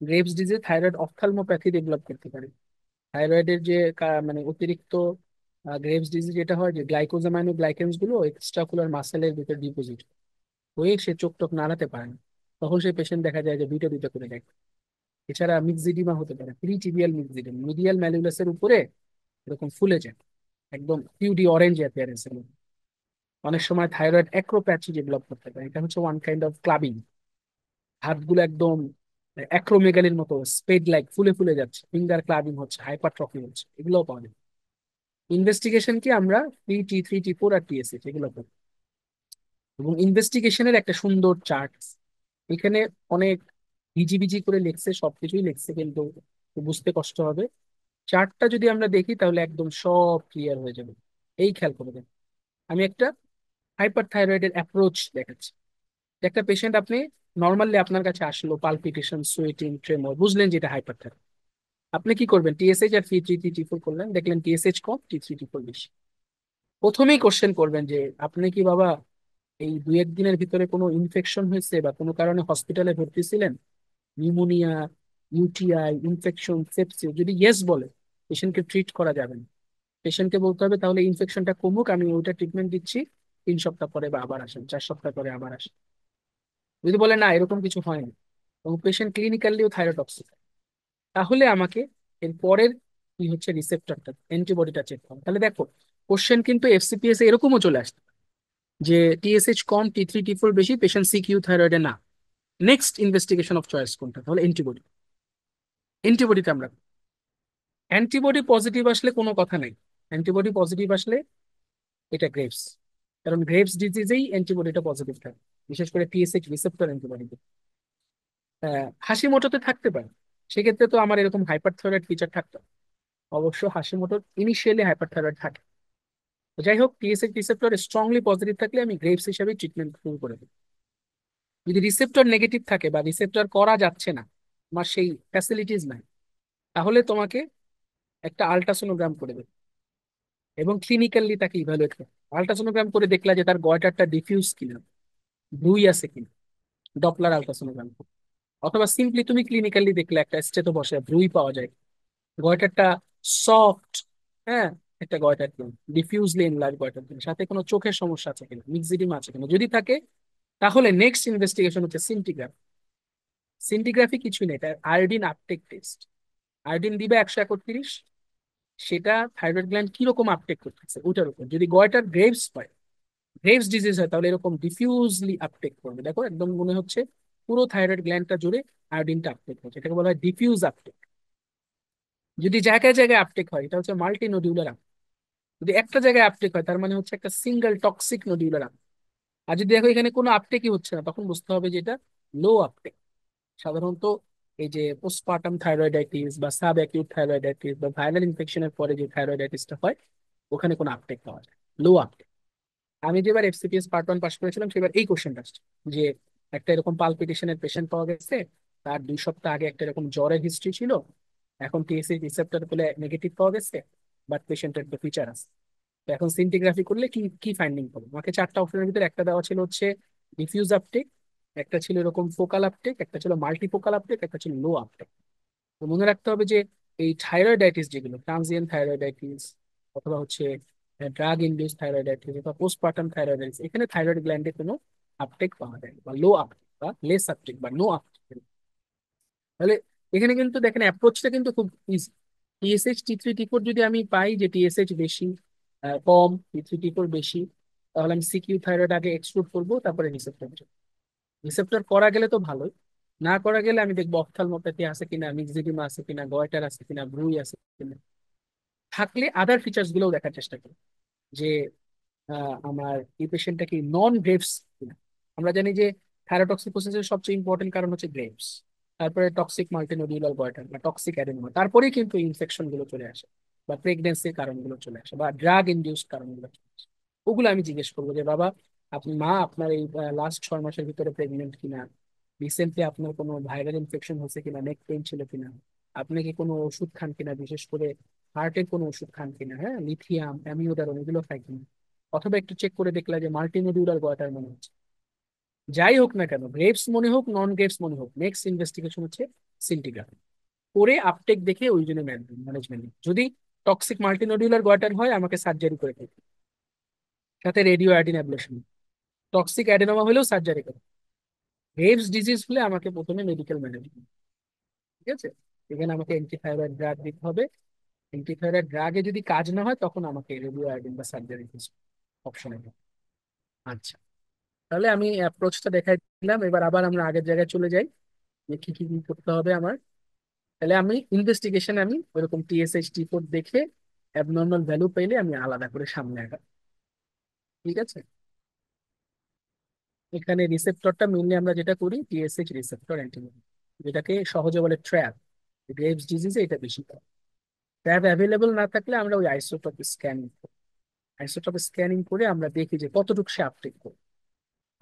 গ্রেভস ডিজিজ থাইরয়েড অপথ্যালমোপ্যাথি ডেভেলপ করতে পারে। থাইরয়েডের যে মানে অতিরিক্ত গ্রেভস ডিজিজ যেটা হয় যে গ্লাইকোজামাইনো গ্লাইকেন্স গুলো এক্সট্রাকুলার মাসেলের ভিতর ডিপোজিট হয়ে সে চোখ টোক নাড়াতে পারে না, তখন সেই পেশেন্ট দেখা যায় যে দুইটা দুইটা করে দেয়। এছাড়া মিক্সিডিমা হতে পারে, প্রিটিবিয়াল মিক্সিডিমা, মিডিয়াল ম্যালিউলাসের উপরে এরকম ফুলে যায়, একদম পিউডি অরেঞ্জ অ্যাপিয়ারেন্সের মধ্যে। অনেক সময় থাইরয়েড অ্যাক্রোপ্যাচি ডেভেলপ করতে পারে, এটা হচ্ছে ওয়ান কাইন্ড অফ ক্লাবিং, হাতগুলো একদম অ্যাক্রোমেগালির মতো স্পেড লাইক ফুলে ফুলে যাচ্ছে, ফিঙ্গার ক্লাবিং হচ্ছে, হাইপারট্রফি হচ্ছে, এগুলোও পাওয়া যায়। ইনভেস্টিগেশন কি আমরা T3 T4 আর TSH এগুলো করি, এবং ইনভেস্টিগেশনের একটা সুন্দর চার্ট এখানে, অনেক হিজিবিজি করে লিখছে, সবকিছুই লিখছে কিন্তু বুঝতে কষ্ট হবে। চার্টটা যদি আমরা দেখি তাহলে একদম সব ক্লিয়ার হয়ে যাবে। এই খেয়াল করে দেন, আমি একটা হাইপার থাইরয়েডের অ্যাপ্রোচ দেখাচ্ছি। যে একটা পেশেন্ট আপনি নর্মালি আপনার কাছে আসলো, পালপিটেশন, সুয়েটিং, ট্রেমর, বুঝলেন যে এটা হাইপার থাইরয়েড, আপনি কি করবেন? TSH আর T3 T4 করলেন, দেখলেন TSH কম, T3 T4 বেশি। প্রথমেই কোশ্চেন করবেন যে আপনি কি বাবা এই দুই একদিনের ভিতরে কোনো ইনফেকশন হয়েছে বা কোনো কারণে হসপিটালে ভর্তি ছিলেন, নিউমোনিয়া, UTI, ইনফেকশন, সেপসিস? যদি ইয়েস বলে পেশেন্টকে ট্রিট করা যাবে না, পেশেন্টকে বলতে হবে তাহলে ইনফেকশনটা কমুক, আমি ওইটা ট্রিটমেন্ট দিচ্ছি, 3 সপ্তাহ পরে বা আবার আসেন, 4 সপ্তাহ পরে আবার আসেন। যদি বলে না এরকম কিছু হয়নি এবং পেশেন্ট ক্লিনিক্যালিও থাইরোটক্সিক, তাহলে আমাকে এর পরের কি হচ্ছে রিসেপ্টরটা, অ্যান্টিবডিটা চেক করো। তাহলে দেখো কোশ্চেন কিন্তু FCPS এ এরকমও চলে আসছে যে TSH কম, T3 T4 বেশি, পেশেন্ট CQ থাইরয়েডে না, নেক্সট ইনভেস্টিগেশন অফ চয়েস কোনটা? তাহলে অ্যান্টিবডি। অ্যান্টিবডিতে আমরা অ্যান্টিবডি পজিটিভ আসলে কোনো কথা নেই, অ্যান্টিবডি পজিটিভ আসলে এটা গ্রেভস, কারণ গ্রেভস ডিজিজেই অ্যান্টিবডিটা পজিটিভ থাকে, বিশেষ করে TSH রিসেপ্টর অ্যান্টিবডি। হাসি মোটোতে থাকতে পারে, সেক্ষেত্রে তো আমার এরকম হাইপার থাইরয়েড ফিচার থাকতো। অবশ্য হাসি মোটোর ইনিশিয়ালি হাইপার থাইরয়েড থাকে। তো যাই হোক, TSH রিসেপ্টর স্ট্রংলি পজিটিভ থাকলে আমি গ্রেভস হিসেবে ট্রিটমেন্ট শুরু করে দিই। যদি রিসেপ্টর নেগেটিভ থাকে বা রিসেপ্টর করা যাচ্ছে না, আমার সেই ফ্যাসিলিটিস নাই, তাহলে তোমাকে একটা আল্ট্রাসোনোগ্রাম করে দেবে এবং ক্লিনিক্যালি তাকে ইভালুয়েট করে। আল্ট্রাসোনোগ্রাম করে দেখলা যে তার গয়টারটা ডিফিউজ কিনা, ব্রুই আছে কিনা, ডপলার আল্ট্রাসোনোগ্রাম। অথবা সিম্পলি তুমি ক্লিনিক্যালি দেখলে একটা স্টেথো বসে ব্রুই পাওয়া যায়, গয়টারটা সফট, হ্যাঁ, একটা গয়টার কিনা ডিফিউজলি এনলার্জ গয়টার কিনা, সাথে কোনো চোখের সমস্যা আছে কিনা, মিক্সিডিমা আছে কিনা, যদি থাকে তাহলে নেক্সট ইনভেস্টিগেশন হচ্ছে সিন্টিগ্রাফি। সিন্টিগ্রাফি কিছুই নেই, এটা আয়োডিন আপটেক টেস্ট। আয়োডিন দিবে 131, সেটা থাইরয়েড গ্ল্যান্ড কিরকম আপটেক করতেছে ওটার উপর। যদি গয়টার গ্রেভস হয়, গ্রেভস ডিজিজ হয়, তাহলে এরকম ডিফিউজলি আপটেক করবে, দেখো একদম মনে হচ্ছে পুরো থাইরয়েড গ্ল্যান্ডটা জুড়ে আয়োডিনটা আপটেক হচ্ছে, এটাকে বলা হয় ডিফিউজ আপটেক। যদি জায়গায় জায়গায় আপটেক হয়, এটা হচ্ছে মাল্টি নডিউলার আপটেক। যদি একটা জায়গায় আপটেক হয়, তার মানে হচ্ছে একটা সিঙ্গেল টক্সিক নডিউলার আপটেক। আর যদি দেখো এখানে কোনো আপটেকই হচ্ছে না, তখন বুঝতে হবে যে এটা লো আপটেক। সাধারণত এই যে পোস্টপার্টাম থাইরয়েডাইটিস বা সাব অ্যাকিউট থাইরয়েডাইটিস বা ভাইরাল ইনফেকশনের পরে যে থাইরয়েডাইটিসটা হয়, ওখানে কোনো আপটেক পাওয়া যায়, লো আপটেক। আমি যেবার FCPS পার্ট 1 পাস করেছিলাম সেবার এই কোশ্চেনটা আসছে যে একটা এরকম পালপিটেশনের পেশেন্ট পাওয়া গেছে, তার 2 সপ্তাহ আগে একটা এরকম জ্বরের হিস্ট্রি ছিল, এখন TSH রিসেপ্টর বলে নেগেটিভ পাওয়া গেছে, বাট পেশেন্টের তো ফিচার আছে। তো এখন সিন্টিগ্রাফি করলে কি কি ফাইন্ডিং পাবো? আমাকে 4টা অপশনের ভিতরে একটা দেওয়া ছিল হচ্ছে ডিফিউজ আপটেক, একটা ছিল এরকম ফোকাল আপটেক, একটা ছিল মাল্টিফোকাল আপটেক, একটা ছিল লো আপটেক। তো মনে রাখতে হবে যে এই থাইরয়েডাইটিস যেগুলো ট্রানজিয়েন্ট থাইরয়েডাইটিস অথবা হচ্ছে ড্রাগ ইনডিউস থাইরয়েডাইটিস অথবা পোস্টপার্টাম থাইরয়েডাইটিস, এখানে থাইরয়েড গ্ল্যান্ডে কোনো আপটেক পাওয়া যায় না, বা লো আপটেক বা লেস আপটেক বা নো আপটেক। তাহলে এখানে কিন্তু দেখেন অ্যাপ্রোচটা কিন্তু খুব ইজি। TSH T3 T4 যদি আমি পাই যে TSH বেশি, কম, T3 T4 বেশি, তাহলে আমি CQ থাইরয়েড আগে এক্সক্লুড করবো, তারপরে রিসেপ্টর। রিসেপ্টর করা গেলে তো ভালোই, না করা গেলে আমি দেখবো অপথ্যালমোপ্যাথি আছে কিনা, মিক্সিডিমা আছে কিনা, গয়টার আছে কিনা, ব্রুই আছে কিনা। থাকলে আদার ফিচার্স গুলোও দেখার চেষ্টা করি যে আমার এই পেশেন্টটা কি নন গ্রেভস কিনা। আমরা জানি যে থাইরোটক্সিকোসিসের সবচেয়ে ইম্পর্টেন্ট কারণ হচ্ছে গ্রেভস, তারপরে টক্সিক মাল্টিনোডিউলার গয়টার বা টক্সিক অ্যাডেনোমা, তারপরেই কিন্তু ইনফেকশন গুলো চলে আসে, বা প্রেগনেন্সির কারণগুলো চলে আসে, বা ড্রাগ ইনডিউসড কারণগুলো চলে আসে। ওগুলো আমি জিজ্ঞেস করবো যে বাবা আপনি মা আপনার এই লাস্ট 6 মাসের ভিতরে প্রেগনেন্ট কিনা, রিসেন্টলি আপনার কোনো ভাইরাল ইনফেকশন হয়েছে কিনা, নেক পেইন ছিল কিনা, আপনি কি কোনো ওষুধ খান কিনা, বিশেষ করে হার্টের কোনো ওষুধ খান কিনা, হ্যাঁ, লিথিয়াম, অ্যামিওডারোন, এগুলো খাই কিনা। অথবা একটু চেক করে দেখলা যে মাল্টিনোডিউলার গয়টার মনে হচ্ছে। যাই হোক না কেন, গ্রেভস মনে হোক নন গ্রেভস মনে হোক, নেক্সট ইনভেস্টিগেশন হচ্ছে সিন্টিগ্রাফি। করে আপটেক দেখে ওই জন্য ম্যানেজমেন্ট। যদি টক্সিক মাল্টিনোডিউলার গোয়াটার হয় আমাকে সার্জারি করে দিতে, সাথে রেডিও অ্যাডিন অ্যাবলেশন। টক্সিক অ্যাডেনোমা হলেও সার্জারি করে। গ্রেভস ডিজিজ হলে আমাকে প্রথমে মেডিকেল ম্যানেজমেন্ট। ঠিক আছে, এখানে আমাকে অ্যান্টিথাইরয়েড ড্রাগ দিতে হবে। অ্যান্টিথাইরয়েড ড্রাগে যদি কাজ না হয় তখন আমাকে রেডিও অ্যাডিন বা সার্জারি অপশন হবে। আচ্ছা, তাহলে আমি অ্যাপ্রোচটা দেখাই দিলাম, এবার আবার আমরা আগের জায়গায় চলে যাই যে কি কি কি করতে হবে আমার। তাহলে আমি ইনভেস্টিগেশন আমি ওরকম টিএসএইচ টি4 দেখে অ্যাবনর্মাল ভ্যালু পেলে আমি আলাদা করে সামনে আগাম। ঠিক আছে, এখানে রিসেপ্টরটা মেনলি আমরা যেটা করি টিএসএইচ রিসেপ্টর অ্যান্টিবডি, যেটাকে সহজে বলে ট্র্যাপ। গ্রেভস ডিজিজে এটা বেশি হয়। ট্র্যাপ অ্যাভেলেবল না থাকলে আমরা ওই আইসোটোপ স্ক্যানিং করি। আইসোটোপ স্ক্যানিং করে আমরা দেখি যে কতটুকু সে আপটেক করে।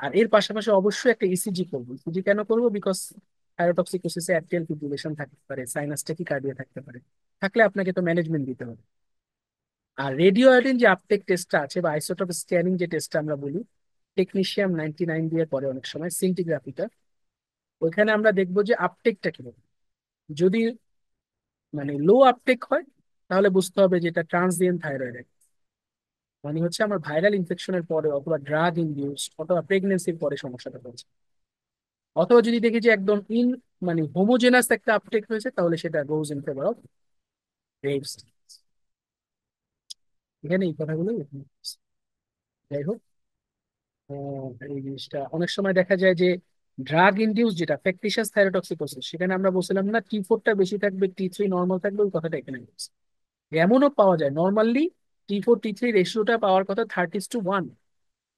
আর এর পাশাপাশি অবশ্যই একটা ইসিজি করবো। ইসিজি কেন করবো? বিকজ থাইরোটক্সিকোসিসে অ্যাট্রিয়াল ফিব্রিলেশন থাকতে পারে, সাইনাস ট্যাকিকার্ডিয়া থাকতে পারে। থাকলে আপনাকে তো ম্যানেজমেন্ট দিতে হবে। আর রেডিও আয়োডিন যে আপটেক টেস্টটা আছে বা আইসোটোপ স্ক্যানিং যে টেস্টটা আমরা বলি, টেকনিশিয়াম 99 দিয়ে পরে অনেক সময় সিন্টিগ্রাফিটা, ওইখানে আমরা দেখবো যে আপটেকটা কিরকম। যদি মানে লো আপটেক হয় তাহলে বুঝতে হবে যে এটা ট্রান্সিয়েন্ট থাইরয়েড, মানে হচ্ছে আমার ভাইরাল ইনফেকশনের পরে অথবা ড্রাগ ইনডিউস অথবা প্রেগনেন্সির পরে সমস্যাটা হচ্ছে। অথবা যদি দেখি যে একদম মানে হোমোজেনাস একটা আপটেক হয়েছে তাহলে সেটা goes in favour of Graves. এখানে এই কথাগুলো এখানে আছে। যাই হোক, এই জিনিসটা অনেক সময় দেখা যায় যে ড্রাগ ইনডিউস যেটা ফ্যাকটিশাস থাইরোটক্সিকোসিস, সেখানে আমরা বলছিলাম না টি4টা বেশি থাকবে টি3 নর্মাল থাকবে, ওই কথাটা এখানে বলছি। এমনও পাওয়া যায় নর্মালি টি4 টি3 রেশিওটা পাওয়ার কথা 30:1।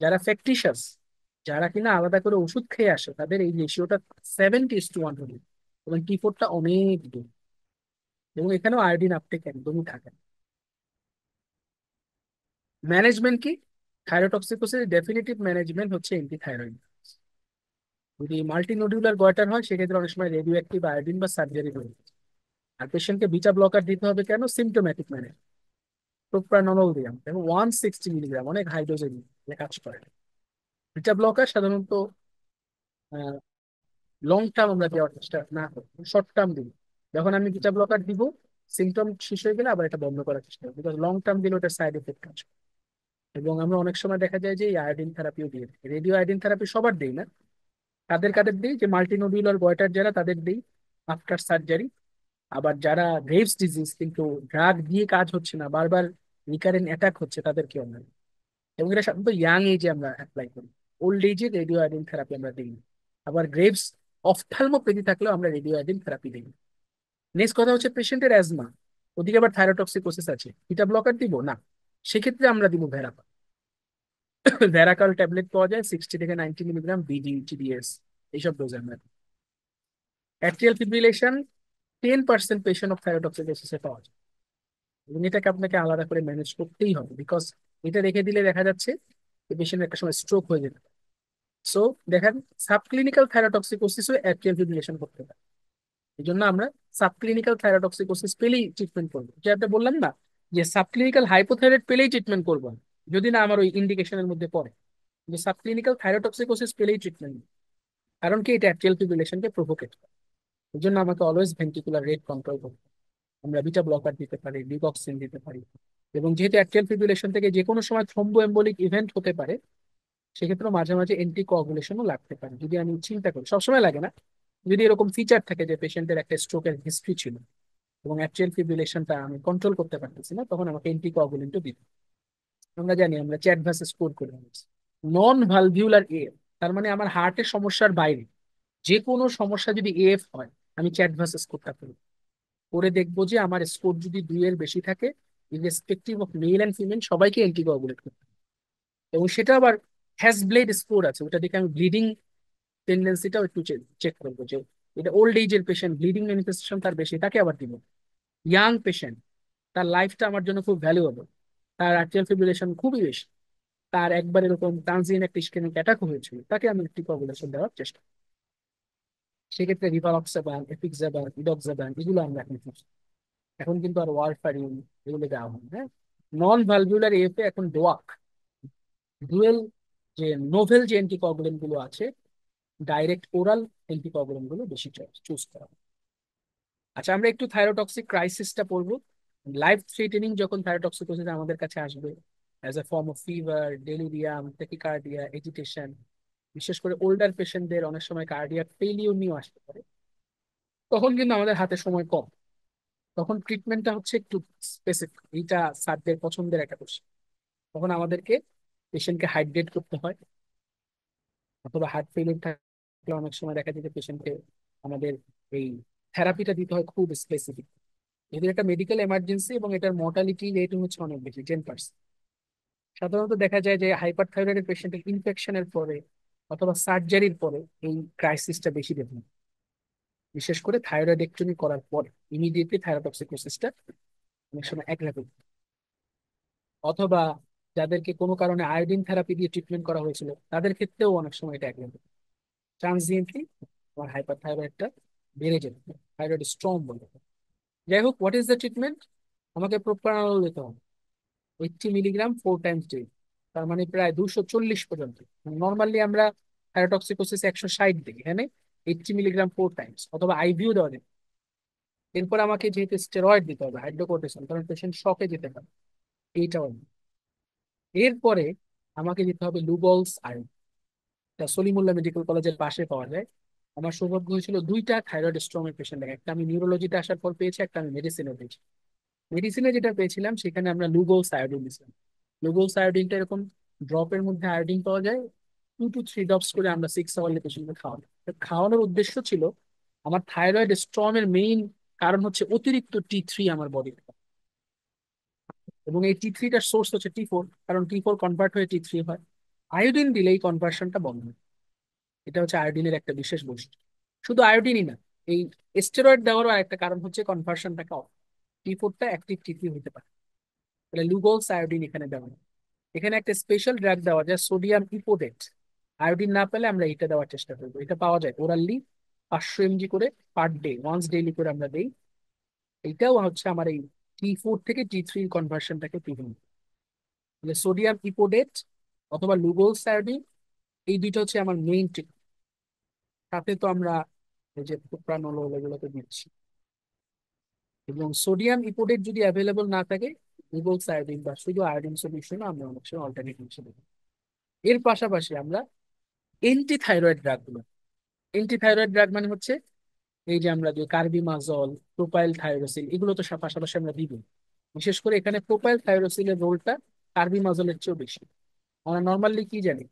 যারা ফ্যাকটিশাস, যারা কিনা আলাদা করে ওষুধ খেয়ে আসে, তাদের এই রেশিওটা 70:1 হবে। এবং টি4টা অনেক দূর। এবং এখানেও আয়োডিন আপটেক একদমই থাকে না। ম্যানেজমেন্ট কি? থাইরোটক্সিকোসিস ডেফিনিটিভ ম্যানেজমেন্ট হচ্ছে এন্টিথাইরয়েড। যদি মাল্টিনোডিউলার গয়টার হয় সেক্ষেত্রে অনেক সময় রেডিও অ্যাক্টিভ আয়োডিন বা সার্জারি করে। আর পেশেন্টকে বিটা ব্লকার দিতে হবে কেন? সিমটোম্যাটিক মানে প্রোপ্রানল দিলাম এবং 160 মিলিগ্রাম, অনেক হাই ডোজে কাজ করে। বিটা ব্লকার সাধারণত লং টার্ম আমরা দেওয়ার চেষ্টা না করি, শর্ট টার্ম দিব। যখন আমি বিটা ব্লকার দিব সিমটম শেষ হয়ে গেলে আবার এটা বন্ধ করার চেষ্টা করি, বিকজ লং টার্ম দিলে ওটা সাইড এফেক্ট কাজ করে। এবং আমরা অনেক সময় দেখা যায় যে আয়োডিন থেরাপিও দিয়ে থাকি। রেডিও আয়োডিন থেরাপি সবার দিই না, কাদের কাদের দিই, যে মাল্টিনোডিউলার গয়টার যারা তাদের দিই আফটার সার্জারি। আবার যারা গ্রেভস ডিজিজ কিন্তু ড্রাগ দিয়ে কাজ হচ্ছে না, বারবার রিকারেন্ট অ্যাটাক হচ্ছে, তাদেরকে আমরা দিই। এবং এটা সাধারণত ইয়াং এজে আমরা অ্যাপ্লাই করি। ওল্ড এজে রেডিও আয়োডিন থেরাপি আমরা দিই না। আবার গ্রেভস অফথালমোপ্যাথি থাকলেও আমরা রেডিও আয়োডিন থেরাপি দিই। নেক্সট কথা হচ্ছে পেশেন্টের অ্যাজমা, ওদিকে আবার থাইরোটক্সিকোসিস আছে, বিটা ব্লকার দিব না, সেক্ষেত্রে আমরা দিব ভেরাপাল। ভেরাকাল ট্যাবলেট পাওয়া যায় 60 থেকে 90 মিলিগ্রাম বিডি টিডিএস, এইসব ডোজ আমরা দিই। অ্যাট্রিয়াল ফিব্রিলেশন 10% পেশেন্ট অফ থাইরোটক্সিকোসিসে পাওয়া যায়। এবং এটাকে আপনাকে আলাদা করে ম্যানেজ করতেই হবে, বিকজ এটা রেখে দিলে দেখা যাচ্ছে পেশেন্টের একটা সময় স্ট্রোক হয়ে যেতে পারে। সো দেখেন, সাবক্লিনিক্যাল থাইরোটক্সিকোসিসও অ্যাট্রিয়াল ফিব্রিলেশন করতে পারে। এই জন্য আমরা সাবক্লিনিক্যাল থাইরোটক্সিকোসিস পেলেই ট্রিটমেন্ট করবো, যেটা বললাম না যে সাবক্লিনিক্যাল হাইপোথাইরয়েড পেলেই ট্রিটমেন্ট করবো না, যদি না আমার ওই ইন্ডিকেশনের মধ্যে পড়ে। যে সাবক্লিনিক্যাল থাইরোটক্সিকোসিস পেলেই ট্রিটমেন্ট, কারণ কি এটা অ্যাট্রিয়াল ফিব্রিলেশনকে প্রভোকেট করে। এই জন্য আমাকে অলওয়েজ ভেন্ট্রিকুলার রেট কন্ট্রোল করতে হবে। আমরা বিটা ব্লকার দিতে পারি, ডিগক্সিন দিতে পারি। এবং যেহেতু অ্যাট্রিয়াল ফিব্রিলেশন থেকে যে কোনো সময় থ্রম্বো এম্বোলিক ইভেন্ট হতে পারে, সেক্ষেত্রে মাঝে মাঝে এন্টি কোয়াগুলেশনও লাগতে পারে। যদি আমি চিন্তা করি, সবসময় লাগে না, যদি এরকম ফিচার থাকে যে পেশেন্টের একটা স্ট্রোকের হিস্ট্রি ছিল এবং অ্যাট্রিয়াল ফিব্রিলেশনটা আমি কন্ট্রোল করতে পারতেছি না, তখন আমাকে অ্যান্টিকোয়াগুলেন্টও দিতে হবে। আমরা জানি আমরা চ্যাট ভার্সেস স্কোর করে নিচ্ছি। নন ভালভিউলার এফ, তার মানে আমার হার্টের সমস্যার বাইরে যে কোনো সমস্যা যদি এফ হয়, আমি চ্যাট ভার্সেস স্কোরটা করি, করে দেখবো যে আমার স্কোর যদি 2-এর বেশি থাকে, irrespective of male and female সবাইকে অ্যান্টিকোয়াগুলেট করতে হবে। এবং সেটা আবার হ্যাজ ব্লেড স্কোর আছে, ওটা দেখে আমি ব্লিডিং টেন্ডেন্সিটাও একটু চেক করবো যে এটা ওল্ড এজের পেশেন্ট, ব্লিডিং ম্যানিফেস্টেশন তার বেশি, তাকে আবার দিব। ইয়াং পেশেন্ট, তার লাইফটা আমার জন্য খুব ভ্যালুয়েবল, তার আর্টিয়াল ফিব্রিলেশন খুবই বেশি, তার একবার এরকম ট্রানজিয়েন্ট একটা ইসকেমিক অ্যাটাক হয়েছিল, তাকে আমি একটি কম্বিনেশন দেওয়ার চেষ্টা করি। সেক্ষেত্রে রিভারক্সাবান, এপিক্সাবান, ইডক্সাবান এগুলো আমরা এখন দিচ্ছি। এখন কিন্তু আর ওয়ারফারিন এগুলো দেওয়া হয় না, হ্যাঁ। নন ভালভুলার এফ এ এখন ডোয়াক, ডুয়েল, যে নোভেল যে অ্যান্টিকোয়াগুলেন্ট গুলো আছে, ডাইরেক্ট ওরাল অ্যান্টিকোয়াগুলেন্ট গুলো বেশি চুজ করা হয়। আচ্ছা, আমরা একটু থাইরোটক্সিক ক্রাইসিসটা পড়বো। লাইফ থ্রেটেনিং যখন থাইরোটক্সিকোসিস আমাদের কাছে আসবে, as a form of fever, delirium, tachycardia, agitation, বিশেষ করে ওল্ডার পেশেন্টদের অনেক সময় কার্ডিয়াক ফেলিওর নিয়েও আসতে পারে, তখন কিন্তু আমাদের হাতে সময় কম। তখন ট্রিটমেন্টটা হচ্ছে একটু স্পেসিফিক, এইটা স্যারদের পছন্দের একটা কোশ্চেন। তখন আমাদেরকে পেশেন্টকে হাইড্রেট করতে হয়, অথবা হার্ট ফেলিউর থাকলে অনেক সময় দেখা যায় যে পেশেন্টকে আমাদের এই থেরাপিটা দিতে হয় খুব স্পেসিফিক। যদি একটা মেডিকেল এমার্জেন্সি এবং এটার মর্টালিটি রেট হচ্ছে অনেক বেশি, 10%। সাধারণত দেখা যায় যে হাইপার থাইরয়েড পেশেন্টের ইনফেকশনের পরে অথবা সার্জারির পরে এই ক্রাইসিসটা বেশি ডেভেলপ, বিশেষ করে থাইরয়েডেক্টমি করার পরে ইমিডিয়েটলি থাইরোটক্সিকোসিসটা অনেক সময় অ্যাগ্রাভেট। অথবা যাদেরকে কোনো কারণে আয়োডিন থেরাপি দিয়ে ট্রিটমেন্ট করা হয়েছিল তাদের ক্ষেত্রেও অনেক সময় এটা অ্যাগ্রাভেট। ট্রানজিয়েন্টলি আমার হাইপার থাইরয়েডটা বেড়ে যেতে পারে, থাইরয়েড স্ট্রং বলে। যাই হোক, হোয়াট ইজ দ্য ট্রিটমেন্ট? আমাকে প্রোপ্রানল দিতে হবে 80 মিলিগ্রাম 4 টাইমস ডে, তার মানে প্রায় 240 পর্যন্ত। নর্মালি আমরা থাইরোটক্সিকোসিস 160 দিই, এখানে 80 মিলিগ্রাম 4 টাইমস, অথবা আইভিও দেওয়া যায়। এরপর আমাকে যেহেতু স্টেরয়েড দিতে হবে, হাইড্রোকোর্টিসন, কারণ পেশেন্ট শকে যেতে পারে, এইটাও নেই। এরপরে আমাকে দিতে হবে লুবলস আয়রন, এটা সলিমুল্লাহ মেডিকেল কলেজের পাশে পাওয়া যায়। আমার সৌভাগ্য হয়েছিল দুইটা থাইরয়েড স্ট্রমের পেশেন্ট, একটা আমি নিউরোলজিতে আসার পর পেয়েছি, একটা আমি মেডিসিনে পেয়েছি। মেডিসিনে যেটা পেয়েছিলাম সেখানে আমরা লুগোস আয়োডিন দিয়েছিলাম। লুগোস আয়োডিনটা এরকম ড্রপের মধ্যে আয়োডিন পাওয়া যায়, 2 to 3 ড্রপস করে আমরা 6 আওয়ারলি পেশেন্টকে খাওয়ানো। তো খাওয়ানোর উদ্দেশ্য ছিল আমার থাইরয়েড স্ট্রমের মেইন কারণ হচ্ছে অতিরিক্ত T3 আমার বডি, এবং এই T3টার সোর্স হচ্ছে T4, কারণ T4 কনভার্ট হয়ে T3 হয়। আয়োডিন দিলে এই কনভার্সনটা বন্ধ হয়। এটা হচ্ছে আয়োডিনের একটা বিশেষ বৈশিষ্ট্য। শুধু আয়োডিনই না, এই স্টেরয়েড দেওয়ারও একটা কারণ হচ্ছে কনভার্সনটাকে অফ, T4টা অ্যাক্টিভ T3 হতে পারে। তাহলে লুগোলস আয়োডিন এখানে দেওয়া হয়। এখানে একটা স্পেশাল ড্রাগ দেওয়া যায়, সোডিয়াম ইপোডেট। আয়োডিন না পেলে আমরা এটা দেওয়ার চেষ্টা করবো। এটা পাওয়া যায় ওরালি, 500 mg করে পার ডে, ওয়ান্স ডেইলি করে আমরা দেই। এটাও হচ্ছে আমার এই T4 থেকে T3 কনভার্সনটাকে প্রিভেন্ট। সোডিয়াম ইপোডেট অথবা লুগোলস আয়োডিন, এই দুইটা হচ্ছে আমার মেইন ট্রিটমেন্ট। সাথে তো আমরা এই যে প্রোপ্রানল এগুলোকে দিচ্ছি। এবং সোডিয়াম ইপোডেট যদি অ্যাভেলেবল না থাকে, লুগোলস আয়োডিন বা শুধু আয়োডিন সলিউশন আমরা অনেক সময় অল্টারনেটিভ হিসেবে দিই। এর পাশাপাশি আমরা এন্টি থাইরয়েড ড্রাগ গুলো, এন্টি থাইরয়েড ড্রাগ মানে হচ্ছে এই যে আমরা যে কার্বিমাজল, প্রোপাইল থাইরোসিল, এগুলো তো পাশাপাশি আমরা দিব। বিশেষ করে এখানে প্রোপাইল থাইরোসিলের রোলটা কার্বিমাজলের চেয়েও বেশি। আমরা নর্মালি কি জানি,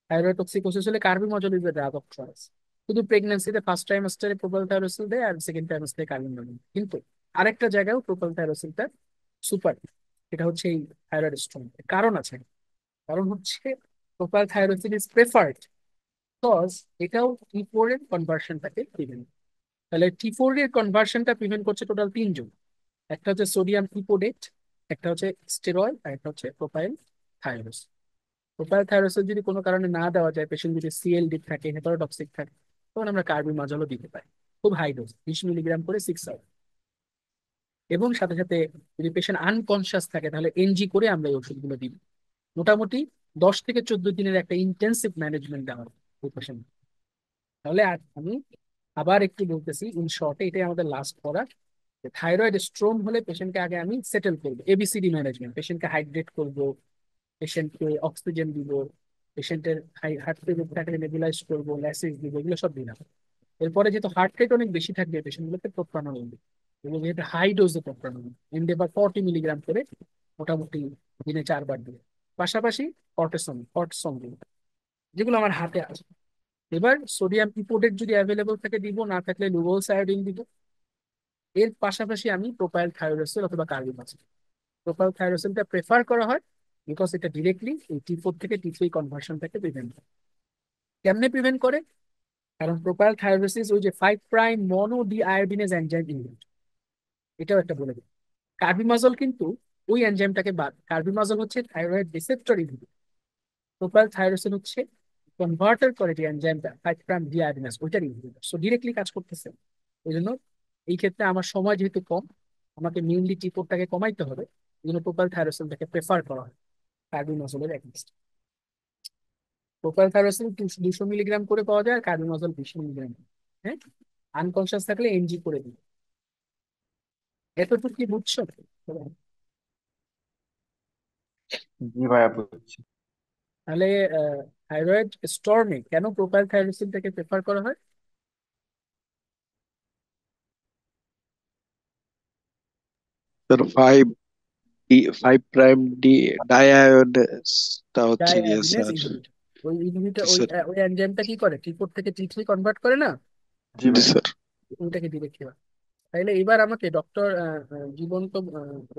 থাইরয়েড টক্সিকোসিস হলে carbimazole is the drug of choice. শুধু প্রেগন্যান্সিতে ফার্স্ট ট্রাইমাস্টারে প্রোপাইল থাইরোসিল দেয়, আর সেকেন্ড ট্রাইমাস্টারে কার্বিমাজল। কিন্তু আরেকটা জায়গায়ও প্রোপাইল থাইরোসিলটা সুপার, এটা হচ্ছে এই থাইরয়েড স্টোন। কারণ আছে, কারণ হচ্ছে প্রোপাইল থাইরোসিল ইজ প্রেফার্ড বিকজ এটাও T4 এর কনভার্সনটাকে প্রিভেন্ট। তাহলে T4 এর কনভার্সনটা প্রিভেন্ট করছে টোটাল তিনজন। একটা হচ্ছে সোডিয়াম ইপোডেট, একটা হচ্ছে স্টেরয়েড, আর একটা হচ্ছে প্রোপাইল থাইরোস। প্রোপাইল থাইরোসের যদি কোনো কারণে না দেওয়া যায়, পেশেন্ট যদি সিএলডি থাকে, হেপাটোটক্সিক থাকে, তখন আমরা কার্বিমাজলও দিতে পারি, খুব হাই ডোজ, 20 মিলিগ্রাম করে 6 আওয়ার। এবং সাথে সাথে যদি পেশেন্ট আনকনসিয়াস থাকে তাহলে এনজি করে আমরা এই ওষুধগুলো দিই। মোটামুটি 10 থেকে 14 দিনের একটা ইন্টেন্সিভ ম্যানেজমেন্ট দেওয়া হয় ওই পেশেন্ট। তাহলে আমি আবার একটু বলতেছি ইন শর্টে, এটাই আমাদের লাস্ট পড়া। থাইরয়েড স্ট্রোম হলে পেশেন্টকে আগে আমি সেটেল করবো, এবিসিডি ম্যানেজমেন্ট, পেশেন্টকে হাইড্রেট করবো, পেশেন্টকে অক্সিজেন দিব, পেশেন্টের হার্ট রেট থাকলে নেবুলাইজ করবো, ল্যাসিস দিব, এগুলো সব দিলাম। এরপরে যেহেতু হার্ট রেট অনেক বেশি থাকবে পেশেন্টগুলোকে প্রপ্রানল দিব, এবং যেহেতু হাই ডোজে প্রপ্রানল এন্ডেভার 40 মিলিগ্রাম করে মোটামুটি দিনে 4 বার দিবে। পাশাপাশি কর্টিসন কর্টিসন দিব, যেগুলো আমার হাতে আছে। এবার সোডিয়াম ইপোডেট যদি অ্যাভেলেবল থাকে দিব, না থাকলে লুভোলস আয়োডিন দিব। এর পাশাপাশি আমি প্রোপাইল থাইরোসিল অথবা কার্বিমাজিন, প্রোপাইল থাইরোসিলটা প্রেফার করা হয় বিকজ এটা ডিরেক্টলি এই T4 থেকে T3 কনভার্সনটাকে প্রিভেন্ট করে। কেমনে প্রিভেন্ট করে? কারণ প্রোপাইল থাইরোসিস ওই যে 5 প্রাইম মনো ডি আয়োডিনেজ এনজাইম ইনহিবিট, এটাও একটা বলে দিই। কার্বিমাজল কিন্তু ওই এনজাইমটাকে বাদ, কার্বিমাজল হচ্ছে থাইরয়েড রিসেপ্টর ইনহিবিট, প্রোপাইল থাইরোসিন হচ্ছে কনভার্টার করে যে এনজাইমটা 5 প্রাইম ডি আয়োডিনেজ, ওইটার ইনহিবিটর, সো ডিরেক্টলি কাজ করতেছে। এই জন্য এই ক্ষেত্রে আমার সময় যেহেতু কম, আমাকে মেইনলি টি4টাকে কমাইতে হবে, এই জন্য প্রোপাইল থাইরোসিনটাকে প্রেফার করা হয় কার্বিমাজলের এগেনস্ট। প্রোপাইল থাইরোসিন 200 মিলিগ্রাম করে পাওয়া যায়, আর কার্বিমাজল 20 মিলিগ্রাম। হ্যাঁ, আনকনসিয়াস থাকলে এনজি করে দিই। এতটুকু কি বুঝছো? জি ভাইয়া বুঝছি। তাহলে থাইরয়েড স্টর্মে কেন প্রোপাইল থাইরোসিনটাকে প্রেফার করা হয়? Sir five five prime D ডাইআয়োডেজটা হচ্ছে গিয়ে ডায়ামিনেজ স্যার। ইনহিবিটর। ওই ইনহিবিটর জি ওই স্যার। ওই এনজাইমটা কি করে, টি ফোর থেকে টি থ্রি কনভার্ট করে না, জি জি ভাইয়া। স্যার। ওইটাকে ডিরেক্টলি হয়। তাইলে এবার আমাকে ডক্টর জীবন্ত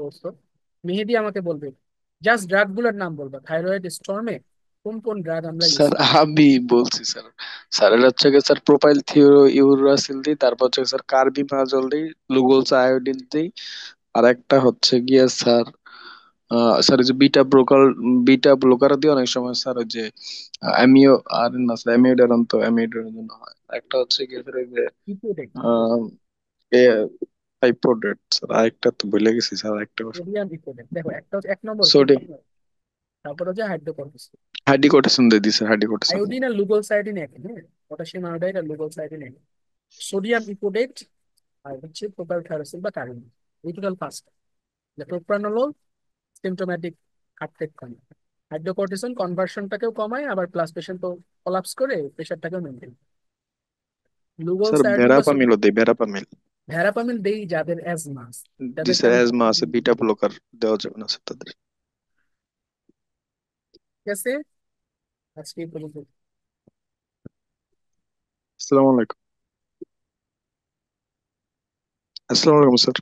বলছো, মেহেদি আমাকে বলবে, জাস্ট ড্রাগ গুলোর নাম বলবা থাইরয়েড স্টর্মে কোন কোন ড্রাগ আমরা ইউজ স্যার করি। আমি বলছি স্যার। স্যার এটা হচ্ছে গিয়ে স্যার প্রোপাইল থিওরো ইউরাসিল দিই, তারপর হচ্ছে স্যার কার্বিমাজল দিই, লুগোলস আয়োডিন দিই। আর একটা হচ্ছে গিয়ে স্যার স্যার ওই যে বিটা ব্লকার দিয়ে অনেক সময় স্যার ওই যে অ্যামিও আর না স্যার অ্যামিওডারন, তো অ্যামিওডারন জন্য হয়। একটা হচ্ছে গিয়ে স্যার ওই যে ইপোডেক্ট, আহ, এ হাইপোডেট স্যার, আরেকটা তো ভুলে গেছি স্যার, আরেকটা সোডিয়াম ইপোডেক্ট। দেখো একটা হচ্ছে এক নম্বর সোডিয়াম সোডিয়াম, তারপর হচ্ছে হাইড্রোকর্টিসন। হাইড্রিকোর্টিসন দিয়ে দিই স্যার, হাইড্রিকোর্টিসন। আয়োডিন আর লুগোলসাইডিন একই, হ্যাঁ, পটাশিয়াম আয়োডাইড আর লুগোলসাইডিন একই। সোডিয়াম ইপোডেট আর হচ্ছে প্রোপাইল থাইরোসিন বা কার্বিন, এই টোটাল পাঁচটা। প্রোপ্রানোলল সিমটোম্যাটিক হার্ট কমায়, হাইড্রোকর্টিসন কনভার্সনটাকেও কমায়, আবার প্লাস পেশেন্ট তো কলাপস করে প্রেশারটাকেও মেনটেন। লুগল স্যার সায়াটিন বা ভেরাপামিলও দিই, ভেরাপামিল। ভ্যারাপামিন দেই যাদের অ্যাজমা, জি যাদেরকে স্যার, আমি অ্যাজমা আছে, বিটা ব্লকার দেওয়া যাবে না স্যার তাদের। ঠিক আছে। আজকে এই পর্যন্ত। আসসালামু আলাইকুম। আসসালামু আলাইকুম স্যার।